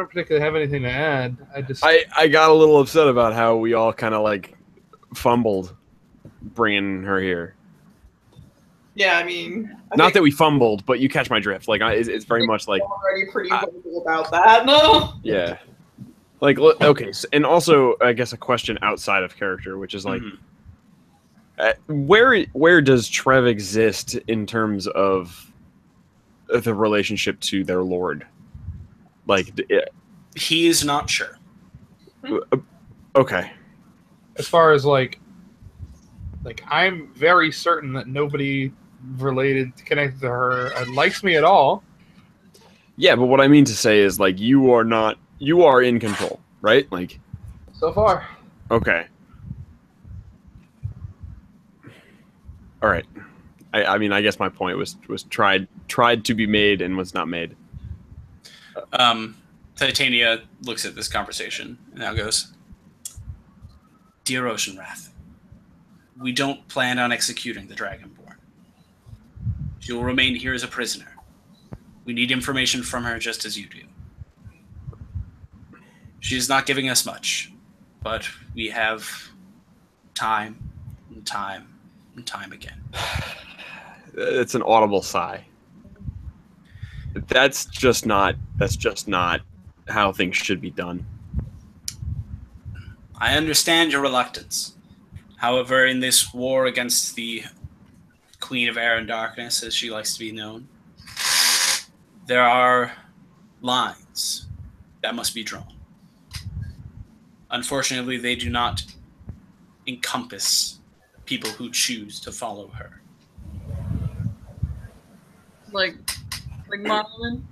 Speaker 3: particularly have anything to add.
Speaker 6: I got a little upset about how we all kind of like fumbled bringing her here.
Speaker 4: Yeah, I mean,
Speaker 6: Not that we fumbled, but you catch my drift. Like it's very much like
Speaker 4: already pretty vocal about that. No.
Speaker 6: yeah. Like okay, and also I guess a question outside of character, which is like, where does Trev exist in terms of the relationship to their lord? Like,
Speaker 1: he is not sure.
Speaker 6: Okay.
Speaker 3: As far as like I'm very certain that nobody connected to her likes me at all.
Speaker 6: Yeah, but what I mean to say is like you are in control, right? Like
Speaker 3: so far.
Speaker 6: Okay. All right. I mean, I guess my point was tried to be made and was not made.
Speaker 1: Titania looks at this conversation and now goes, "Dear Oceanwrath, we don't plan on executing the Dragonborn. She will remain here as a prisoner. We need information from her just as you do. She is not giving us much, but we have time and time and time again."
Speaker 6: It's an audible sigh. That's just not how things should be done.
Speaker 1: I understand your reluctance. However, in this war against the Queen of Air and Darkness, as she likes to be known, there are lines that must be drawn. Unfortunately, they do not encompass people who choose to follow her.
Speaker 4: Like Marlon,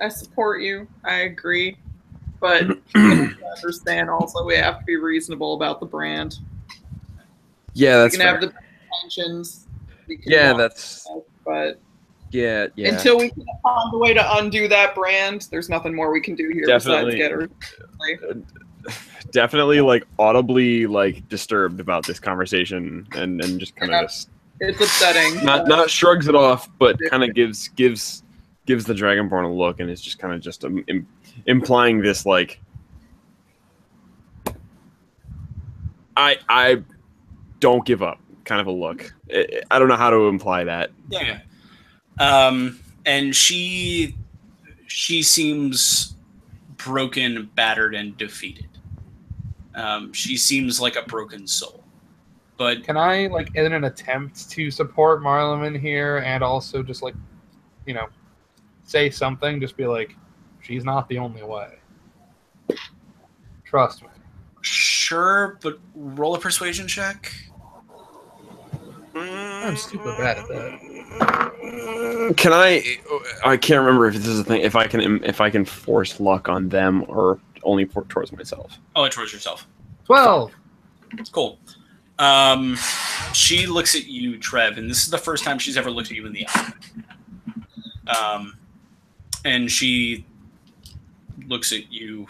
Speaker 4: I support you. I agree, but you understand also we have to be reasonable about the brand.
Speaker 6: Yeah, that's
Speaker 4: we can
Speaker 6: fair.
Speaker 4: have the intentions. But
Speaker 6: yeah.
Speaker 4: until we can find a way to undo that brand, there's nothing more we can do here
Speaker 6: Definitely.
Speaker 4: besides get her.
Speaker 6: Definitely like audibly like disturbed about this conversation and just kind of just
Speaker 4: It's upsetting.
Speaker 6: Not shrugs it off, but kind of gives the Dragonborn a look, and it's just kind of just implying this like, I don't give up kind of a look. I don't know how to imply that.
Speaker 1: Yeah. And she seems broken, battered, and defeated. She seems like a broken soul. But
Speaker 3: Can I, like, in an attempt to support Marleman here, and also just like, you know, say something, just be like, she's not the only way. Trust me.
Speaker 1: sure, but roll a persuasion check.
Speaker 3: I'm super bad at that.
Speaker 6: Can I can't remember if this is a thing. If I can force luck on them or only towards myself.
Speaker 1: Oh, towards yourself.
Speaker 3: 12.
Speaker 1: It's cool. She looks at you, Trev, and this is the first time she's ever looked at you in the eye. And she looks at you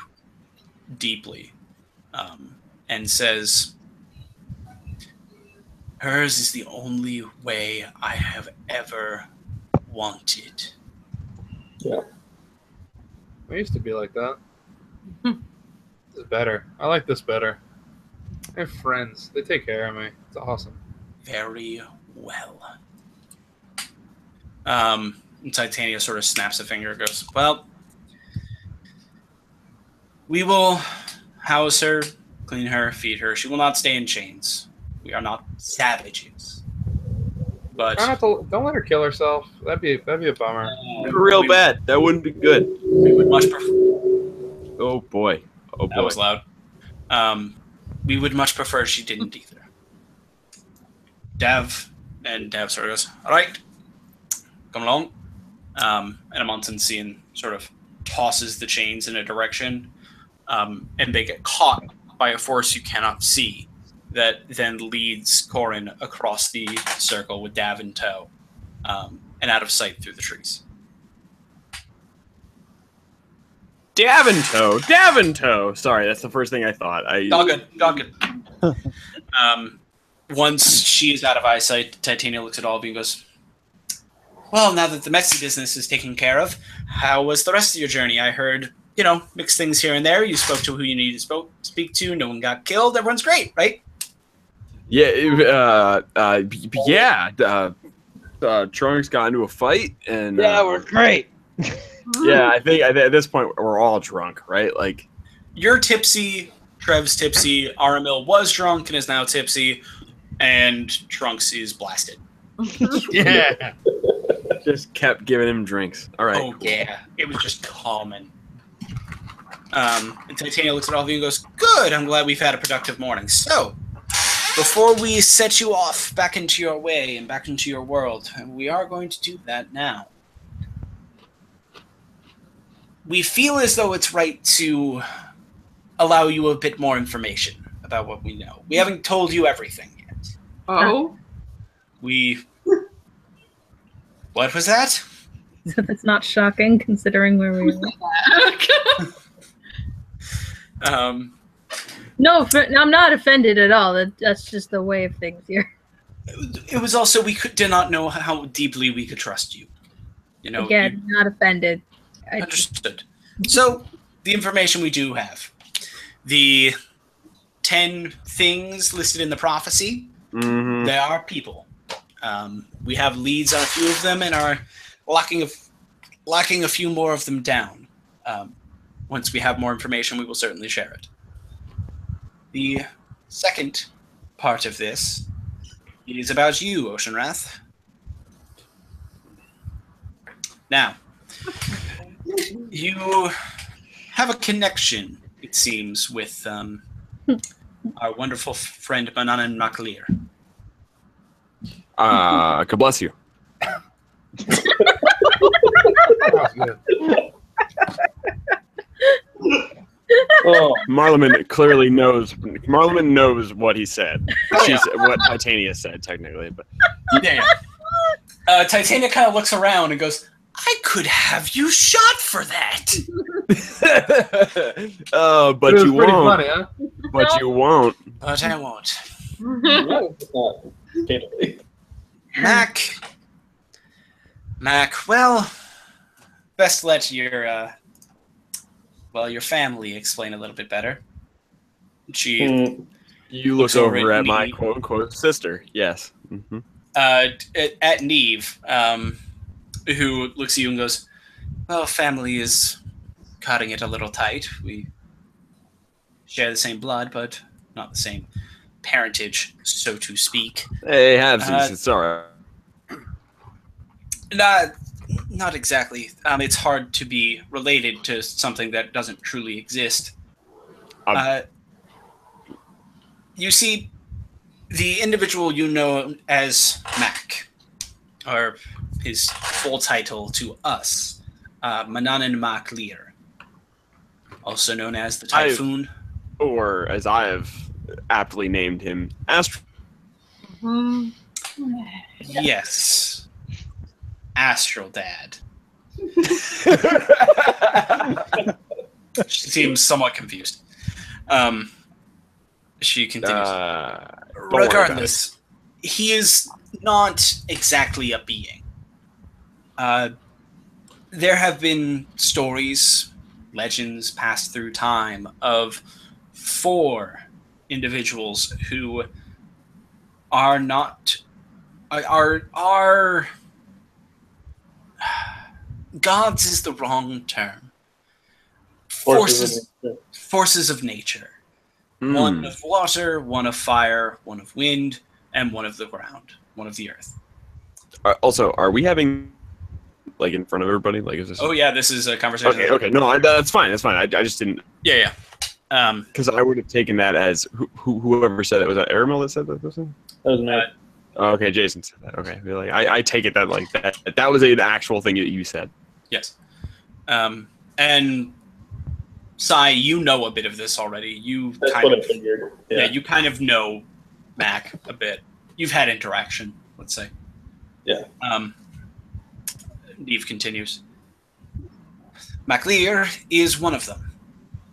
Speaker 1: deeply, and says, "Hers is the only way I have ever wanted."
Speaker 8: Yeah.
Speaker 3: I used to be like that. This is better. I like this better. I have friends. They take care of me. It's awesome.
Speaker 1: Very well. And Titania sort of snaps a finger and goes, "Well, we will house her, clean her, feed her. She will not stay in chains. We are not savages. But
Speaker 3: Don't let her kill herself. That'd be a bummer.
Speaker 6: Real bad. That wouldn't be good.
Speaker 1: we would much prefer."
Speaker 6: Oh boy. Oh boy.
Speaker 1: That was loud. We would much prefer she didn't either. Dav sort of goes, "All right, come along." And Amonton seeing sort of tosses the chains in a direction, and they get caught by a force you cannot see that then leads Corin across the circle with Dav in tow, and out of sight through the trees.
Speaker 6: Davento. Sorry, that's the first thing I thought.
Speaker 1: All good. Once she is out of eyesight, Titania looks at all of you and goes, "Well, now that the Mexi business is taken care of, how was the rest of your journey? I heard, mixed things here and there. You spoke to who you needed to speak to. No one got killed. Everyone's great, right?"
Speaker 6: Yeah. Trunks got into a fight, and
Speaker 2: we're great.
Speaker 6: yeah, I think at this point we're all drunk, right? Like,
Speaker 1: You're tipsy. Trev's tipsy. Aramil was drunk and is now tipsy, and Trunks is blasted.
Speaker 3: Yeah.
Speaker 6: just kept giving him drinks. All right.
Speaker 1: Oh, yeah. It was just common. And Titania looks at all of you and goes, "Good, I'm glad we've had a productive morning. So, before we set you off back into your way and back into your world, we are going to do that now. We feel as though it's right to allow you a bit more information about what we know. We haven't told you everything yet.
Speaker 5: Oh?
Speaker 1: What was that?"
Speaker 7: That's not shocking considering where we are. No, I'm not offended at all. That's just the way of things here.
Speaker 1: It was also did not know how deeply we could trust you.
Speaker 7: Again, not offended.
Speaker 1: Understood. So, the information we do have. The 10 things listed in the prophecy,
Speaker 6: Mm-hmm.
Speaker 1: they are people. We have leads on a few of them and are locking a few more of them down. Once we have more information, we will certainly share it. The second part of this is about you, Oceanwrath. Now, you have a connection, it seems, with our wonderful friend Manan Maklir.
Speaker 6: God bless you.
Speaker 3: That was good.
Speaker 8: Oh,
Speaker 6: Marleman clearly knows. Marleman knows what he said. What Titania said, technically, but
Speaker 1: Yeah. Titania kind of looks around and goes, "I could have you shot for that."
Speaker 6: oh, but
Speaker 3: It was
Speaker 6: you
Speaker 3: pretty
Speaker 6: won't.
Speaker 3: funny, huh?
Speaker 6: But you won't.
Speaker 1: But I won't.
Speaker 8: no, it's not. Candidly.
Speaker 1: Mac. Well, best let your family explain a little bit better. She
Speaker 6: You
Speaker 1: looks
Speaker 6: look
Speaker 1: over
Speaker 6: over
Speaker 1: at
Speaker 6: at my
Speaker 1: Neve.
Speaker 6: quote unquote sister. Yes. Mm-hmm.
Speaker 1: At Neve, who looks at you and goes, "Well, family is cutting it a little tight. We share the same blood, but not the same parentage, so to speak."
Speaker 6: Hey, halvesies, it's alright.
Speaker 1: Not exactly. It's hard to be related to something that doesn't truly exist. You see, the individual you know as Mac, or his full title to us, Mananan Mac Lear, also known as the Typhoon.
Speaker 6: Or as I have aptly named him, Astro.
Speaker 1: Yes. Astral Dad. She seems somewhat confused. She continues. Regardless, he is not exactly a being. There have been stories, legends passed through time of 4 individuals who are not are gods is the wrong term. Forces of nature. One of water, one of fire, one of wind, and one of the ground, one of the earth.
Speaker 6: Also, are we having like in front of everybody? Like, is this?
Speaker 1: Oh yeah, this is a conversation.
Speaker 6: Okay. No, that's fine. That's fine. I just didn't.
Speaker 1: Yeah.
Speaker 6: Because I would have taken that as whoever said it. Was that Aramil that said that person?
Speaker 8: That was me.
Speaker 6: Okay, Jason said that. Okay, like I take it that like that was an actual thing that you said.
Speaker 1: Yes. And Sai, you know a bit of this already.
Speaker 8: That's what I figured.
Speaker 1: Yeah, you kind of know Mac a bit. You've had interaction, let's say.
Speaker 8: Yeah.
Speaker 1: Neve continues. MacLear is one of them.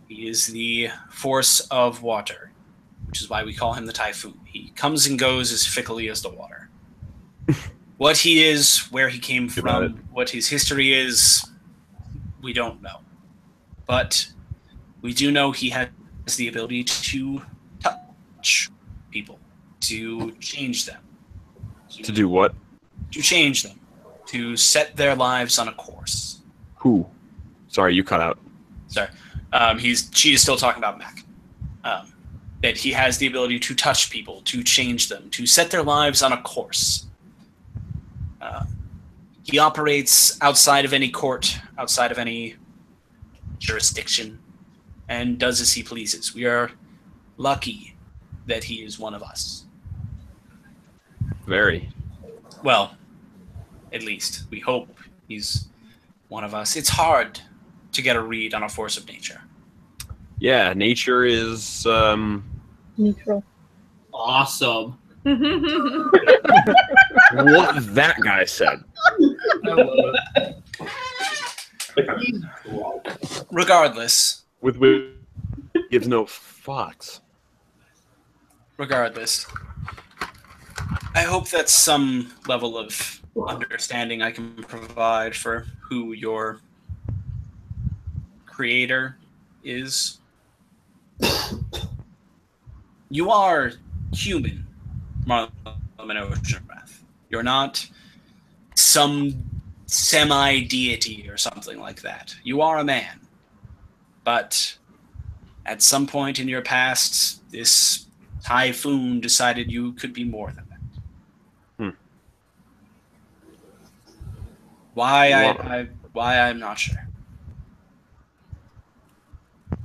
Speaker 1: He is the force of water, which is why we call him the Typhoon. He comes and goes as fickly as the water. What he is, where he came from, what his history is, we don't know. But we do know he has the ability to touch people, to change them.
Speaker 6: To do what?
Speaker 1: To change them. To set their lives on a course.
Speaker 6: Who? Sorry, you cut out.
Speaker 1: Sorry. She is still talking about Mac. That he has the ability to touch people, to change them, to set their lives on a course. He operates outside of any court, outside of any jurisdiction, and does as he pleases. We are lucky that he is one of us.
Speaker 6: Very.
Speaker 1: Well, at least. We hope he's one of us. It's hard to get a read on a force of nature.
Speaker 6: Yeah, nature is
Speaker 7: neutral.
Speaker 5: Awesome.
Speaker 6: what that guy said.
Speaker 3: I love it.
Speaker 1: Regardless,
Speaker 6: With gives no fucks.
Speaker 1: regardless, I hope that's some level of understanding I can provide for who your creator is. You are human, Marlon Oceanwrath. You're not some semi-deity or something like that. You are a man. But at some point in your past, this typhoon decided you could be more than that. Why I'm not sure.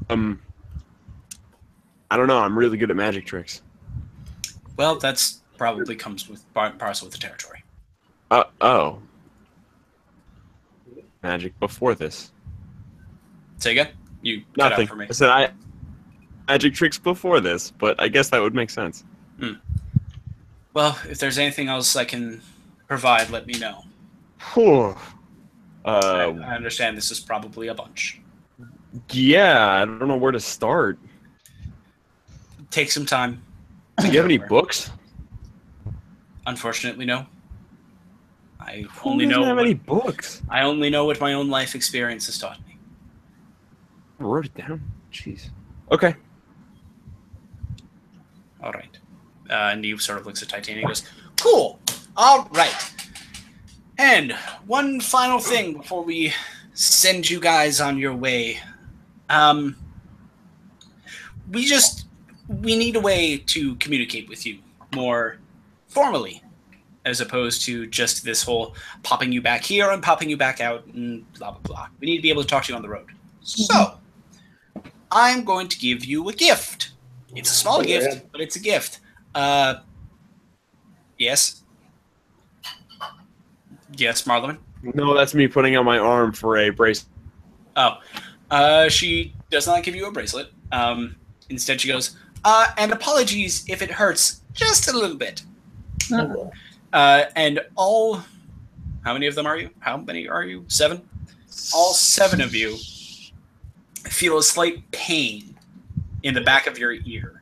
Speaker 6: I don't know. I'm really good at magic tricks.
Speaker 1: Well, that's probably comes with parcel with the territory.
Speaker 6: Oh. Magic before this.
Speaker 1: Say again? You cut
Speaker 6: Nothing.
Speaker 1: out for me.
Speaker 6: I said magic tricks before this, but I guess that would make sense.
Speaker 1: Well, if there's anything else I can provide, let me know.
Speaker 6: Whew.
Speaker 1: I understand this is probably a bunch.
Speaker 6: Yeah, I don't know where to start.
Speaker 1: Take some time.
Speaker 6: Do you have any books?
Speaker 1: Unfortunately, no. I
Speaker 6: Who
Speaker 1: only
Speaker 6: doesn't
Speaker 1: know
Speaker 6: have
Speaker 1: what,
Speaker 6: any books?
Speaker 1: I only know what my own life experience has taught me.
Speaker 6: I wrote it down. Jeez. Okay.
Speaker 1: All right. And he sort of looks at Titania and goes, cool. All right. And one final thing before we send you guys on your way. We need a way to communicate with you more formally, as opposed to just this whole popping you back here and popping you back out and blah, blah, blah. We need to be able to talk to you on the road. So, I'm going to give you a gift. It's a small gift, but it's a gift. Yes? Yes, Marlon?
Speaker 6: No, that's me putting on my arm for a brace.
Speaker 1: Oh. She does not give you a bracelet. Instead, she goes, and apologies if it hurts just a little bit. And all... How many of them are you? How many are you? 7? All 7 of you feel a slight pain in the back of your ear.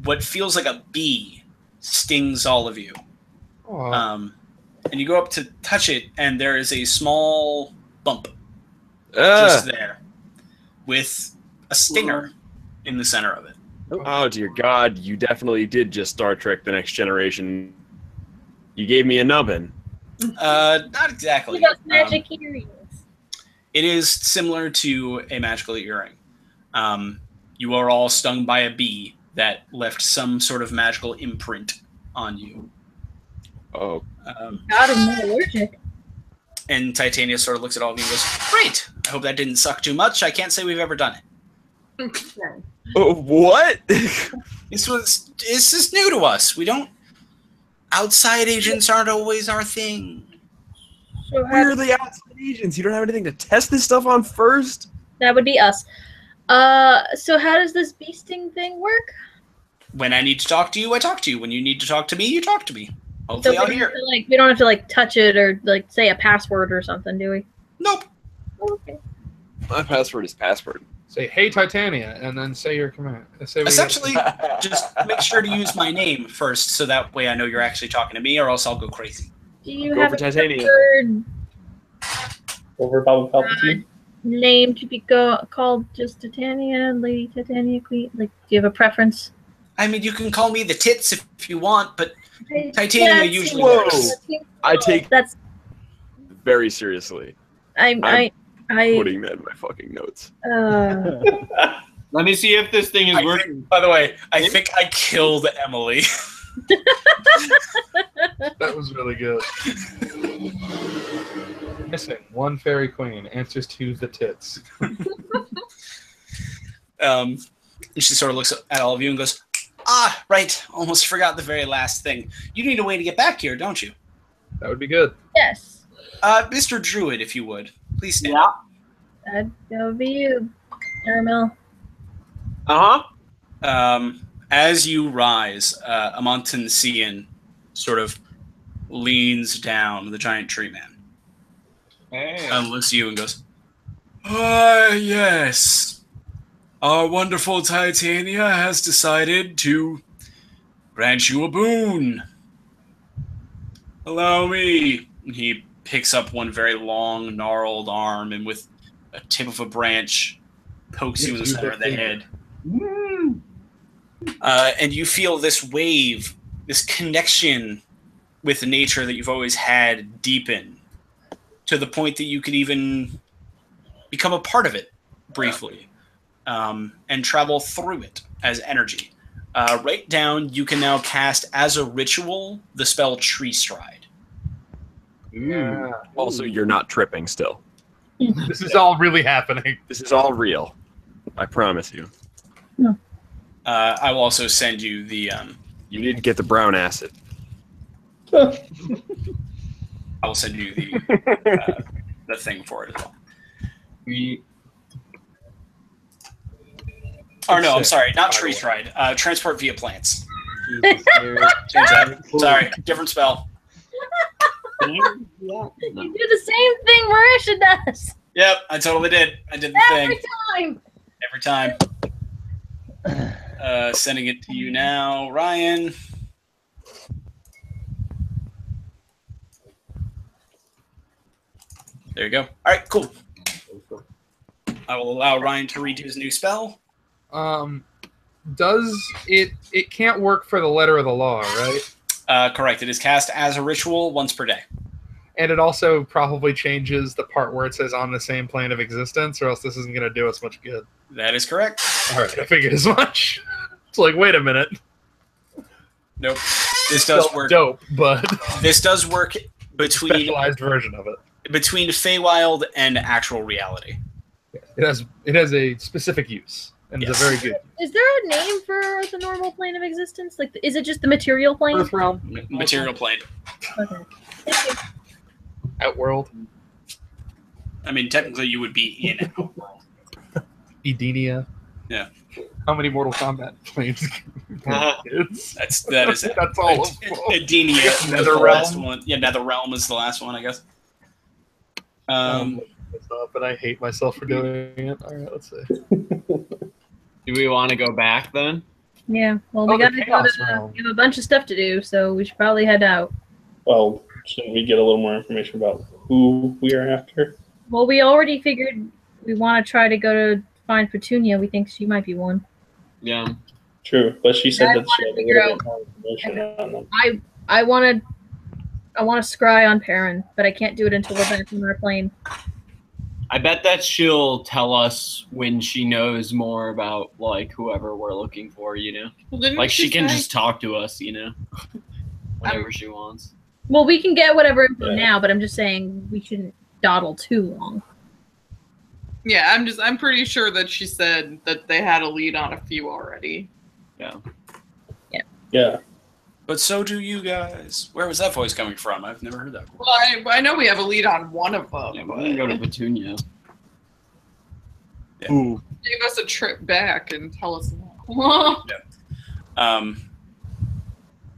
Speaker 1: What feels like a bee stings all of you. And you go up to touch it, and there is a small bump just there with a stinger in the center of it.
Speaker 6: Oh, dear God. You definitely did just Star Trek The Next Generation. You gave me a nubbin.
Speaker 1: Not exactly.
Speaker 7: He got magic earrings.
Speaker 1: It is similar to a magical earring. You are all stung by a bee that left some sort of magical imprint on you.
Speaker 6: Oh.
Speaker 7: God, I'm not allergic.
Speaker 1: And Titania sort of looks at all of you and goes, great! I hope that didn't suck too much. I can't say we've ever done it.
Speaker 6: What?
Speaker 1: This is new to us. We don't... Outside agents aren't always our thing.
Speaker 7: So
Speaker 6: We're the outside agents. You don't have anything to test this stuff on first?
Speaker 7: that would be us. So how does this bee sting thing work?
Speaker 1: When I need to talk to you, I talk to you. When you need to talk to me, you talk to me.
Speaker 7: So
Speaker 1: Hopefully
Speaker 7: we
Speaker 1: I'll
Speaker 7: don't,
Speaker 1: hear.
Speaker 7: have to, we don't have to touch it or say a password or something, do we?
Speaker 1: Nope.
Speaker 7: Okay.
Speaker 6: My password is password.
Speaker 3: Say, hey, Titania, and then say your command. Say
Speaker 1: Essentially, just make sure to use my name first, so that way I know you're actually talking to me, or else I'll go crazy.
Speaker 7: Do you
Speaker 6: Go
Speaker 7: have
Speaker 6: for
Speaker 7: a
Speaker 6: Titania.
Speaker 7: preferred
Speaker 8: Over Palpatine.
Speaker 7: name to be called just Titania, Lady Titania, Queen? Do you have a preference?
Speaker 1: I mean, you can call me the tits if you want, but Titania
Speaker 7: Yeah,
Speaker 1: usually
Speaker 6: Whoa.
Speaker 1: works.
Speaker 6: I take
Speaker 7: That's
Speaker 6: very seriously
Speaker 7: I
Speaker 6: putting that in my fucking notes.
Speaker 5: Let me see if this thing is
Speaker 1: I
Speaker 5: working.
Speaker 1: think, by the way, I think I killed Emily.
Speaker 3: That was really good. Missing one fairy queen. Answers to the tits.
Speaker 1: And she sort of looks at all of you and goes, right, almost forgot the very last thing. You need a way to get back here, don't you?
Speaker 3: That would be good.
Speaker 7: Yes.
Speaker 1: Mr. Druid, if you would. Please stand up.
Speaker 7: That would be you, Aramel.
Speaker 1: As you rise, Amontensian sort of leans down, the giant tree man, and looks at you and goes, yes. Our wonderful Titania has decided to grant you a boon. Allow me. He picks up one very long, gnarled arm and with a tip of a branch pokes you in the center of the head. And you feel this wave, this connection with nature that you've always had deepen to the point that you could even become a part of it briefly and travel through it as energy. Right down, you can now cast as a ritual the spell Tree Stride.
Speaker 3: Yeah.
Speaker 6: Also, you're not tripping still.
Speaker 3: This is all really happening.
Speaker 6: This is all real. I promise you.
Speaker 1: I will also send you the...
Speaker 6: You need to get the brown acid.
Speaker 1: I will send you the thing for it as well. Or no, I'm sorry, not Tree Stride. Transport via plants. Change that. Sorry, different spell.
Speaker 7: You do the same thing Marisha does.
Speaker 1: Yep, I totally did. I did the
Speaker 7: Every
Speaker 1: thing.
Speaker 7: time.
Speaker 1: Every time. Sending it to you now, Ryan. There you go. All right, cool. I will allow Ryan to read his new spell.
Speaker 3: Does it can't work for the letter of the law, right?
Speaker 1: Correct. It is cast as a ritual once per day.
Speaker 3: And it also probably changes the part where it says on the same plane of existence, or else this isn't going to do us much good.
Speaker 1: That is correct.
Speaker 3: All right, I figured as much. It's like, wait a minute.
Speaker 1: Nope. This does
Speaker 3: Still
Speaker 1: work.
Speaker 3: dope, but
Speaker 1: This does work between
Speaker 3: specialized version of it.
Speaker 1: between Feywild and actual reality.
Speaker 3: It has a specific use, and it's a very good
Speaker 7: Is there a name for the normal plane of existence? Like, is it just the material plane?
Speaker 3: Earth realm,
Speaker 1: Material plane.
Speaker 7: Okay. Thank you.
Speaker 3: Outworld,
Speaker 1: I mean, technically, you would be in Outworld.
Speaker 3: Edenia.
Speaker 1: Yeah.
Speaker 3: How many Mortal Kombat planes?
Speaker 1: That is it.
Speaker 3: That's all.
Speaker 1: Edenia was the
Speaker 3: Netherrealm?
Speaker 1: last one. Yeah, Netherrealm is the last one, I guess.
Speaker 3: But I hate myself for doing it. All right, let's see.
Speaker 5: Do we want to go back then?
Speaker 7: Yeah. Well,
Speaker 3: Oh,
Speaker 7: we
Speaker 3: the
Speaker 7: got
Speaker 3: Chaos Realm.
Speaker 7: we have a bunch of stuff to do, so we should probably head out.
Speaker 8: Well, shouldn't we get a little more information about who we are after?
Speaker 7: Well, we already figured we want to try to go to find Petunia. We think she might be one.
Speaker 5: Yeah.
Speaker 8: True, but she said
Speaker 7: I
Speaker 8: that she
Speaker 7: wanna
Speaker 8: had a
Speaker 7: figure
Speaker 8: little
Speaker 7: out-
Speaker 8: bit more information on them.
Speaker 7: I want to scry on Perrin, but I can't do it until we're back on our plane.
Speaker 5: I bet that she'll tell us when she knows more about like whoever we're looking for, you know?
Speaker 4: Well, didn't
Speaker 5: Like she can
Speaker 4: say-
Speaker 5: just talk to us, you know? Whenever she wants.
Speaker 7: Well, we can get whatever info
Speaker 8: Yeah.
Speaker 7: now, but I'm just saying we shouldn't dawdle too long.
Speaker 4: Yeah, I'm pretty sure that she said that they had a lead on a few already.
Speaker 8: Yeah.
Speaker 1: But so do you guys. Where was that voice coming from? I've never heard that before.
Speaker 4: Well, I know we have a lead on one of them.
Speaker 5: Yeah,
Speaker 4: but
Speaker 5: we can go to Petunia.
Speaker 6: Ooh.
Speaker 4: give us a trip back and tell us more.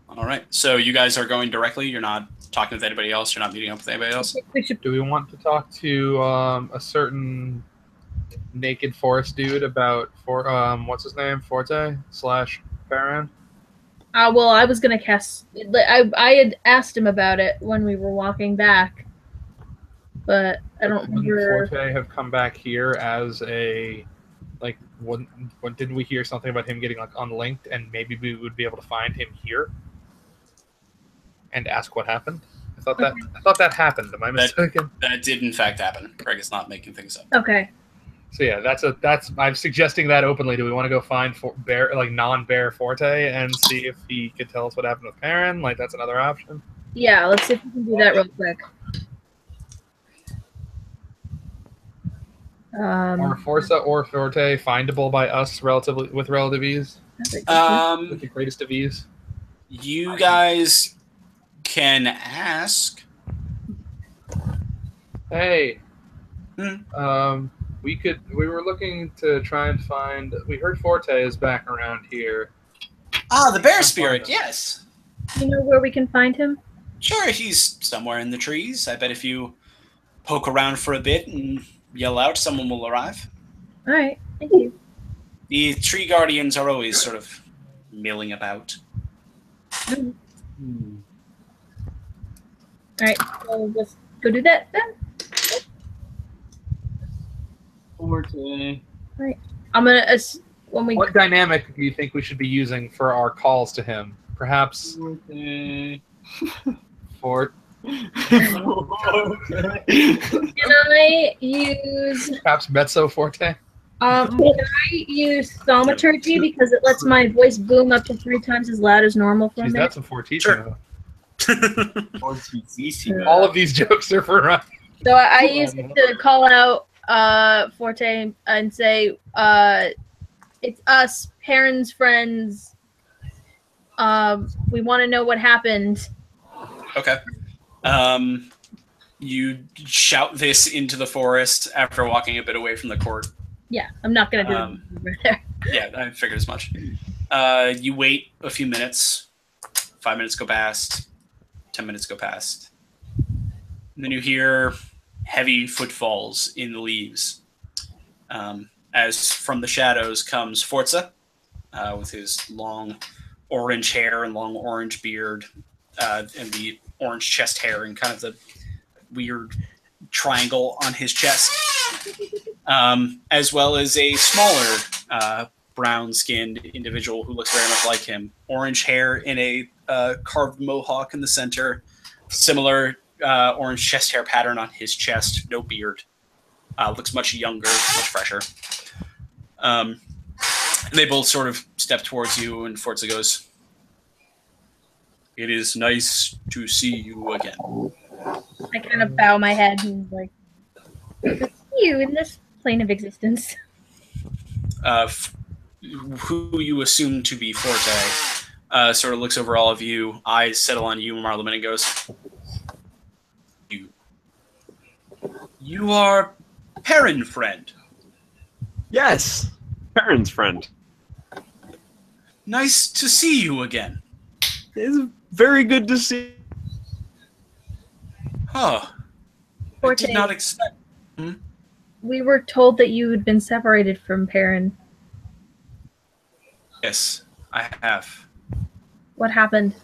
Speaker 1: All right. So you guys are going directly. You're not talking with anybody else. You're not meeting up with anybody else.
Speaker 7: We should.
Speaker 3: Do we want to talk to a certain naked forest dude about what's his name, Forte / Farron?
Speaker 7: Well, I was gonna cast. I had asked him about it when we were walking back, but I don't
Speaker 3: Wouldn't
Speaker 7: remember.
Speaker 3: Forte have come back here as a like? When didn't we hear something about him getting like unlinked, and maybe we would be able to find him here and ask what happened? I thought that happened. Am I mistaken?
Speaker 1: That did in fact happen. Greg is not making things up.
Speaker 7: Okay.
Speaker 3: So yeah, I'm suggesting that openly. Do we want to go find non-bear Forte and see if he could tell us what happened with Perrin? Like that's another option.
Speaker 7: Yeah, let's see if we can do that real quick.
Speaker 3: Or Forza or Forte findable by us with relative ease, with the greatest of ease.
Speaker 1: You guys can ask.
Speaker 3: Hey, we were looking to try and find. We heard Forte is back around here.
Speaker 1: Ah, the bear spirit. Yes.
Speaker 7: You know where we can find him?
Speaker 1: Sure, he's somewhere in the trees. I bet if you poke around for a bit and yell out, someone will arrive.
Speaker 7: All right. Thank you.
Speaker 1: The tree guardians are always sort of milling about.
Speaker 7: All right. So we'll just go do that then.
Speaker 5: Forte.
Speaker 7: I'm gonna when we.
Speaker 3: What dynamic do you think we should be using for our calls to him? Perhaps
Speaker 5: Forte.
Speaker 3: Fort.
Speaker 7: Can I use?
Speaker 3: Perhaps Mezzo Forte.
Speaker 7: Can I use thaumaturgy because it lets my voice boom up to 3 times as loud as normal for a
Speaker 3: Jeez,
Speaker 7: minute?
Speaker 3: that's a Fortissimo.
Speaker 5: Fortissimo.
Speaker 3: All of these jokes are for Ryan.
Speaker 7: So I use it to call out Forte and say, "It's us, Perrin's friends. We want to know what happened."
Speaker 1: Okay. You shout this into the forest after walking a bit away from the court.
Speaker 7: Yeah, I'm not gonna do it right there.
Speaker 1: Yeah, I figured as much. You wait a few minutes. 5 minutes go past. 10 minutes go past. And then you hear heavy footfalls in the leaves. As from the shadows comes Forza, with his long orange hair and long orange beard, and the orange chest hair and kind of the weird triangle on his chest, as well as a smaller brown-skinned individual who looks very much like him. Orange hair in a carved mohawk in the center, similar orange chest hair pattern on his chest, no beard. Looks much younger, much fresher. And they both sort of step towards you, and Forza goes, "It is nice to see you again."
Speaker 7: I kind of bow my head and like, "Good to see you in this plane of existence."
Speaker 1: Who you assume to be Forte sort of looks over all of you, eyes settle on you, Marleman, and goes, You are Perrin, friend.
Speaker 6: Yes, Perrin's friend.
Speaker 1: Nice to see you again.
Speaker 6: It's very good to see.
Speaker 1: Huh. I
Speaker 7: Forte,
Speaker 1: did not expect.
Speaker 7: we were told that you had been separated from Perrin.
Speaker 1: Yes, I have.
Speaker 7: What happened?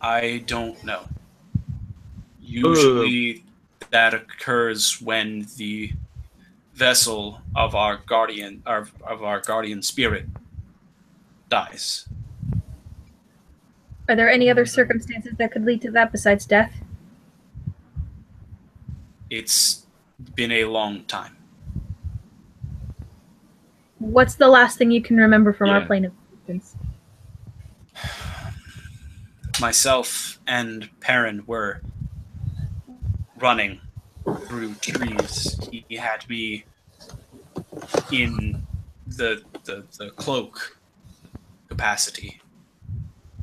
Speaker 1: I don't know. Usually that occurs when the vessel of our guardian spirit dies.
Speaker 7: Are there any other circumstances that could lead to that besides death?
Speaker 1: It's been a long time.
Speaker 7: What's the last thing you can remember from our
Speaker 6: Yeah.
Speaker 7: plane of existence?
Speaker 1: Myself and Perrin were running through trees. He had me in the cloak capacity.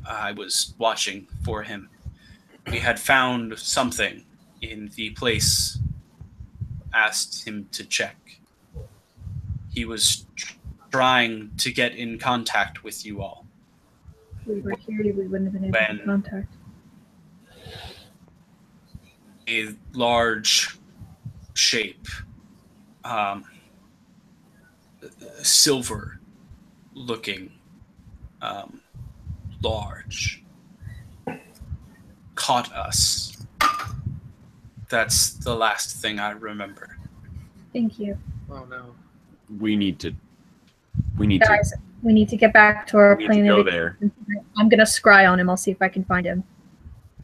Speaker 1: I was watching for him. We had found something in the place. Asked him to check. He was trying to get in contact with you all.
Speaker 7: If we were here, we wouldn't have been able to
Speaker 1: When-
Speaker 7: contact.
Speaker 1: A large shape, silver looking, large, caught us. That's the last thing I remember.
Speaker 7: Thank you.
Speaker 3: Oh no.
Speaker 6: We need to
Speaker 7: Guys, we need to get back to our
Speaker 6: We need
Speaker 7: plane
Speaker 6: to
Speaker 7: of
Speaker 6: go there.
Speaker 7: existence. I'm gonna scry on him. I'll see if I can find him.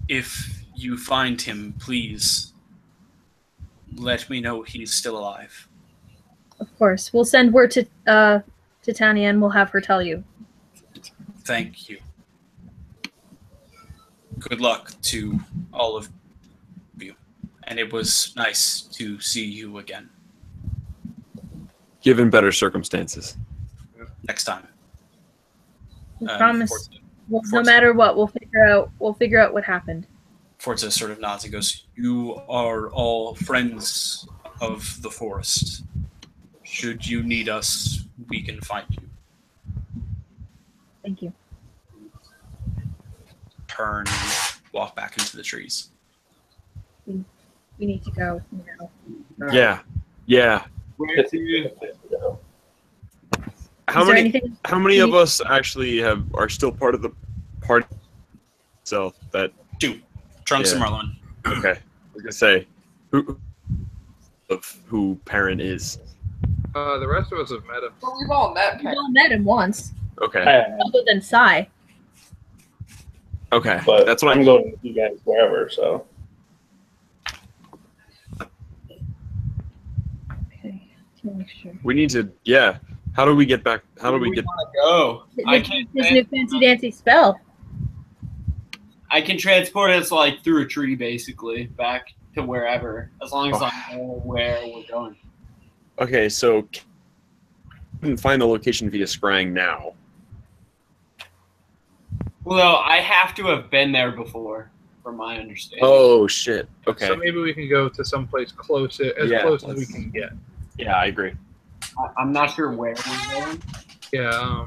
Speaker 1: If you find him, please let me know he's still alive.
Speaker 7: Of course. We'll send word to Tanya and we'll have her tell you.
Speaker 1: Thank you. Good luck to all of you. And it was nice to see you again.
Speaker 6: Given better circumstances.
Speaker 1: Next time.
Speaker 7: We promise.
Speaker 1: Forza,
Speaker 7: No
Speaker 1: Forza.
Speaker 7: matter what, we'll figure out what happened.
Speaker 1: Forza sort of nods and goes, "You are all friends of the forest. Should you need us, we can find you."
Speaker 7: Thank you.
Speaker 1: Turn, walk back into the trees.
Speaker 7: We need to go now.
Speaker 6: Yeah.
Speaker 5: Where to?
Speaker 6: How
Speaker 7: Is there
Speaker 6: many
Speaker 7: anything-
Speaker 6: how many of us actually are still part of the party itself that
Speaker 1: 2. Trunks
Speaker 6: Yeah.
Speaker 1: and Marlon.
Speaker 6: okay. I was gonna say who Perrin is.
Speaker 3: The rest of us have met him.
Speaker 4: But we've all met.
Speaker 7: We've all met him once,
Speaker 6: Okay.
Speaker 7: other than Sai.
Speaker 6: Okay.
Speaker 8: But
Speaker 6: That's what
Speaker 8: I'm going with you guys wherever, so.
Speaker 7: Okay, to make sure.
Speaker 6: we need to How do we get back how do we get
Speaker 5: Go. I
Speaker 7: His
Speaker 5: can
Speaker 7: new fancy dancy spell.
Speaker 5: I can transport us like through a tree, basically, back to wherever, as long as I know where we're going.
Speaker 6: Okay, so we can find the location via scrying now.
Speaker 5: Well, I have to have been there before, from my understanding.
Speaker 6: Oh shit. Okay.
Speaker 3: So maybe we can go to someplace close, as
Speaker 6: Yeah,
Speaker 3: close as we
Speaker 6: let's-
Speaker 3: can get.
Speaker 6: Yeah, I agree.
Speaker 5: I'm not sure where we're going.
Speaker 3: Yeah,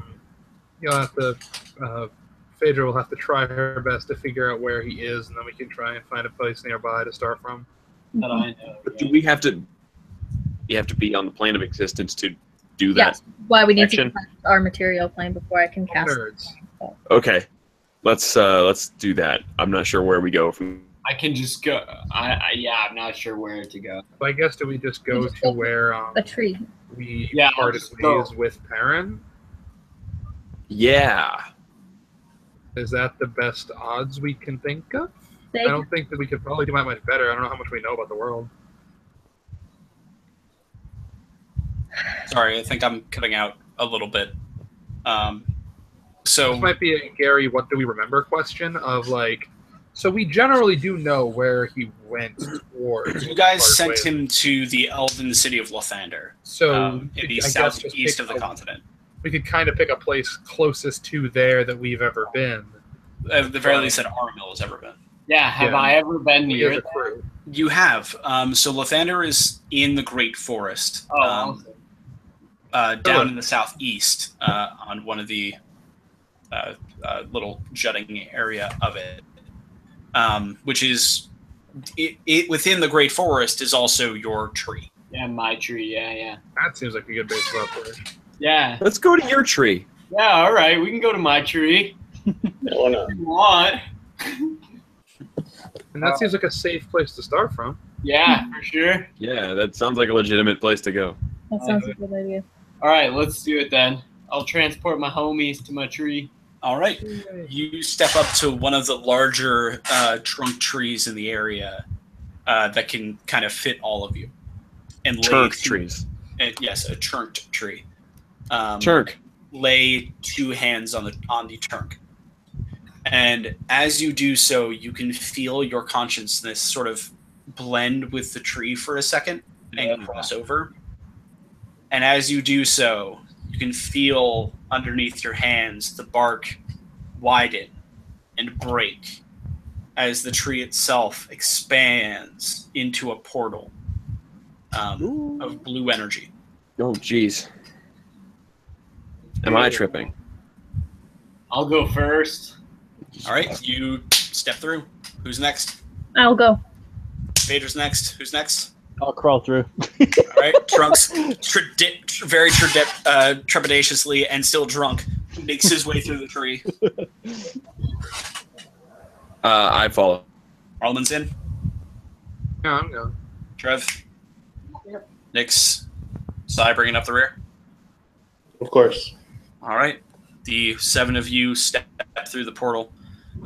Speaker 3: you'll have to. Phaedra will have to try her best to figure out where he is, and then we can try and find a place nearby to start from.
Speaker 5: That I know.
Speaker 6: But do we have to you have to be on the plane of existence to do that?
Speaker 7: Yes. Why we need
Speaker 6: Action.
Speaker 7: to get our material plane before I can cast.
Speaker 3: Nerds.
Speaker 6: Okay. Let's do that. I'm not sure where we go from
Speaker 5: I can just go. Yeah, I'm not sure where to go.
Speaker 3: So I guess do we just go
Speaker 7: just
Speaker 3: to
Speaker 7: go
Speaker 3: where
Speaker 7: A tree.
Speaker 3: we
Speaker 5: Yeah, I'll
Speaker 3: parted
Speaker 5: just go.
Speaker 3: ways with Perrin?
Speaker 6: Yeah.
Speaker 3: Is that the best odds we can think of?
Speaker 7: They
Speaker 3: I don't think that we could probably do much better. I don't know how much we know about the world.
Speaker 1: Sorry, I think I'm cutting out a little bit. So
Speaker 3: This might be a Gary, what do we remember question of like, so we generally do know where he went towards.
Speaker 1: you guys
Speaker 3: Parted
Speaker 1: sent
Speaker 3: ways.
Speaker 1: him to the elven city of Lothander,
Speaker 3: So
Speaker 1: in the
Speaker 3: I guess just
Speaker 1: southeast
Speaker 3: pick
Speaker 1: of the continent.
Speaker 3: We could kind of pick a place closest to there that we've ever been.
Speaker 1: At the very least, that Armil has ever been.
Speaker 5: Yeah, have
Speaker 3: Yeah.
Speaker 5: I ever been
Speaker 3: We
Speaker 5: near
Speaker 3: as a
Speaker 5: that?
Speaker 3: crew.
Speaker 1: You have. So Lothander is in the Great Forest,
Speaker 5: Oh, awesome.
Speaker 1: down in the southeast, on one of the little jutting area of it, which is it within the Great Forest is also your tree.
Speaker 5: Yeah, my tree. Yeah.
Speaker 3: That seems like a good base of operation.
Speaker 5: Yeah.
Speaker 6: Let's go to your tree.
Speaker 5: Yeah, all right. We can go to my tree
Speaker 8: Yeah, why not?
Speaker 5: if you want.
Speaker 3: And that seems like a safe place to start from.
Speaker 5: Yeah, for sure.
Speaker 6: Yeah, that sounds like a legitimate place to go.
Speaker 7: That sounds like a good idea.
Speaker 5: All right, let's do it then. I'll transport my homies to my tree.
Speaker 1: All right. You step up to one of the larger trunk trees in the area that can kind of fit all of you. And lay
Speaker 6: Chunk
Speaker 1: two-
Speaker 6: trees.
Speaker 1: yes, a chunked tree.
Speaker 6: Chunk.
Speaker 1: Lay two hands on the trunk. And as you do so, you can feel your consciousness sort of blend with the tree for a second and cross over. And as you do so, you can feel underneath your hands the bark widen and break as the tree itself expands into a portal of blue energy.
Speaker 6: Oh, jeez. Am I tripping?
Speaker 5: I'll go first.
Speaker 1: All right, you step through. Who's next?
Speaker 7: I'll go.
Speaker 1: Vader's next. Who's next?
Speaker 2: I'll crawl through.
Speaker 1: All right, Trunks, very trepidatiously and still drunk, makes his way through the tree.
Speaker 6: I follow.
Speaker 1: Arleman's in.
Speaker 3: Yeah, I'm going.
Speaker 1: Trev. Nyx. Sai bringing up the rear.
Speaker 8: Of course.
Speaker 1: All right. The seven of you step through the portal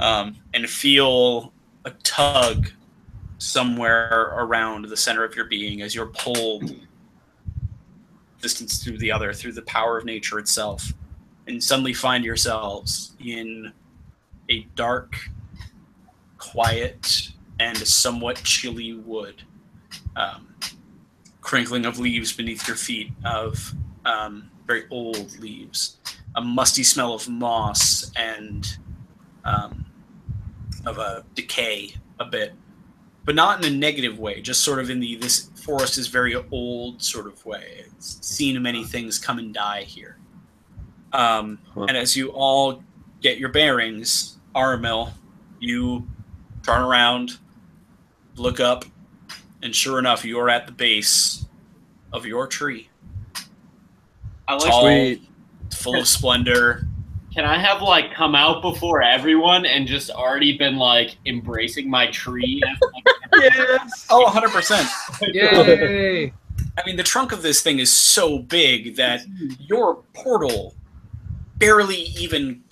Speaker 1: and feel a tug somewhere around the center of your being as you're pulled distance through the other through the power of nature itself, and suddenly find yourselves in a dark, quiet, and somewhat chilly wood. Crinkling of leaves beneath your feet, of very old leaves, a musty smell of moss and of a decay a bit, but not in a negative way, just sort of in the this forest is very old sort of way. It's seen many things come and die here. And as you all get your bearings, Aramil, you turn around, look up, and sure enough, you're at the base of your tree.
Speaker 5: I like.
Speaker 1: Tall,
Speaker 6: Sweet.
Speaker 1: full of splendor.
Speaker 5: Can I have like come out before everyone and just already been like embracing my tree?
Speaker 6: Yes.
Speaker 1: Oh, 100%.
Speaker 3: Yay!
Speaker 1: I mean, the trunk of this thing is so big that your portal barely even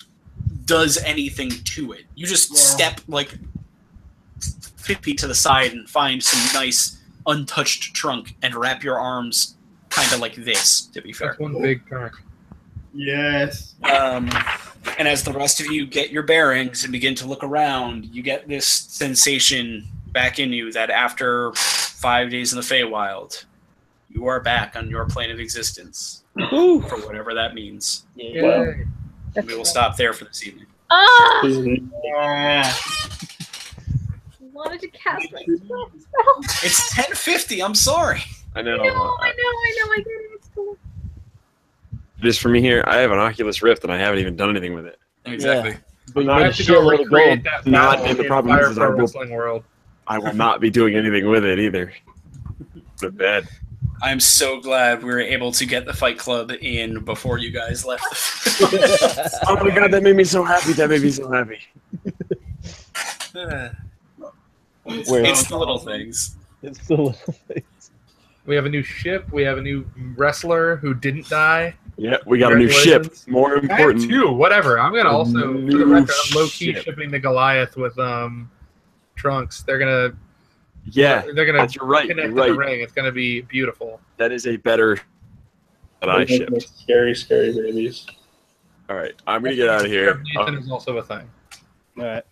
Speaker 1: does anything to it. You just step like 50 feet to the side and find some nice untouched trunk and wrap your arms kind of like this, to be fair.
Speaker 3: That's one big trunk.
Speaker 5: Yes.
Speaker 1: And as the rest of you get your bearings and begin to look around, you get this sensation back in you that after 5 days in the Feywild, you are back on your plane of existence, for whatever that means.
Speaker 3: Yay!
Speaker 1: And we will stop there for this evening.
Speaker 7: Ah!
Speaker 5: Yeah.
Speaker 7: I wanted to cast my spell.
Speaker 1: It's 10:50. I'm sorry.
Speaker 6: I know.
Speaker 7: I know. I get it. It's cool.
Speaker 6: Just for me here, I have an Oculus Rift and I haven't even done anything with it.
Speaker 1: Exactly.
Speaker 2: But
Speaker 3: I
Speaker 2: you
Speaker 3: have to go recreate that
Speaker 6: Not
Speaker 3: battle
Speaker 6: in the
Speaker 3: in
Speaker 6: proper uses
Speaker 3: Fire
Speaker 6: of
Speaker 3: Pro Wrestling World.
Speaker 6: I will not be doing anything with it either. The bed.
Speaker 1: I'm so glad we were able to get the Fight Club in before you guys left.
Speaker 6: Oh my god, that made me so happy. That made me so happy.
Speaker 2: Where
Speaker 1: It's the little things.
Speaker 2: it's the little things.
Speaker 3: We have a new ship. We have a new wrestler who didn't die.
Speaker 6: Yeah, we got a new ship.
Speaker 3: Congratulations.
Speaker 6: More
Speaker 3: I have
Speaker 6: important.
Speaker 3: two. Whatever. I'm gonna
Speaker 6: A
Speaker 3: also, for the
Speaker 6: new
Speaker 3: record, I'm low key
Speaker 6: ship.
Speaker 3: shipping the Goliath with Trunks. They're gonna
Speaker 6: You're right.
Speaker 3: connect
Speaker 6: You're
Speaker 3: in the
Speaker 6: right.
Speaker 3: ring. It's gonna be beautiful.
Speaker 6: That is a better that I shipped.
Speaker 8: Scary, scary babies.
Speaker 6: All right, I'm gonna get out of here.
Speaker 3: Nathan is also a thing.
Speaker 2: All right.